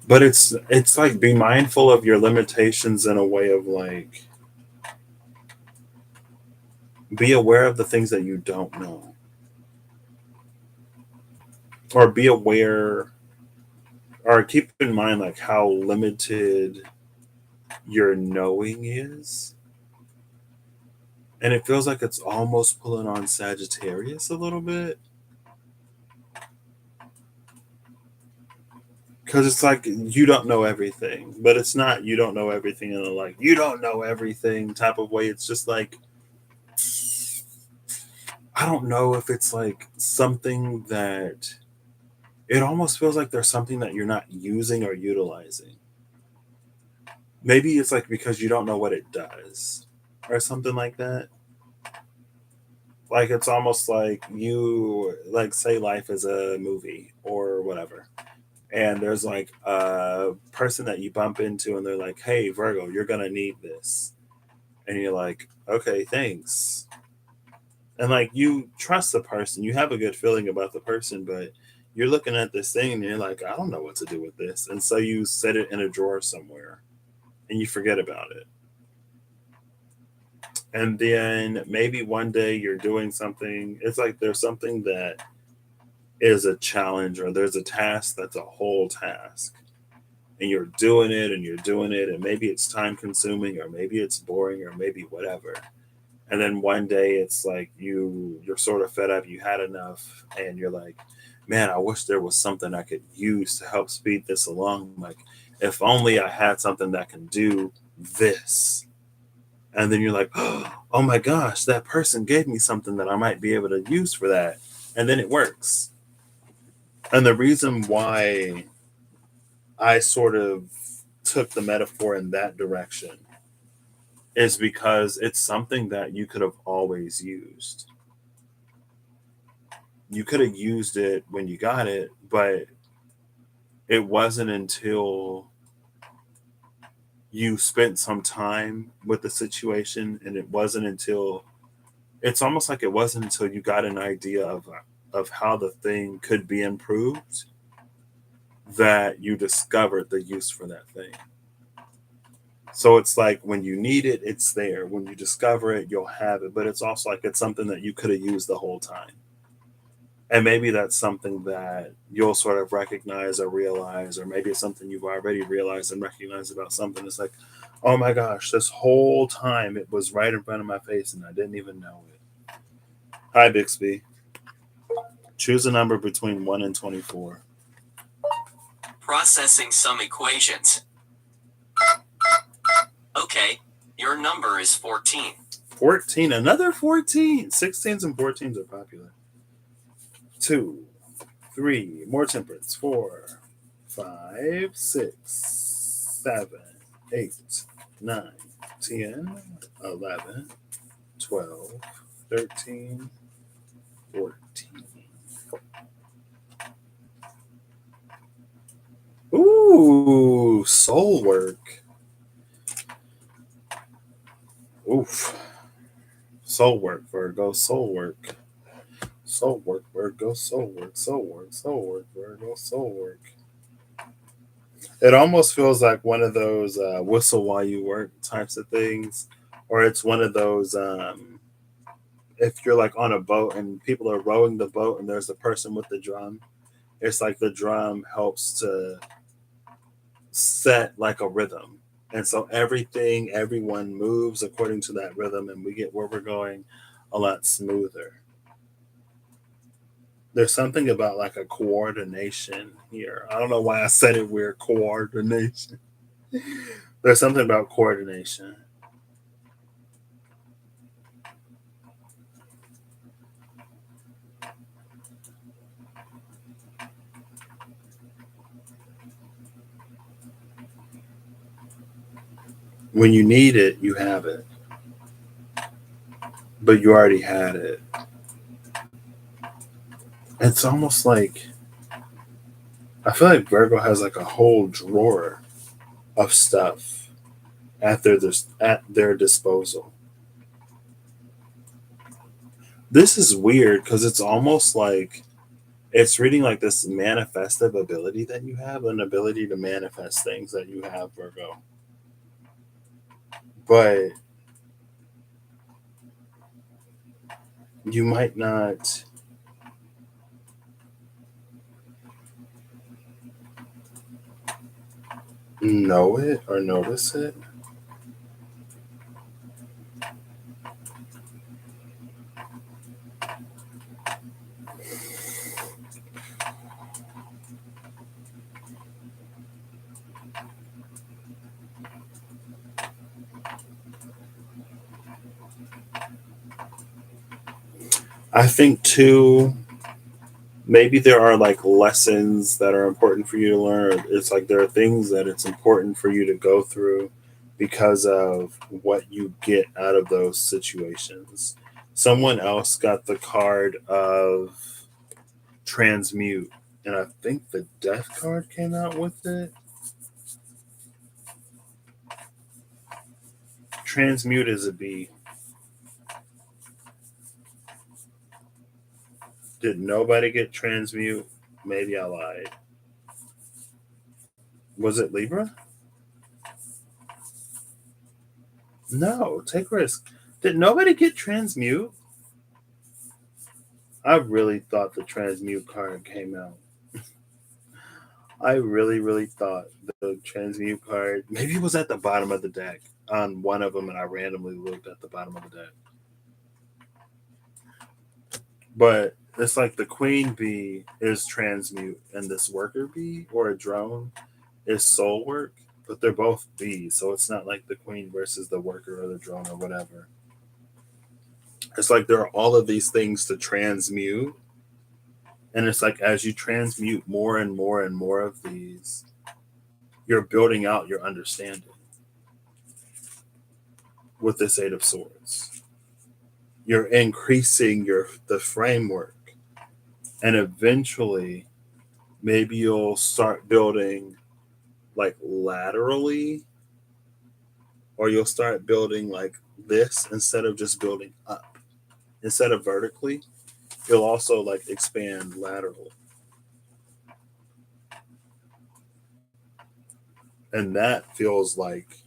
Speaker 1: But it's like be mindful of your limitations in a way of like be aware of the things that you don't know. Or be aware or keep in mind like how limited your knowing is. And it feels like it's almost pulling on Sagittarius a little bit. because it's like you don't know everything, but it's not you don't know everything in a like you don't know everything type of way. It's just like I don't know if it's like something that it almost feels like there's something that you're not using or utilizing. Maybe it's like because you don't know what it does or something like that. Like it's almost like you like say life is a movie or whatever. And there's like a person that you bump into and they're like, "Hey Virgo, you're going to need this." And you're like, "Okay, thanks." And like you trust the person, you have a good feeling about the person, but you're looking at this thing and you're like, I don't know what to do with this. And so you set it in a drawer somewhere and you forget about it. And then maybe one day you're doing something, it's like there's something that is a challenge or there's a task that's a whole task. And you're doing it and you're doing it, and maybe it's time consuming or maybe it's boring or maybe whatever. And then one day it's like you're sort of fed up, you had enough, and you're like, man, I wish there was something I could use to help speed this along. Like if only I had something that can do this. And then you're like, oh my gosh, that person gave me something that I might be able to use for that. And then it works. And the reason why I sort of took the metaphor in that direction is because it's something that you could have always used. You could have used it when you got it, but it wasn't until you spent some time with the situation, and it wasn't until it's almost like it wasn't until you got an idea of how the thing could be improved that you discovered the use for that thing. So it's like when you need it, it's there. When you discover it, you'll have it. But it's also like it's something that you could have used the whole time. And maybe that's something that you'll sort of recognize or realize, or maybe it's something you've already realized and recognized about something. It's like, oh my gosh, this whole time it was right in front of my face and I didn't even know it. Hi, Bixby. Choose a number between 1 and 24.
Speaker 2: Processing some equations. Okay, your number is 14.
Speaker 1: 14, another 14. 16s and 14s are popular. 2, 3, more temperance. 4, 5, 6, 7, 8, 9, 10, 11, 12, 13, 14. Ooh, soul work. Oof. Soul work, Virgo, soul work. Soul work, Virgo, soul work, soul work, soul work, Virgo, soul work. It almost feels like one of those whistle while you work types of things, or it's one of those if you're like on a boat and people are rowing the boat and there's a person with the drum. It's like the drum helps to set like a rhythm, and so everyone moves according to that rhythm, and we get where we're going a lot smoother. There's something about like a coordination here. I don't know why I said it weird, coordination. There's something about coordination. When you need it, you have it, but you already had it. It's almost like I feel like Virgo has like a whole drawer of stuff at their disposal. This is weird because it's almost like it's reading like this manifestive ability that you have, an ability to manifest things that you have, Virgo. But you might not know it or notice it. I think too, maybe there are like lessons that are important for you to learn. It's like there are things that it's important for you to go through because of what you get out of those situations. Someone else got the card of transmute, and I think the death card came out with it. Transmute is a B. Did nobody get transmute? Maybe I lied. Was it Libra? No, take risk. Did nobody get transmute? I really thought the transmute card came out. I really, really thought the transmute card maybe it was at the bottom of the deck on one of them, and I randomly looked at the bottom of the deck. But it's like the queen bee is transmute, and this worker bee or a drone is soul work, but they're both bees, so it's not like the queen versus the worker or the drone or whatever. It's like there are all of these things to transmute, and it's like as you transmute more and more and more of these, you're building out your understanding with this Eight of Swords. You're increasing the framework, and eventually, maybe you'll start building like laterally, or you'll start building like this instead of just building up. Instead of vertically, you'll also like expand laterally. And that feels like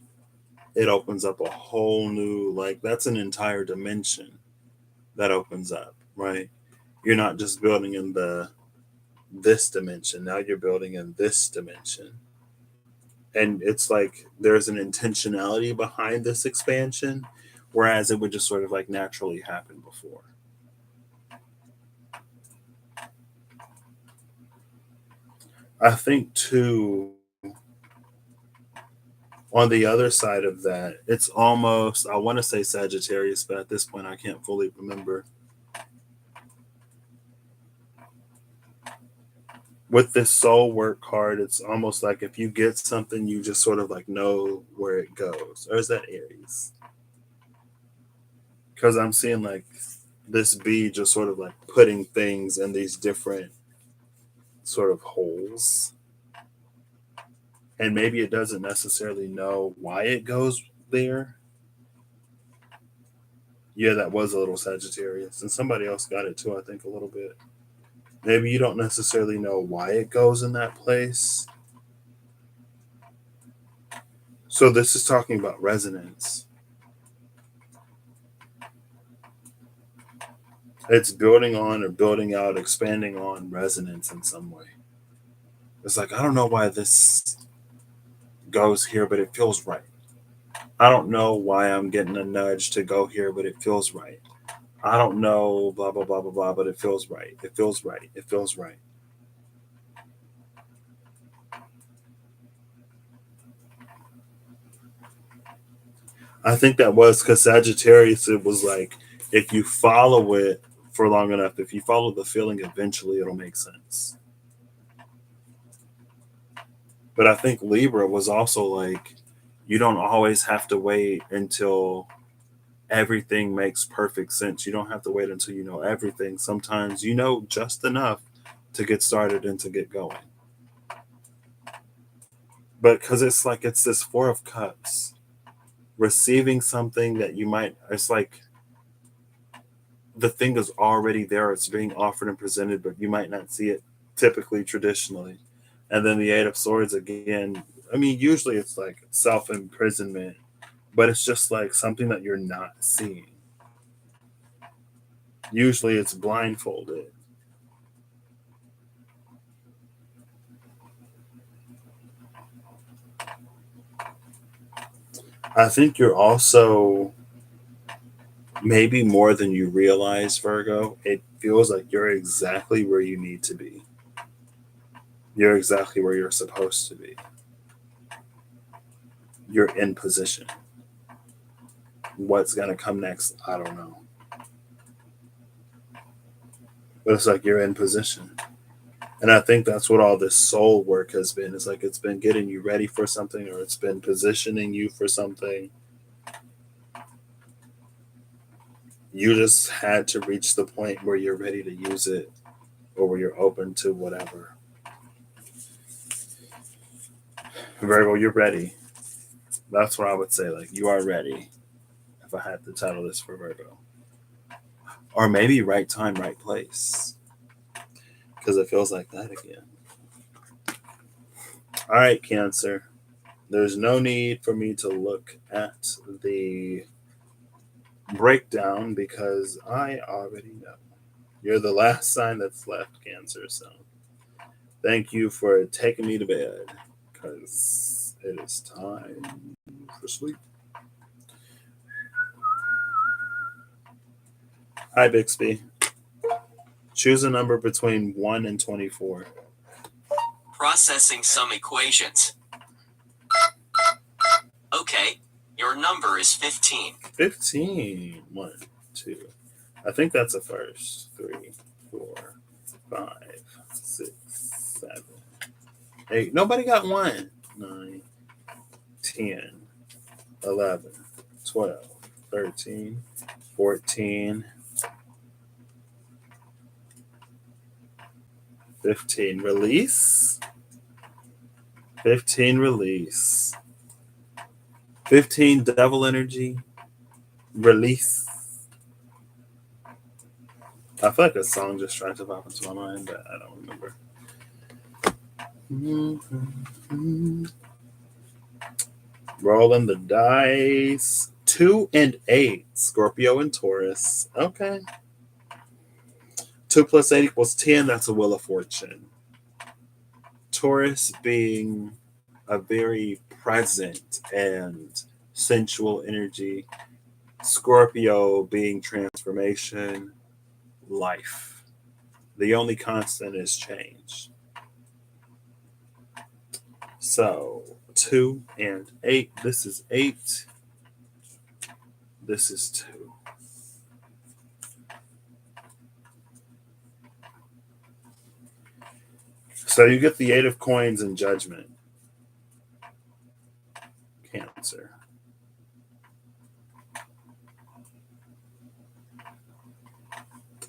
Speaker 1: it opens up a whole new, like, that's an entire dimension that opens up, right? You're not just building in this dimension, now you're building in this dimension. And it's like there's an intentionality behind this expansion, whereas it would just sort of like naturally happen before. I think too, on the other side of that, it's almost, I want to say Sagittarius, but at this point I can't fully remember. With this soul work card, it's almost like if you get something, you just sort of like know where it goes. Or is that Aries? Because I'm seeing like this bee just sort of like putting things in these different sort of holes. And maybe it doesn't necessarily know why it goes there. Yeah, that was a little Sagittarius. And somebody else got it too, I think, a little bit. Maybe you don't necessarily know why it goes in that place. So this is talking about resonance. It's building on or building out, expanding on resonance in some way. It's like, I don't know why this goes here, but it feels right. I don't know why I'm getting a nudge to go here, but it feels right. I don't know, blah, blah, blah, blah, blah, but it feels right. It feels right. It feels right. I think that was because Sagittarius, it was like, if you follow it for long enough, if you follow the feeling, eventually it'll make sense. But I think Libra was also like, you don't always have to wait until everything makes perfect sense. You don't have to wait until you know everything. Sometimes you know just enough to get started and to get going. But because it's like, it's this Four of Cups, receiving something that you might, it's like the thing is already there. It's being offered and presented, but you might not see it typically traditionally. And then the Eight of Swords again. I mean, usually it's like self imprisonment, but it's just like something that you're not seeing. Usually it's blindfolded. I think you're also, maybe more than you realize, Virgo, it feels like you're exactly where you need to be. You're exactly where you're supposed to be. You're in position. What's going to come next? I don't know. but it's like you're in position. And I think that's what all this soul work has been. It's like it's been getting you ready for something, or it's been positioning you for something. You just had to reach the point where you're ready to use it, or where you're open to whatever. Virgo, you're ready. That's what I would say. Like, you are ready. If I had to title this for Virgo. Or maybe right time, right place. Because it feels like that again. All right, Cancer. There's no need for me to look at the breakdown because I already know. You're the last sign that's left, Cancer. So thank you for taking me to bed because it is time for sleep. Hi, Bixby. Choose a number between 1 and 24.
Speaker 2: Processing some equations. Okay, your number is 15.
Speaker 1: 15. 1, 2. I think that's a first. 3, 4, 5, 6, 7, 8. Nobody got 1. 9, 10, 11, 12, 13, 14, 15. Release. 15. Release. 15. Devil energy. Release. I feel like a song just tried to pop into my mind, but I don't remember. Rolling the dice. 2 and 8. Scorpio and Taurus. Okay. 2 plus 8 equals 10. That's a wheel of fortune. Taurus being a very present and sensual energy. Scorpio being transformation, life. The only constant is change. So 2 and 8. This is 8. This is 2. So you get the 8 of coins and judgment. Cancer.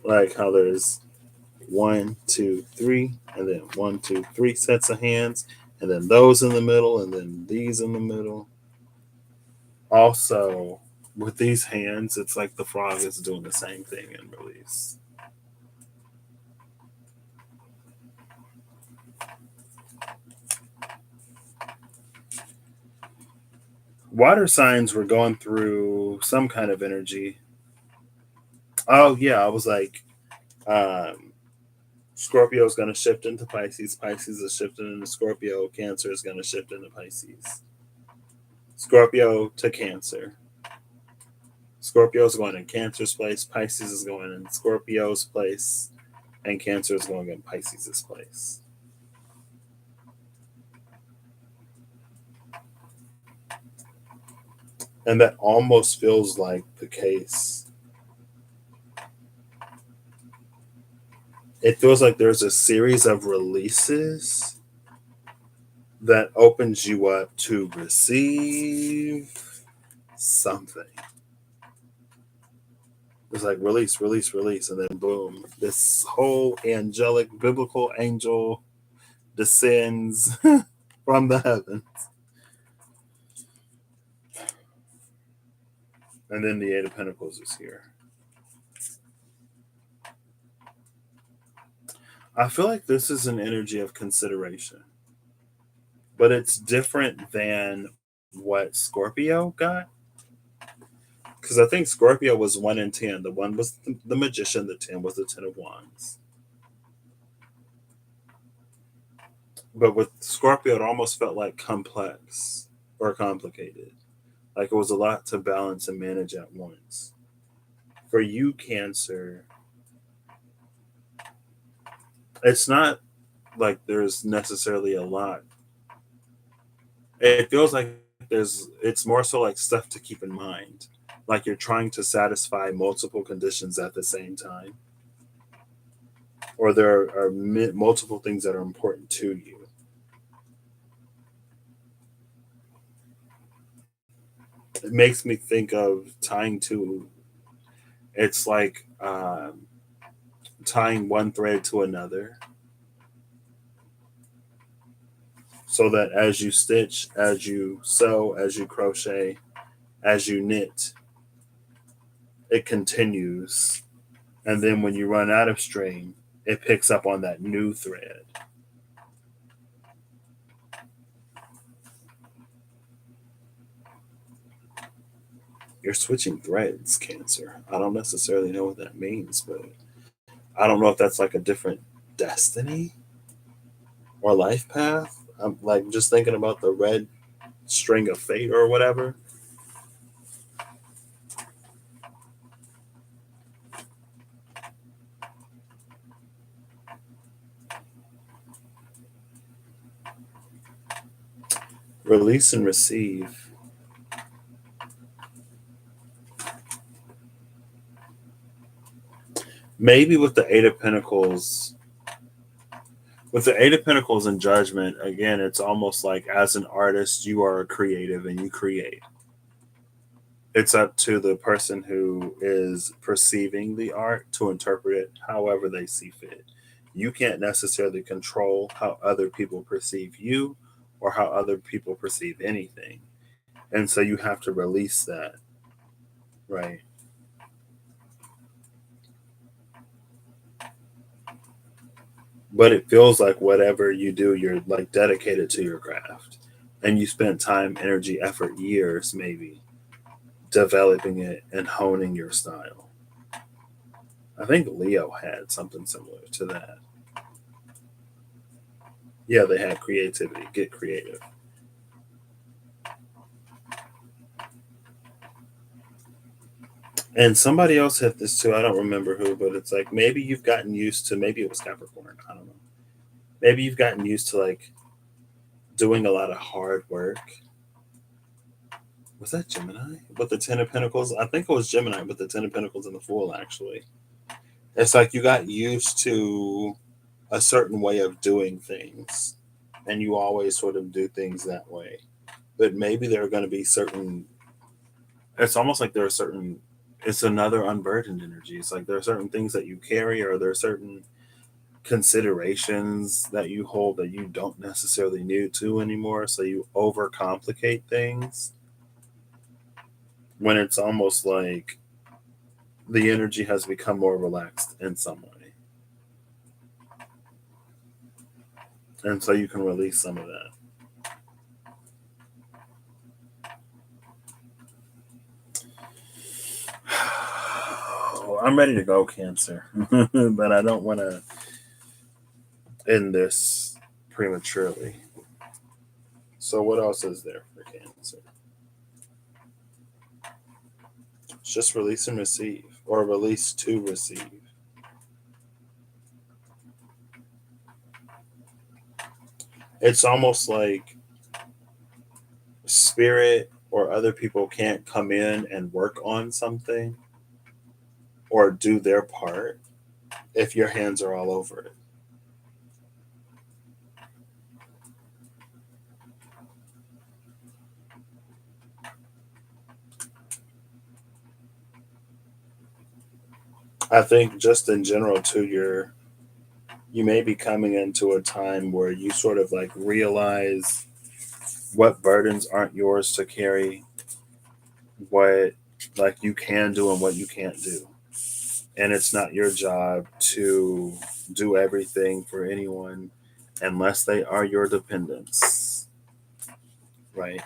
Speaker 1: Like how there's 1, 2, 3, and then 1, 2, 3 sets of hands, and then those in the middle, and then these in the middle. Also, with these hands, it's like the frog is doing the same thing in release. Water signs were going through some kind of energy. Oh, yeah, I was like, Scorpio is going to shift into Pisces. Pisces is shifting into Scorpio. Cancer is going to shift into Pisces. Scorpio to Cancer. Scorpio is going in Cancer's place. Pisces is going in Scorpio's place. And Cancer is going in Pisces' place. And that almost feels like the case. It feels like there's a series of releases that opens you up to receive something. It's like release, release, release, and then boom, this whole angelic, biblical angel descends from the heavens. And then the 8 of Pentacles is here. I feel like this is an energy of consideration, but it's different than what Scorpio got. Because I think Scorpio was 1 and 10. The 1 was the Magician, the 10 was the 10 of Wands. But with Scorpio, it almost felt like complex or complicated. Like it was a lot to balance and manage at once. For you, Cancer, it's not like there's necessarily a lot. It feels like it's more so like stuff to keep in mind. Like you're trying to satisfy multiple conditions at the same time. or there are multiple things that are important to you. It makes me think of tying to, it's like tying one thread to another, so that as you stitch, as you sew, as you crochet, as you knit, it continues. And then when you run out of string, it picks up on that new thread. You're switching threads, Cancer. I don't necessarily know what that means, but I don't know if that's like a different destiny or life path. I'm like just thinking about the red string of fate or whatever. Release and receive. Maybe with the Eight of Pentacles, with the Eight of Pentacles and Judgment, again, it's almost like as an artist, you are a creative and you create. It's up to the person who is perceiving the art to interpret it however they see fit. You can't necessarily control how other people perceive you or how other people perceive anything. And so you have to release that, right? But it feels like whatever you do, you're like dedicated to your craft. And you spent time, energy, effort, years maybe developing it and honing your style. I think Leo had something similar to that. Yeah, they had creativity. Get creative. And somebody else had this too. I don't remember who, but it's like maybe you've gotten used to, maybe it was Capricorn. I don't know. Maybe you've gotten used to like doing a lot of hard work. Was that Gemini with the Ten of Pentacles? I think it was Gemini with the Ten of Pentacles and the Fool, actually. It's like you got used to a certain way of doing things, and you always sort of do things that way. But maybe there are going to be certain, it's almost like there are certain, it's another unburdened energy. It's like there are certain things that you carry, or there are certain considerations that you hold that you don't necessarily need to anymore. So you overcomplicate things when it's almost like the energy has become more relaxed in some way. And so you can release some of that. I'm ready to go, Cancer, but I don't want to end this prematurely. So, what else is there for Cancer? It's just release and receive, or release to receive. It's almost like spirit or other people can't come in and work on something or do their part if your hands are all over it. I think just in general too, you may be coming into a time where you sort of like realize what burdens aren't yours to carry, what like you can do and what you can't do. And it's not your job to do everything for anyone unless they are your dependents, right?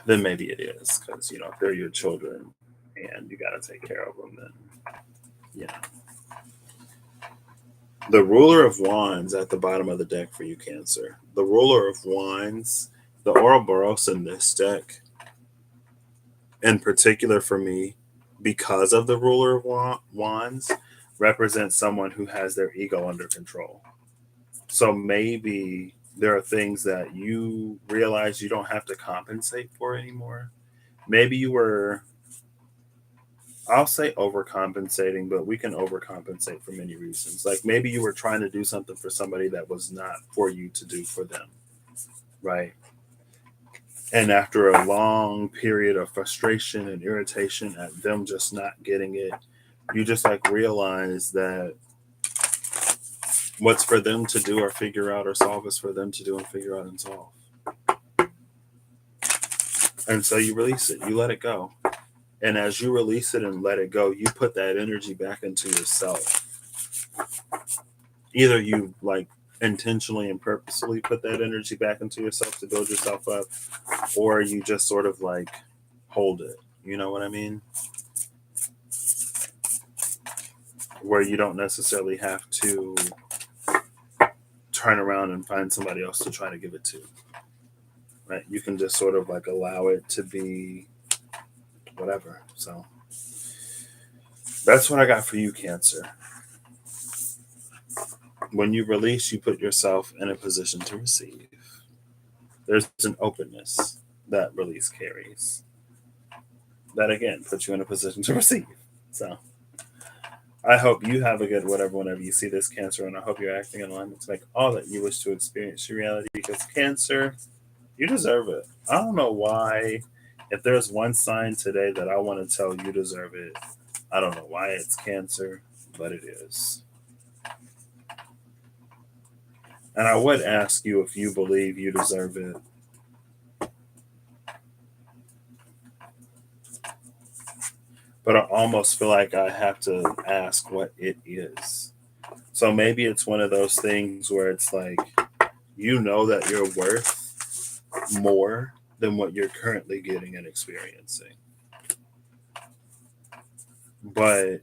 Speaker 1: Then maybe it is, because you know if they're your children and you got to take care of them, then you know. The Ruler of Wands at the bottom of the deck for you, Cancer. The Ruler of Wands, the Ouroboros in this deck, in particular for me, because of the Ruler of Wands, represents someone who has their ego under control. So maybe there are things that you realize you don't have to compensate for anymore. Maybe you were I'll say overcompensating, but we can overcompensate for many reasons. Like maybe you were trying to do something for somebody that was not for you to do for them, right? And after a long period of frustration and irritation at them just not getting it, you just like realize that what's for them to do or figure out or solve is for them to do and figure out and solve. And so you release it, you let it go. And as you release it and let it go, you put that energy back into yourself. Either you like intentionally and purposely put that energy back into yourself to build yourself up, or you just sort of like hold it. You know what I mean? Where you don't necessarily have to turn around and find somebody else to try to give it to. Right? You can just sort of like allow it to be whatever. So that's what I got for you, Cancer. When you release, you put yourself in a position to receive. There's an openness that release carries. That again puts you in a position to receive. So I hope you have a good whatever whenever you see this, Cancer, and I hope you're acting in alignment to make all that you wish to experience your reality, because Cancer, you deserve it. I don't know why. If there's one sign today that I want to tell you deserve it, I don't know why it's Cancer, but it is. And I would ask you if you believe you deserve it. But I almost feel like I have to ask what it is. So maybe it's one of those things where it's like, you know that you're worth more than what you're currently getting and experiencing. But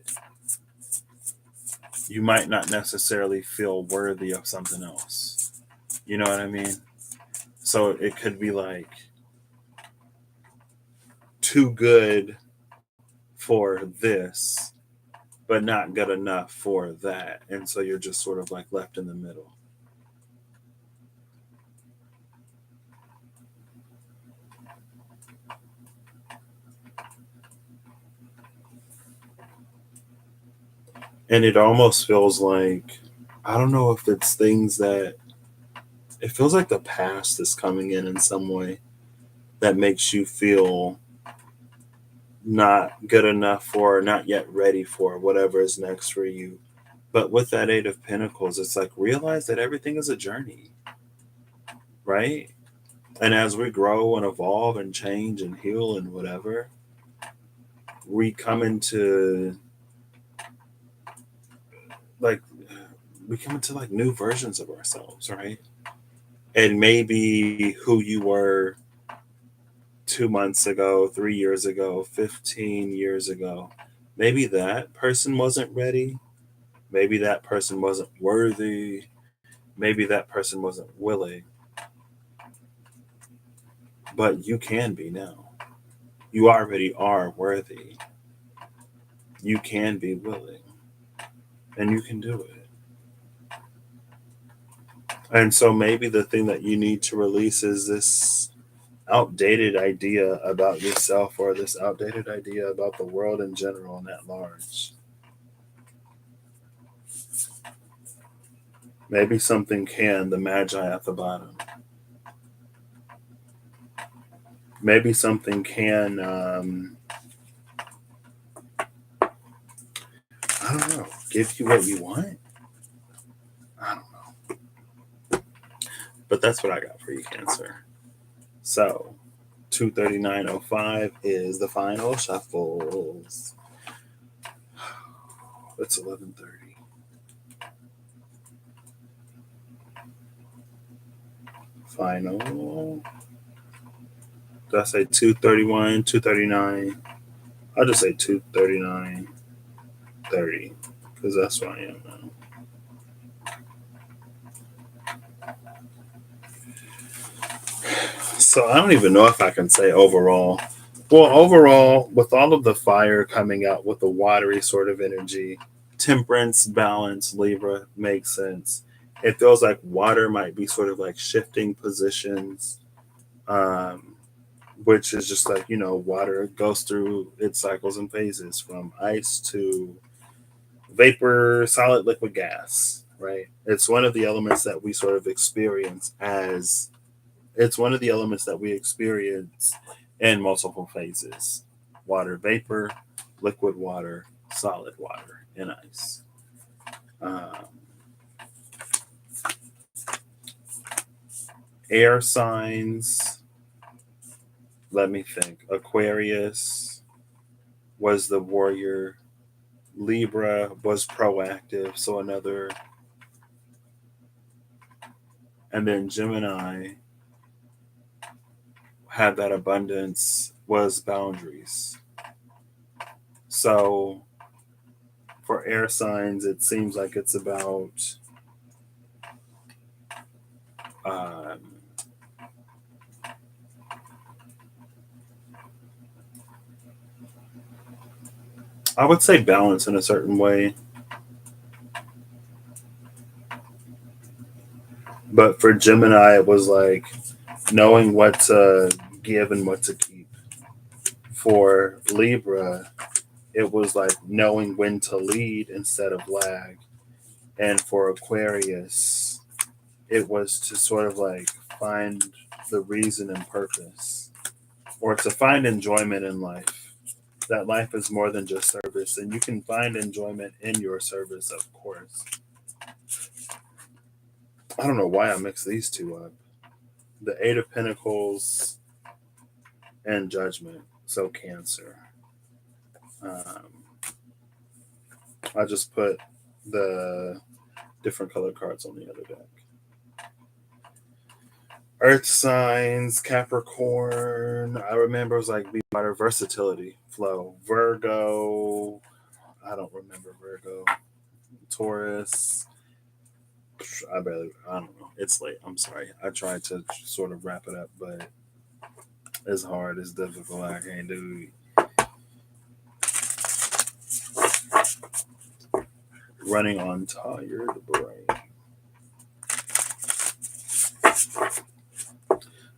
Speaker 1: you might not necessarily feel worthy of something else. You know what I mean? So it could be like too good for this, but not good enough for that. And so you're just sort of like left in the middle. And it almost feels like, I don't know if it's things that, it feels like the past is coming in some way that makes you feel not good enough for, not yet ready for whatever is next for you. But with that Eight of Pentacles, it's like realize that everything is a journey, right? And as we grow and evolve and change and heal and whatever, we come into like new versions of ourselves, right? And maybe who you were 2 months ago, 3 years ago, 15 years ago, maybe that person wasn't ready. Maybe that person wasn't worthy. Maybe that person wasn't willing. But you can be now. You already are worthy. You can be willing. And you can do it. And so maybe the thing that you need to release is this outdated idea about yourself, or this outdated idea about the world in general and at large. Maybe something the Magi at the bottom. Maybe something I don't know, give you what you want? I don't know. But that's what I got for you, Cancer. So, 239.05 is the final shuffles. It's 11:30. Final. Did I say 231, 239? I'll just say 239.30 because that's where I am now. So I don't even know if I can say overall. Well, overall, with all of the fire coming out with the watery sort of energy, temperance, balance, Libra makes sense. It feels like water might be sort of like shifting positions. which is just like, water goes through its cycles and phases from ice to vapor, solid, liquid, gas, right? It's one of the elements that we sort of experience as it's one of the elements that we experience in multiple phases: water vapor, liquid water, solid water, and ice. Um, Air signs, let me think. Aquarius was the warrior, Libra was proactive, so another, and then Gemini had that abundance, was boundaries. So for air signs, it seems like it's about um, I would say balance in a certain way. But for Gemini, it was like knowing what to give and what to keep. For Libra, it was like knowing when to lead instead of lag. And for Aquarius, it was to sort of like find the reason and purpose, or to find enjoyment in life. That life is more than just service, and you can find enjoyment in your service, of course. I don't know why I mixed these two up. The Eight of Pentacles and Judgment. So Cancer. Um, I just put the different color cards on the other deck. Earth signs, Capricorn. I remember it was like be water, versatility, flow. Virgo. I don't remember Virgo. Taurus. I don't know. It's late. I'm sorry. I tried to sort of wrap it up, but it's hard. It's difficult. I can't do running on tired brain.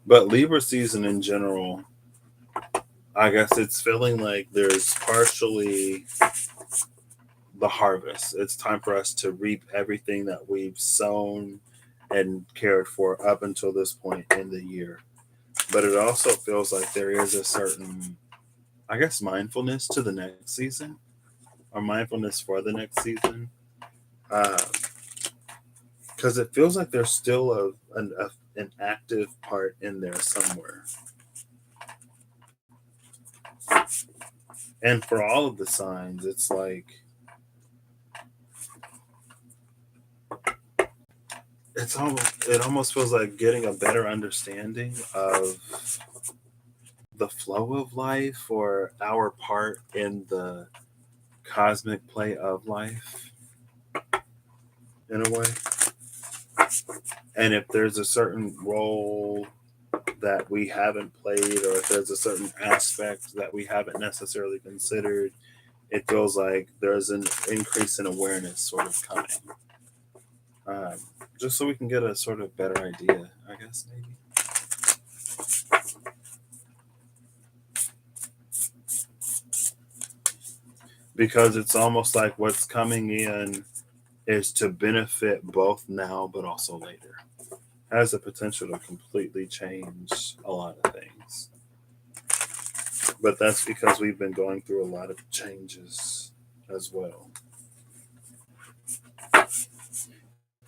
Speaker 1: But Libra season in general, I guess it's feeling like there's partially the harvest. It's time for us to reap everything that we've sown and cared for up until this point in the year. But it also feels like there is a certain, I guess, mindfulness to the next season, or mindfulness for the next season. Because it feels like there's still an active part in there somewhere. And for all of the signs, it's like it almost feels like getting a better understanding of the flow of life, or our part in the cosmic play of life in a way. And if there's a certain role that we haven't played, or if there's a certain aspect that we haven't necessarily considered, it feels like there's an increase in awareness sort of coming. Um, just so we can get a sort of better idea, I guess, maybe. Because it's almost like what's coming in is to benefit both now but also later. Has the potential to completely change a lot of things. But that's because we've been going through a lot of changes as well.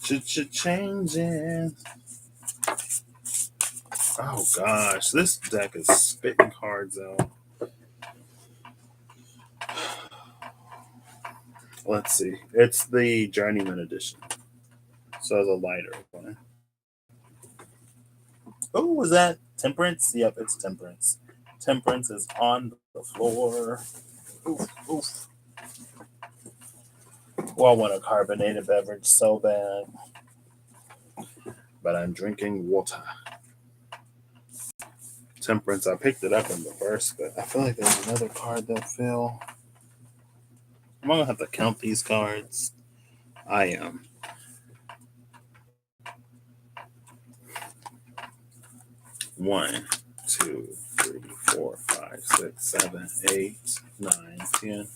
Speaker 1: Changes. Oh gosh, this deck is spitting cards out. Let's see. It's the Journeyman edition. So the lighter one. Oh, was that Temperance? Yep, it's Temperance. Temperance is on the floor. Oof, oof. Well, I want a carbonated beverage so bad. But I'm drinking water. Temperance, I picked it up in reverse, but I feel like there's another card that fell. I'm going to have to count these cards. I am. One, two, 3, 4, 5, 6, 7, 8, 9, 10,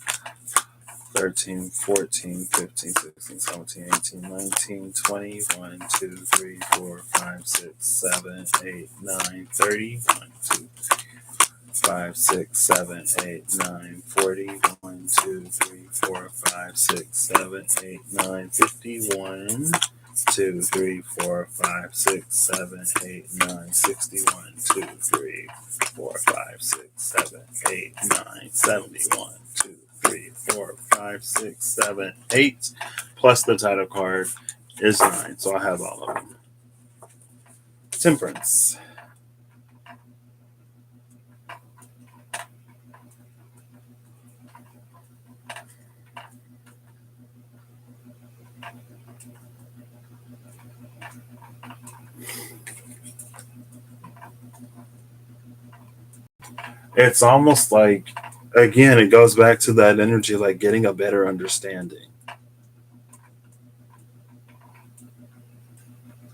Speaker 1: 13, 14, 15, 16, 17, 18, 19, 20, 1, 2, 3, 4, 5, 6, 7, 8, 9, 30, 1, 2, 5, 6, 7, 8, 9, 40, 1, 2, 3, 4, 5, 6, 7, 8, 9, 51, 2, 3, 4, 5, 6, 7, 8, 9, 61, 2, 3, 4, 5, 6, 7, 8, 9, 71, 2, 3, 4, 5, 6, 7, 8, plus the title card is 9. So I have all of them. Temperance. It's almost like, again, it goes back to that energy, like getting a better understanding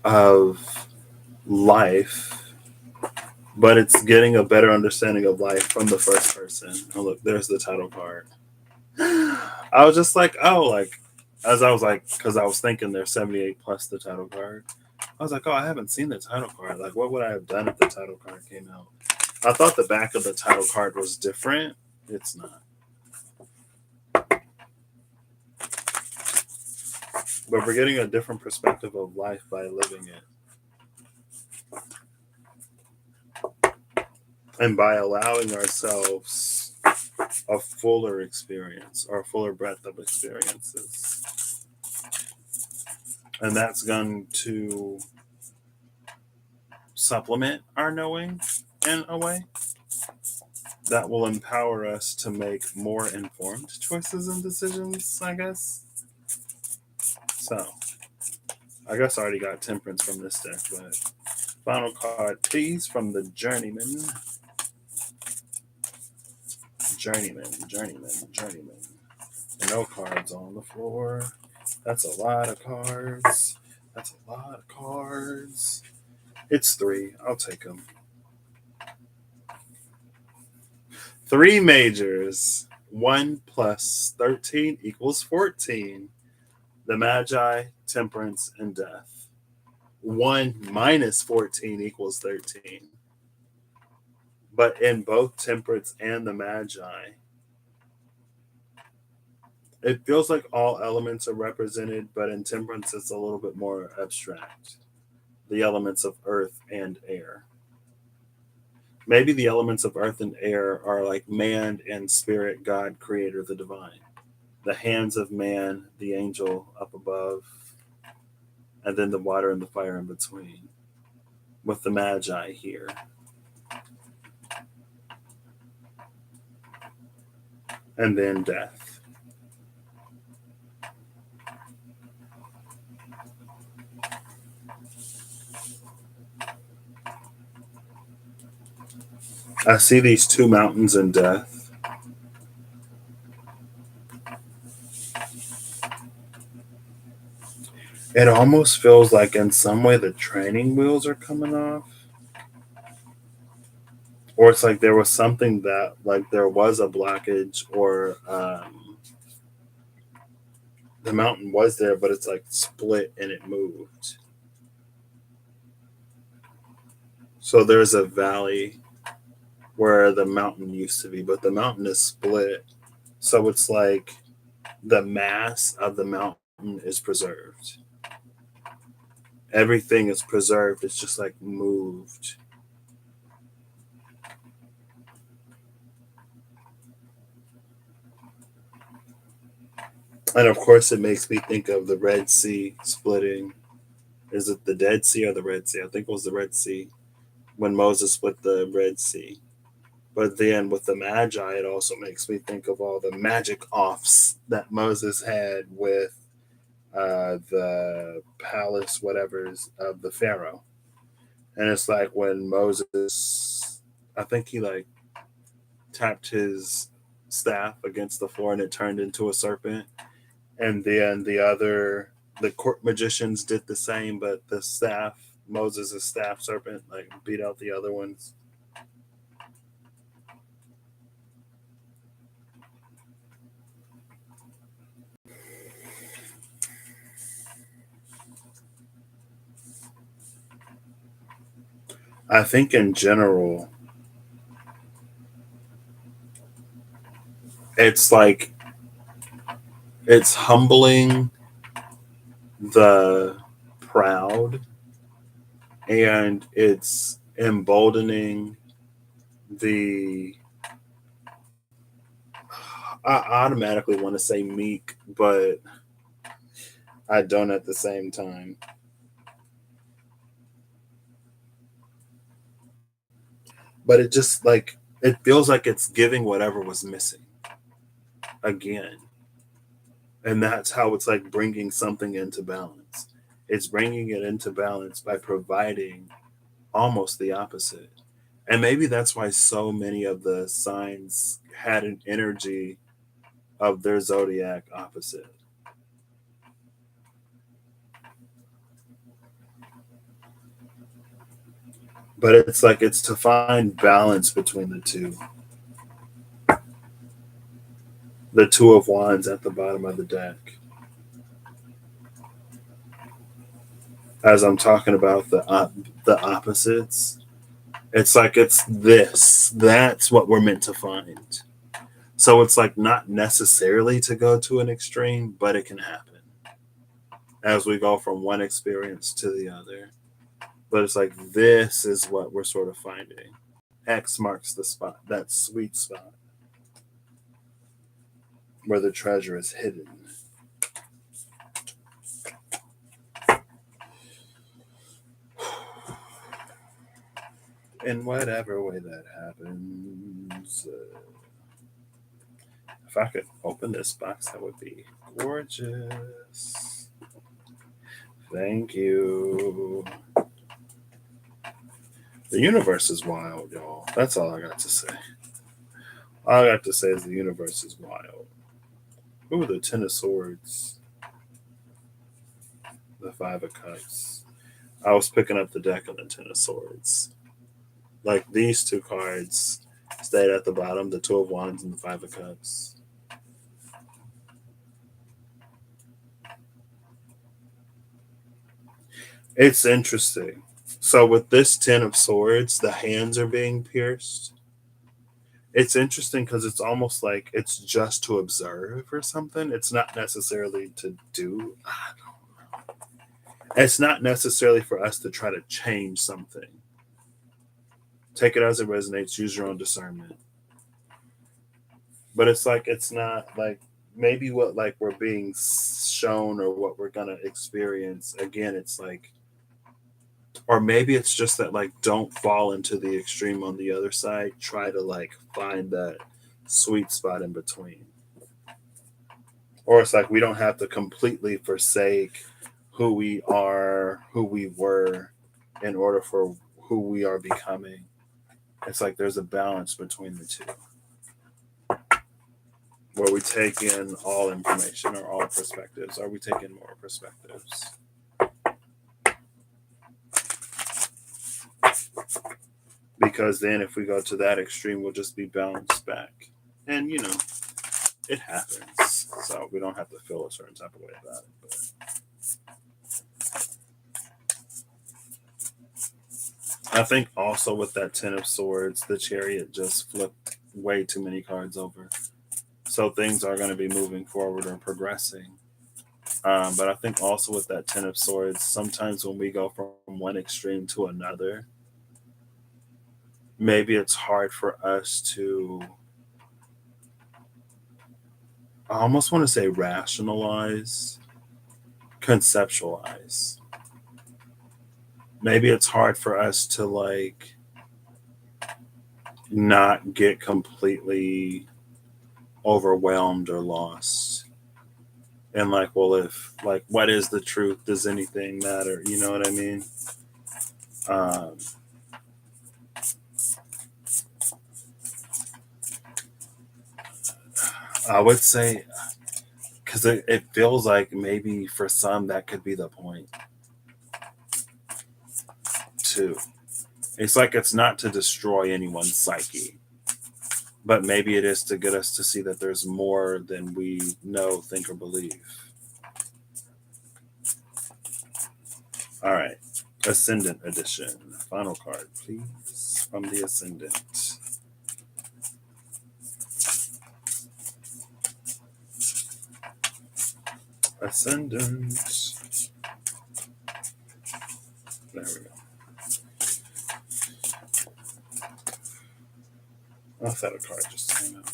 Speaker 1: of life, but it's getting a better understanding of life from the first person. Oh, look, there's the title card. I was just like, oh, like, as I was like, because I was thinking there's 78 plus the title card. I was like, oh, I haven't seen the title card. Like, what would I have done if the title card came out? I thought the back of the title card was different. It's not. But we're getting a different perspective of life by living it. And by allowing ourselves a fuller experience or a fuller breadth of experiences. And that's going to supplement our knowing in a way that will empower us to make more informed choices and decisions, I guess. So, I guess I already got temperance from this deck, but final card, please, from the Journeyman. Journeyman. No cards on the floor. That's a lot of cards. It's 3. I'll take them. 3 majors. 1 plus 13 equals 14. The Magi, Temperance, and Death. 1 minus 14 equals 13. But in both Temperance and the Magi, it feels like all elements are represented, but in Temperance it's a little bit more abstract. The elements of earth and air. Maybe the elements of earth and air are like man and spirit, God, creator, the divine. The hands of man, the angel up above, and then the water and the fire in between, with the Magi here. And then death. I see these 2 mountains in death. It almost feels like in some way the training wheels are coming off. Or it's like there was something that, like there was a blockage, or the mountain was there, but it's like split and it moved. So there's a valley where the mountain used to be, but the mountain is split. So it's like the mass of the mountain is preserved. Everything is preserved. It's just like moved. And of course, it makes me think of the Red Sea splitting. Is it the Dead Sea or the Red Sea? I think it was the Red Sea when Moses split the Red Sea. But then with the Magi, it also makes me think of all the magic offs that Moses had with the palace, whatever's of the Pharaoh. And it's like when Moses, I think he like tapped his staff against the floor and it turned into a serpent. And then the court magicians did the same, but the staff, Moses' staff serpent, like beat out the other ones. I think in general, it's like it's humbling the proud and it's emboldening the, I automatically want to say meek, but I don't at the same time. But it just like it feels like it's giving whatever was missing again. And that's how it's like bringing something into balance. It's bringing it into balance by providing almost the opposite. And maybe that's why so many of the signs had an energy of their zodiac opposite. But it's like it's to find balance between the two. The Two of Wands at the bottom of the deck. As I'm talking about the opposites, it's like it's this. That's what we're meant to find. So it's like not necessarily to go to an extreme, but it can happen as we go from one experience to the other. But it's like this is what we're sort of finding. X marks the spot, that sweet spot where the treasure is hidden. In whatever way that happens. If I could open this box, that would be gorgeous. Thank you. The universe is wild, y'all. That's all I got to say. All I got to say is the universe is wild. Ooh, the Ten of Swords. The Five of Cups. I was picking up the deck of the Ten of Swords. Like these two cards stayed at the bottom, the Two of Wands and the Five of Cups. It's interesting. So with this Ten of Swords, the hands are being pierced. It's interesting because it's almost like it's just to observe or something. It's not necessarily to do. I don't know. It's not necessarily for us to try to change something. Take it as it resonates. Use your own discernment. But it's like it's not like maybe what like we're being shown or what we're gonna experience. Again, it's like, or maybe it's just that like don't fall into the extreme on the other side. Try to like find that sweet spot in between. Or it's like we don't have to completely forsake who we are, who we were, in order for who we are becoming. It's like there's a balance between the two where we take in all information or all perspectives, or we take in more perspectives. Because then if we go to that extreme, we'll just be balanced back. And, you know, it happens. So we don't have to feel a certain type of way about it. But I think also with that Ten of Swords, the Chariot just flipped way too many cards over. So things are going to be moving forward or progressing. But I think also with that Ten of Swords, sometimes when we go from one extreme to another, maybe it's hard for us to, I almost want to say rationalize, conceptualize. Maybe it's hard for us to like not get completely overwhelmed or lost. And like, well, if like, what is the truth? Does anything matter? You know what I mean? Um, I would say, because it feels like maybe for some that could be the point too. It's like it's not to destroy anyone's psyche, but maybe it is to get us to see that there's more than we know, think, or believe. All right. Ascendant edition. Final card, please, from the Ascendant. Ascendant. There we go. I thought a card just came out.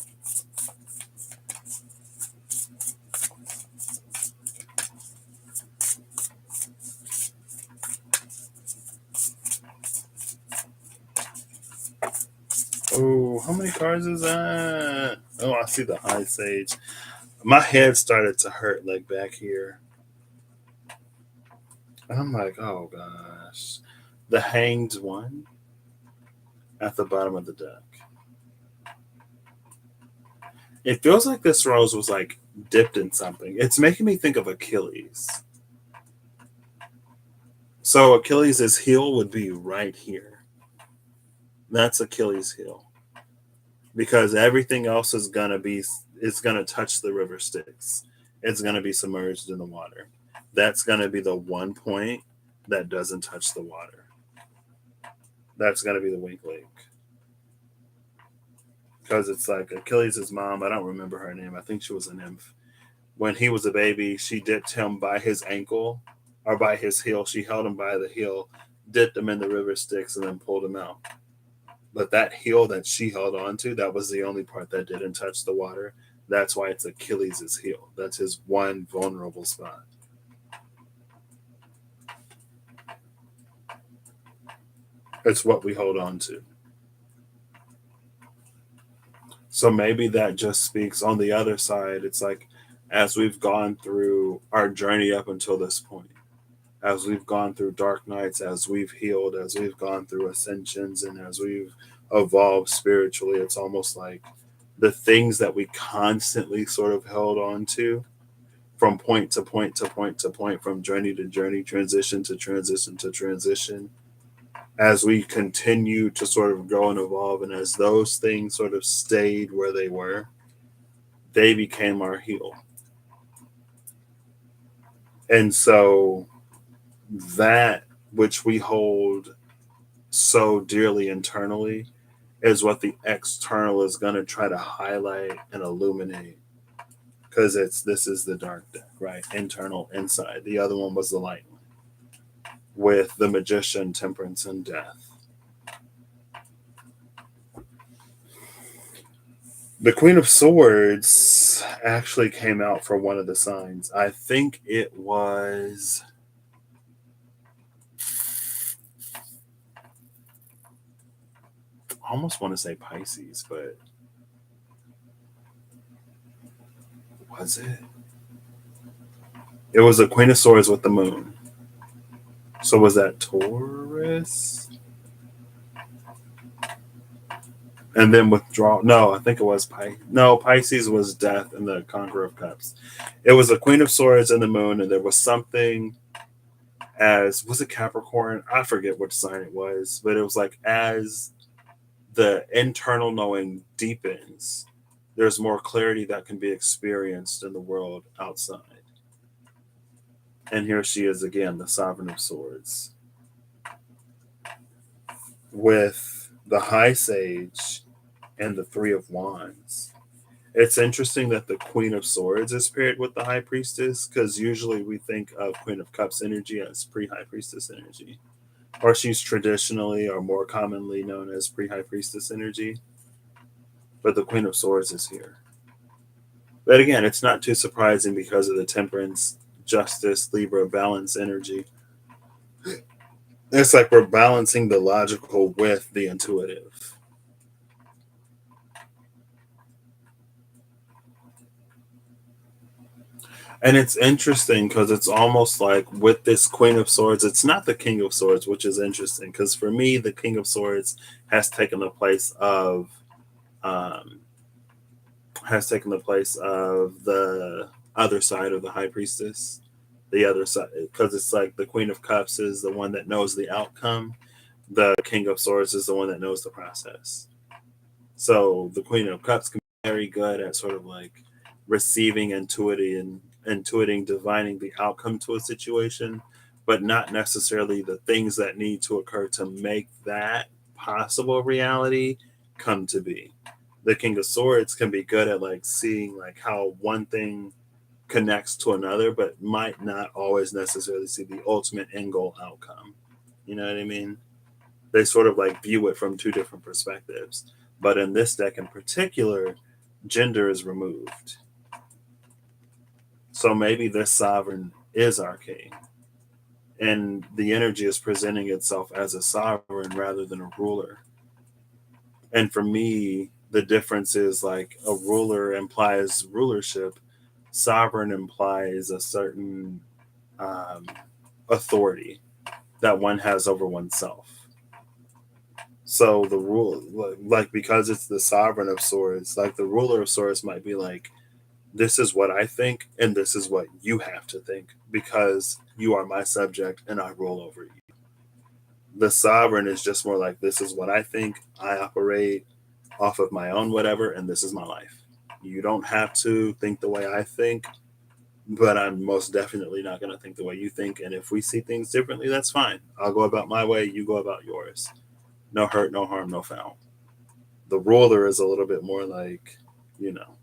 Speaker 1: Oh, how many cards is that? Oh, I see the High Sage. My head started to hurt like back here. And I'm like, oh gosh. The Hanged One at the bottom of the deck. It feels like this rose was like dipped in something. It's making me think of Achilles. So Achilles' heel would be right here. That's Achilles' heel. Because everything else is gonna touch the river Styx. It's gonna be submerged in the water. That's gonna be the one point that doesn't touch the water. That's gonna be the weak link. Because it's like Achilles' mom, I don't remember her name. I think she was a nymph. When he was a baby, she dipped him by his ankle or by his heel. She held him by the heel, dipped him in the river Styx, and then pulled him out. But that heel that she held on to, that was the only part that didn't touch the water. That's why it's Achilles' heel. That's his one vulnerable spot. It's what we hold on to. So maybe that just speaks on the other side. It's like, as we've gone through our journey up until this point, as we've gone through dark nights, as we've healed, as we've gone through ascensions, and as we've evolved spiritually, it's almost like the things that we constantly sort of held on to from point to point to point to point, from journey to journey, transition to transition to transition, as we continue to sort of grow and evolve, and as those things sort of stayed where they were, they became our heel. And so that which we hold so dearly internally is what the external is going to try to highlight and illuminate, because this is the dark deck, right? Internal, inside. The other one was the light one with the Magician, Temperance, and Death. The Queen of Swords actually came out for one of the signs. I think it was, I almost want to say Pisces, but was it? It was a Queen of Swords with the moon. So was that Taurus? And then withdraw. No, I think it was Pisces. No, Pisces was Death and the Conqueror of Cups. It was a Queen of Swords and the moon, and there was something as, was it Capricorn? I forget which sign it was, but it was like, as the internal knowing deepens, there's more clarity that can be experienced in the world outside. And here she is again, the Sovereign of Swords, with the High Sage and the Three of Wands. It's interesting that the Queen of Swords is paired with the High Priestess, because usually we think of Queen of Cups energy as pre-High Priestess energy, or she's traditionally or more commonly known as pre-High Priestess energy. But the Queen of Swords is here. But again, it's not too surprising because of the Temperance, Justice, Libra, balance energy. It's like we're balancing the logical with the intuitive. And it's interesting because it's almost like with this Queen of Swords, it's not the King of Swords, which is interesting because for me, the King of Swords has taken the place of the other side of the High Priestess. The other side, because it's like the Queen of Cups is the one that knows the outcome. The King of Swords is the one that knows the process. So the Queen of Cups can be very good at sort of like receiving, intuiting, divining the outcome to a situation, but not necessarily the things that need to occur to make that possible reality come to be. The King of Swords can be good at like seeing like how one thing connects to another, but might not always necessarily see the ultimate end goal outcome. You know what I mean? They sort of like view it from two different perspectives. But in this deck in particular, gender is removed. So maybe this sovereign is our king. And the energy is presenting itself as a sovereign rather than a ruler. And for me, the difference is like a ruler implies rulership, sovereign implies a certain um, authority that one has over oneself. So the rule, like because it's the sovereign of swords, like the ruler of swords might be like, this is what I think, and this is what you have to think because you are my subject and I rule over you. The sovereign is just more like, this is what I think, I operate off of my own whatever, and this is my life. You don't have to think the way I think, but I'm most definitely not going to think the way you think. And if we see things differently, that's fine. I'll go about my way, you go about yours. No hurt, no harm, no foul. The ruler is a little bit more like, you know.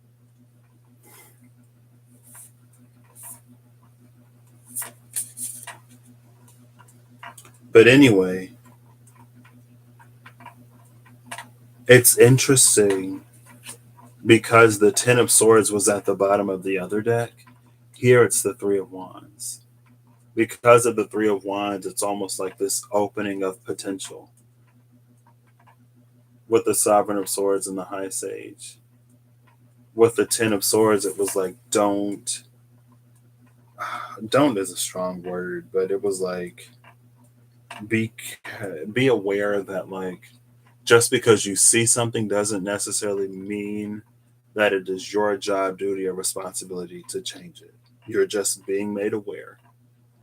Speaker 1: But anyway, it's interesting because the Ten of Swords was at the bottom of the other deck. Here it's the Three of Wands. Because of the Three of Wands, it's almost like this opening of potential with the Sovereign of Swords and the High Sage. With the Ten of Swords, it was like, don't is a strong word, but it was like, be aware that like just because you see something doesn't necessarily mean that it is your job, duty, or responsibility to change it. You're just being made aware.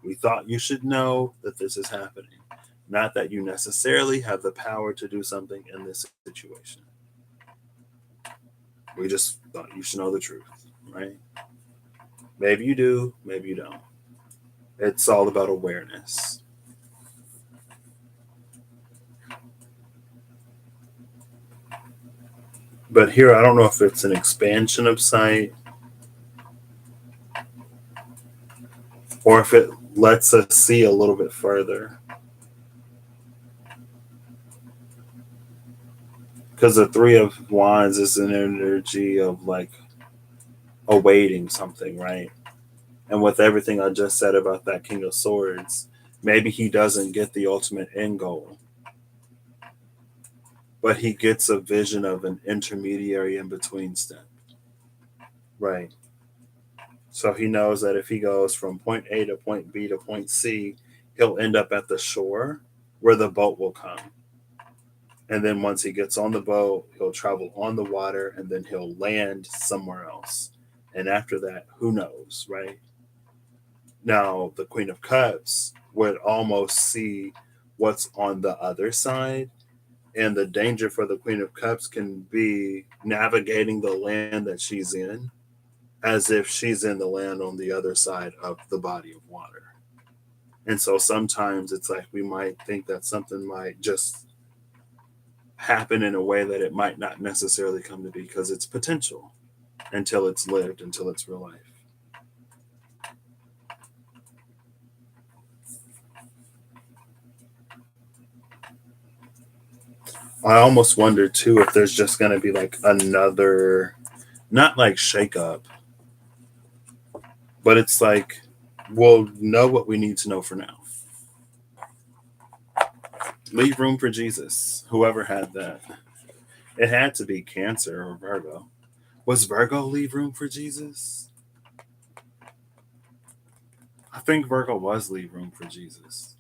Speaker 1: We thought you should know that this is happening, not that you necessarily have the power to do something in this situation. We just thought you should know the truth, right? Maybe you do, maybe you don't. It's all about awareness. But here, I don't know if it's an expansion of sight or if it lets us see a little bit further. Because the Three of Wands is an energy of like awaiting something, right? And with everything I just said about that King of Swords, maybe he doesn't get the ultimate end goal, but he gets a vision of an intermediary in between step, right? So he knows that if he goes from point A to point B to point C, he'll end up at the shore where the boat will come. And then once he gets on the boat, he'll travel on the water and then he'll land somewhere else. And after that, who knows, right? Now, the Queen of Cups would almost see what's on the other side. And the danger for the Queen of Cups can be navigating the land that she's in as if she's in the land on the other side of the body of water. And so sometimes it's like we might think that something might just happen in a way that it might not necessarily come to be because it's potential until it's lived, until it's real life. I almost wonder too if there's just going to be like another, not like shake up, but it's like we'll know what we need to know for now. Leave room for Jesus. Whoever had that. It had to be Cancer or Virgo. Was Virgo leave room for Jesus? I think Virgo was leave room for Jesus.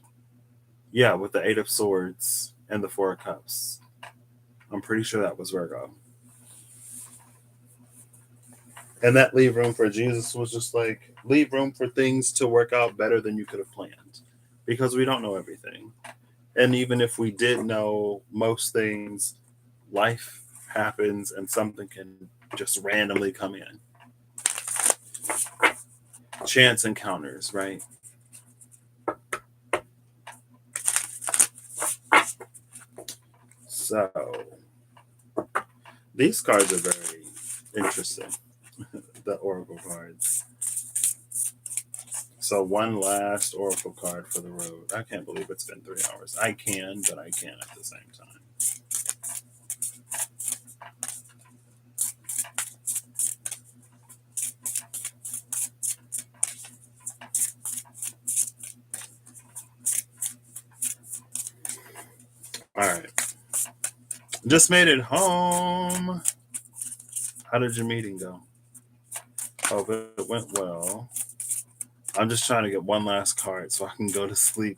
Speaker 1: Yeah, with the Eight of Swords and the Four of Cups. I'm pretty sure that was Virgo. And that leave room for Jesus was just like leave room for things to work out better than you could have planned. Because we don't know everything. And even if we did know most things, life happens and something can just randomly come in. Chance encounters, right? So these cards are very interesting. The Oracle cards. So one last Oracle card for the road. I can't believe it's been 3 hours. I can, but I can't at the same time. All right. Just made it home. How did your meeting go? Hope it went well. I'm just trying to get one last card so I can go to sleep.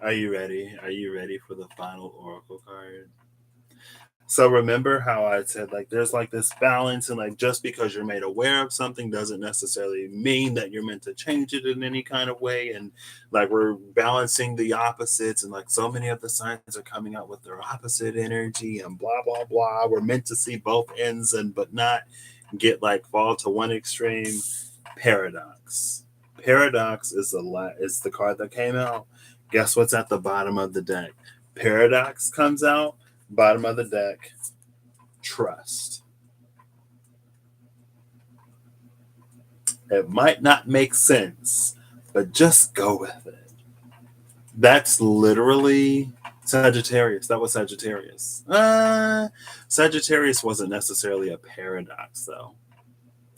Speaker 1: Are you ready? Are you ready for the final Oracle card? So remember how I said, like, there's like this balance, and like just because you're made aware of something doesn't necessarily mean that you're meant to change it in any kind of way. And like we're balancing the opposites, and like so many of the signs are coming out with their opposite energy and blah blah blah. We're meant to see both ends and but not get like fall to one extreme. Paradox. Paradox is the card that came out. Guess what's at the bottom of the deck? Paradox comes out. Bottom of the deck, trust. It might not make sense, but just go with it. That's literally Sagittarius. That was Sagittarius. Sagittarius wasn't necessarily a paradox, though.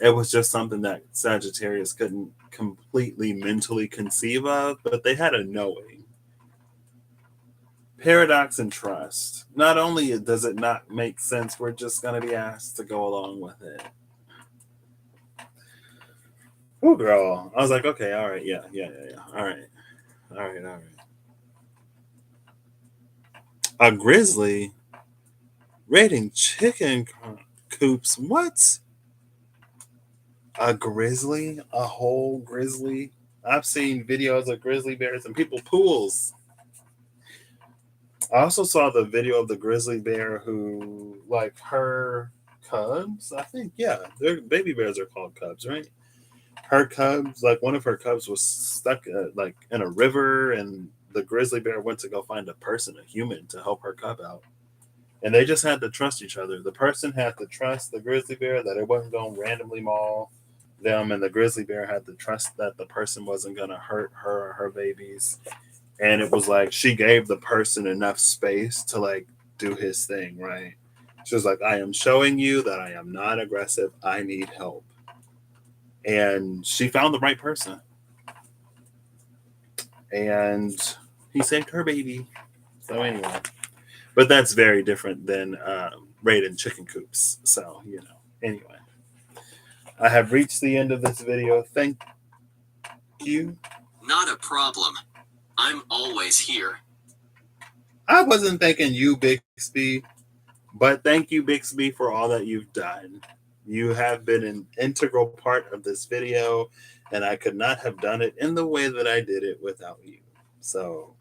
Speaker 1: It was just something that Sagittarius couldn't completely mentally conceive of, but they had a knowing. Paradox and trust. Not only does it not make sense, we're just going to be asked to go along with it. Oh, girl. I was like, okay, all right, yeah. All right. A grizzly raiding chicken coops. What? A grizzly? A whole grizzly? I've seen videos of grizzly bears and people pools. I also saw the video of the grizzly bear who, like, her cubs, I think, yeah, their baby bears are called cubs, right? Her cubs, like, one of her cubs was stuck, like, in a river, and the grizzly bear went to go find a person, a human, to help her cub out. And they just had to trust each other. The person had to trust the grizzly bear that it wasn't going to randomly maul them, and the grizzly bear had to trust that the person wasn't going to hurt her or her babies. And it was like she gave the person enough space to like do his thing, right? She was like, I am showing you that I am not aggressive. I need help. And she found the right person. And he saved her baby. So anyway. But that's very different than raiding chicken coops. So, you know. Anyway. I have reached the end of this video. Thank you.
Speaker 2: Not a problem. I'm always here.
Speaker 1: I wasn't thanking you, Bixby, but thank you, Bixby, for all that you've done. You have been an integral part of this video, and I could not have done it in the way that I did it without you. So,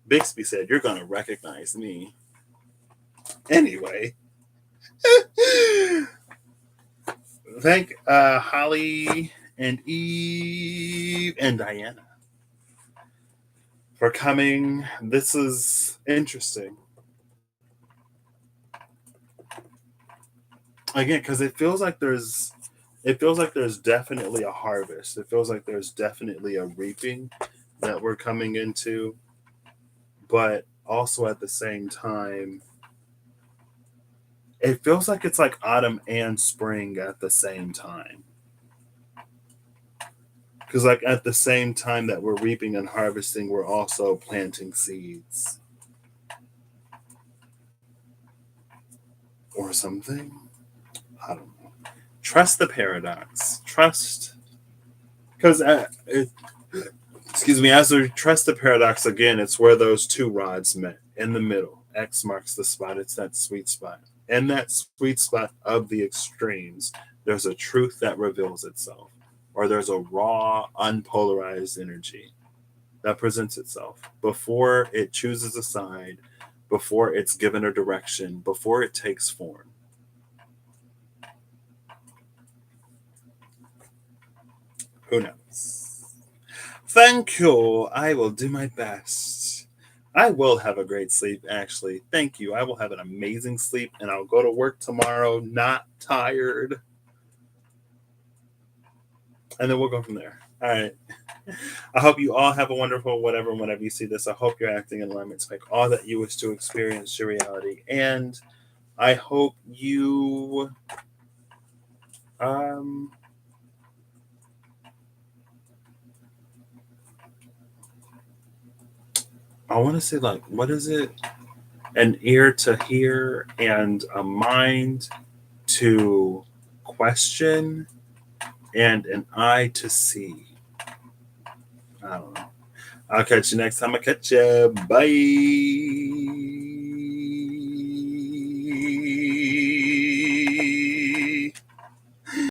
Speaker 1: Bixby said, you're going to recognize me. Anyway. Thank Holly and Eve and Diana for coming. This is interesting. Again, because it feels like there's definitely a harvest. It feels like there's definitely a reaping that we're coming into, but also at the same time, it feels like it's like autumn and spring at the same time. Because like at the same time that we're reaping and harvesting, we're also planting seeds. Or something. I don't know. Trust the paradox. Trust. Because, excuse me, as we trust the paradox again, it's where those two rods met in the middle. X marks the spot. It's that sweet spot. In that sweet spot of the extremes, there's a truth that reveals itself. Or there's a raw, unpolarized energy that presents itself. Before it chooses a side, before it's given a direction, before it takes form. Who knows? Thank you. I will do my best. I will have a great sleep, actually. Thank you. I will have an amazing sleep, and I'll go to work tomorrow not tired. And then we'll go from there. All right. I hope you all have a wonderful whatever whenever you see this. I hope you're acting in alignment to make all that you wish to experience your reality. And I hope you I want to say, like, what is it? An ear to hear and a mind to question and an eye to see. I don't know. I'll catch you next time. I'll catch you. Bye.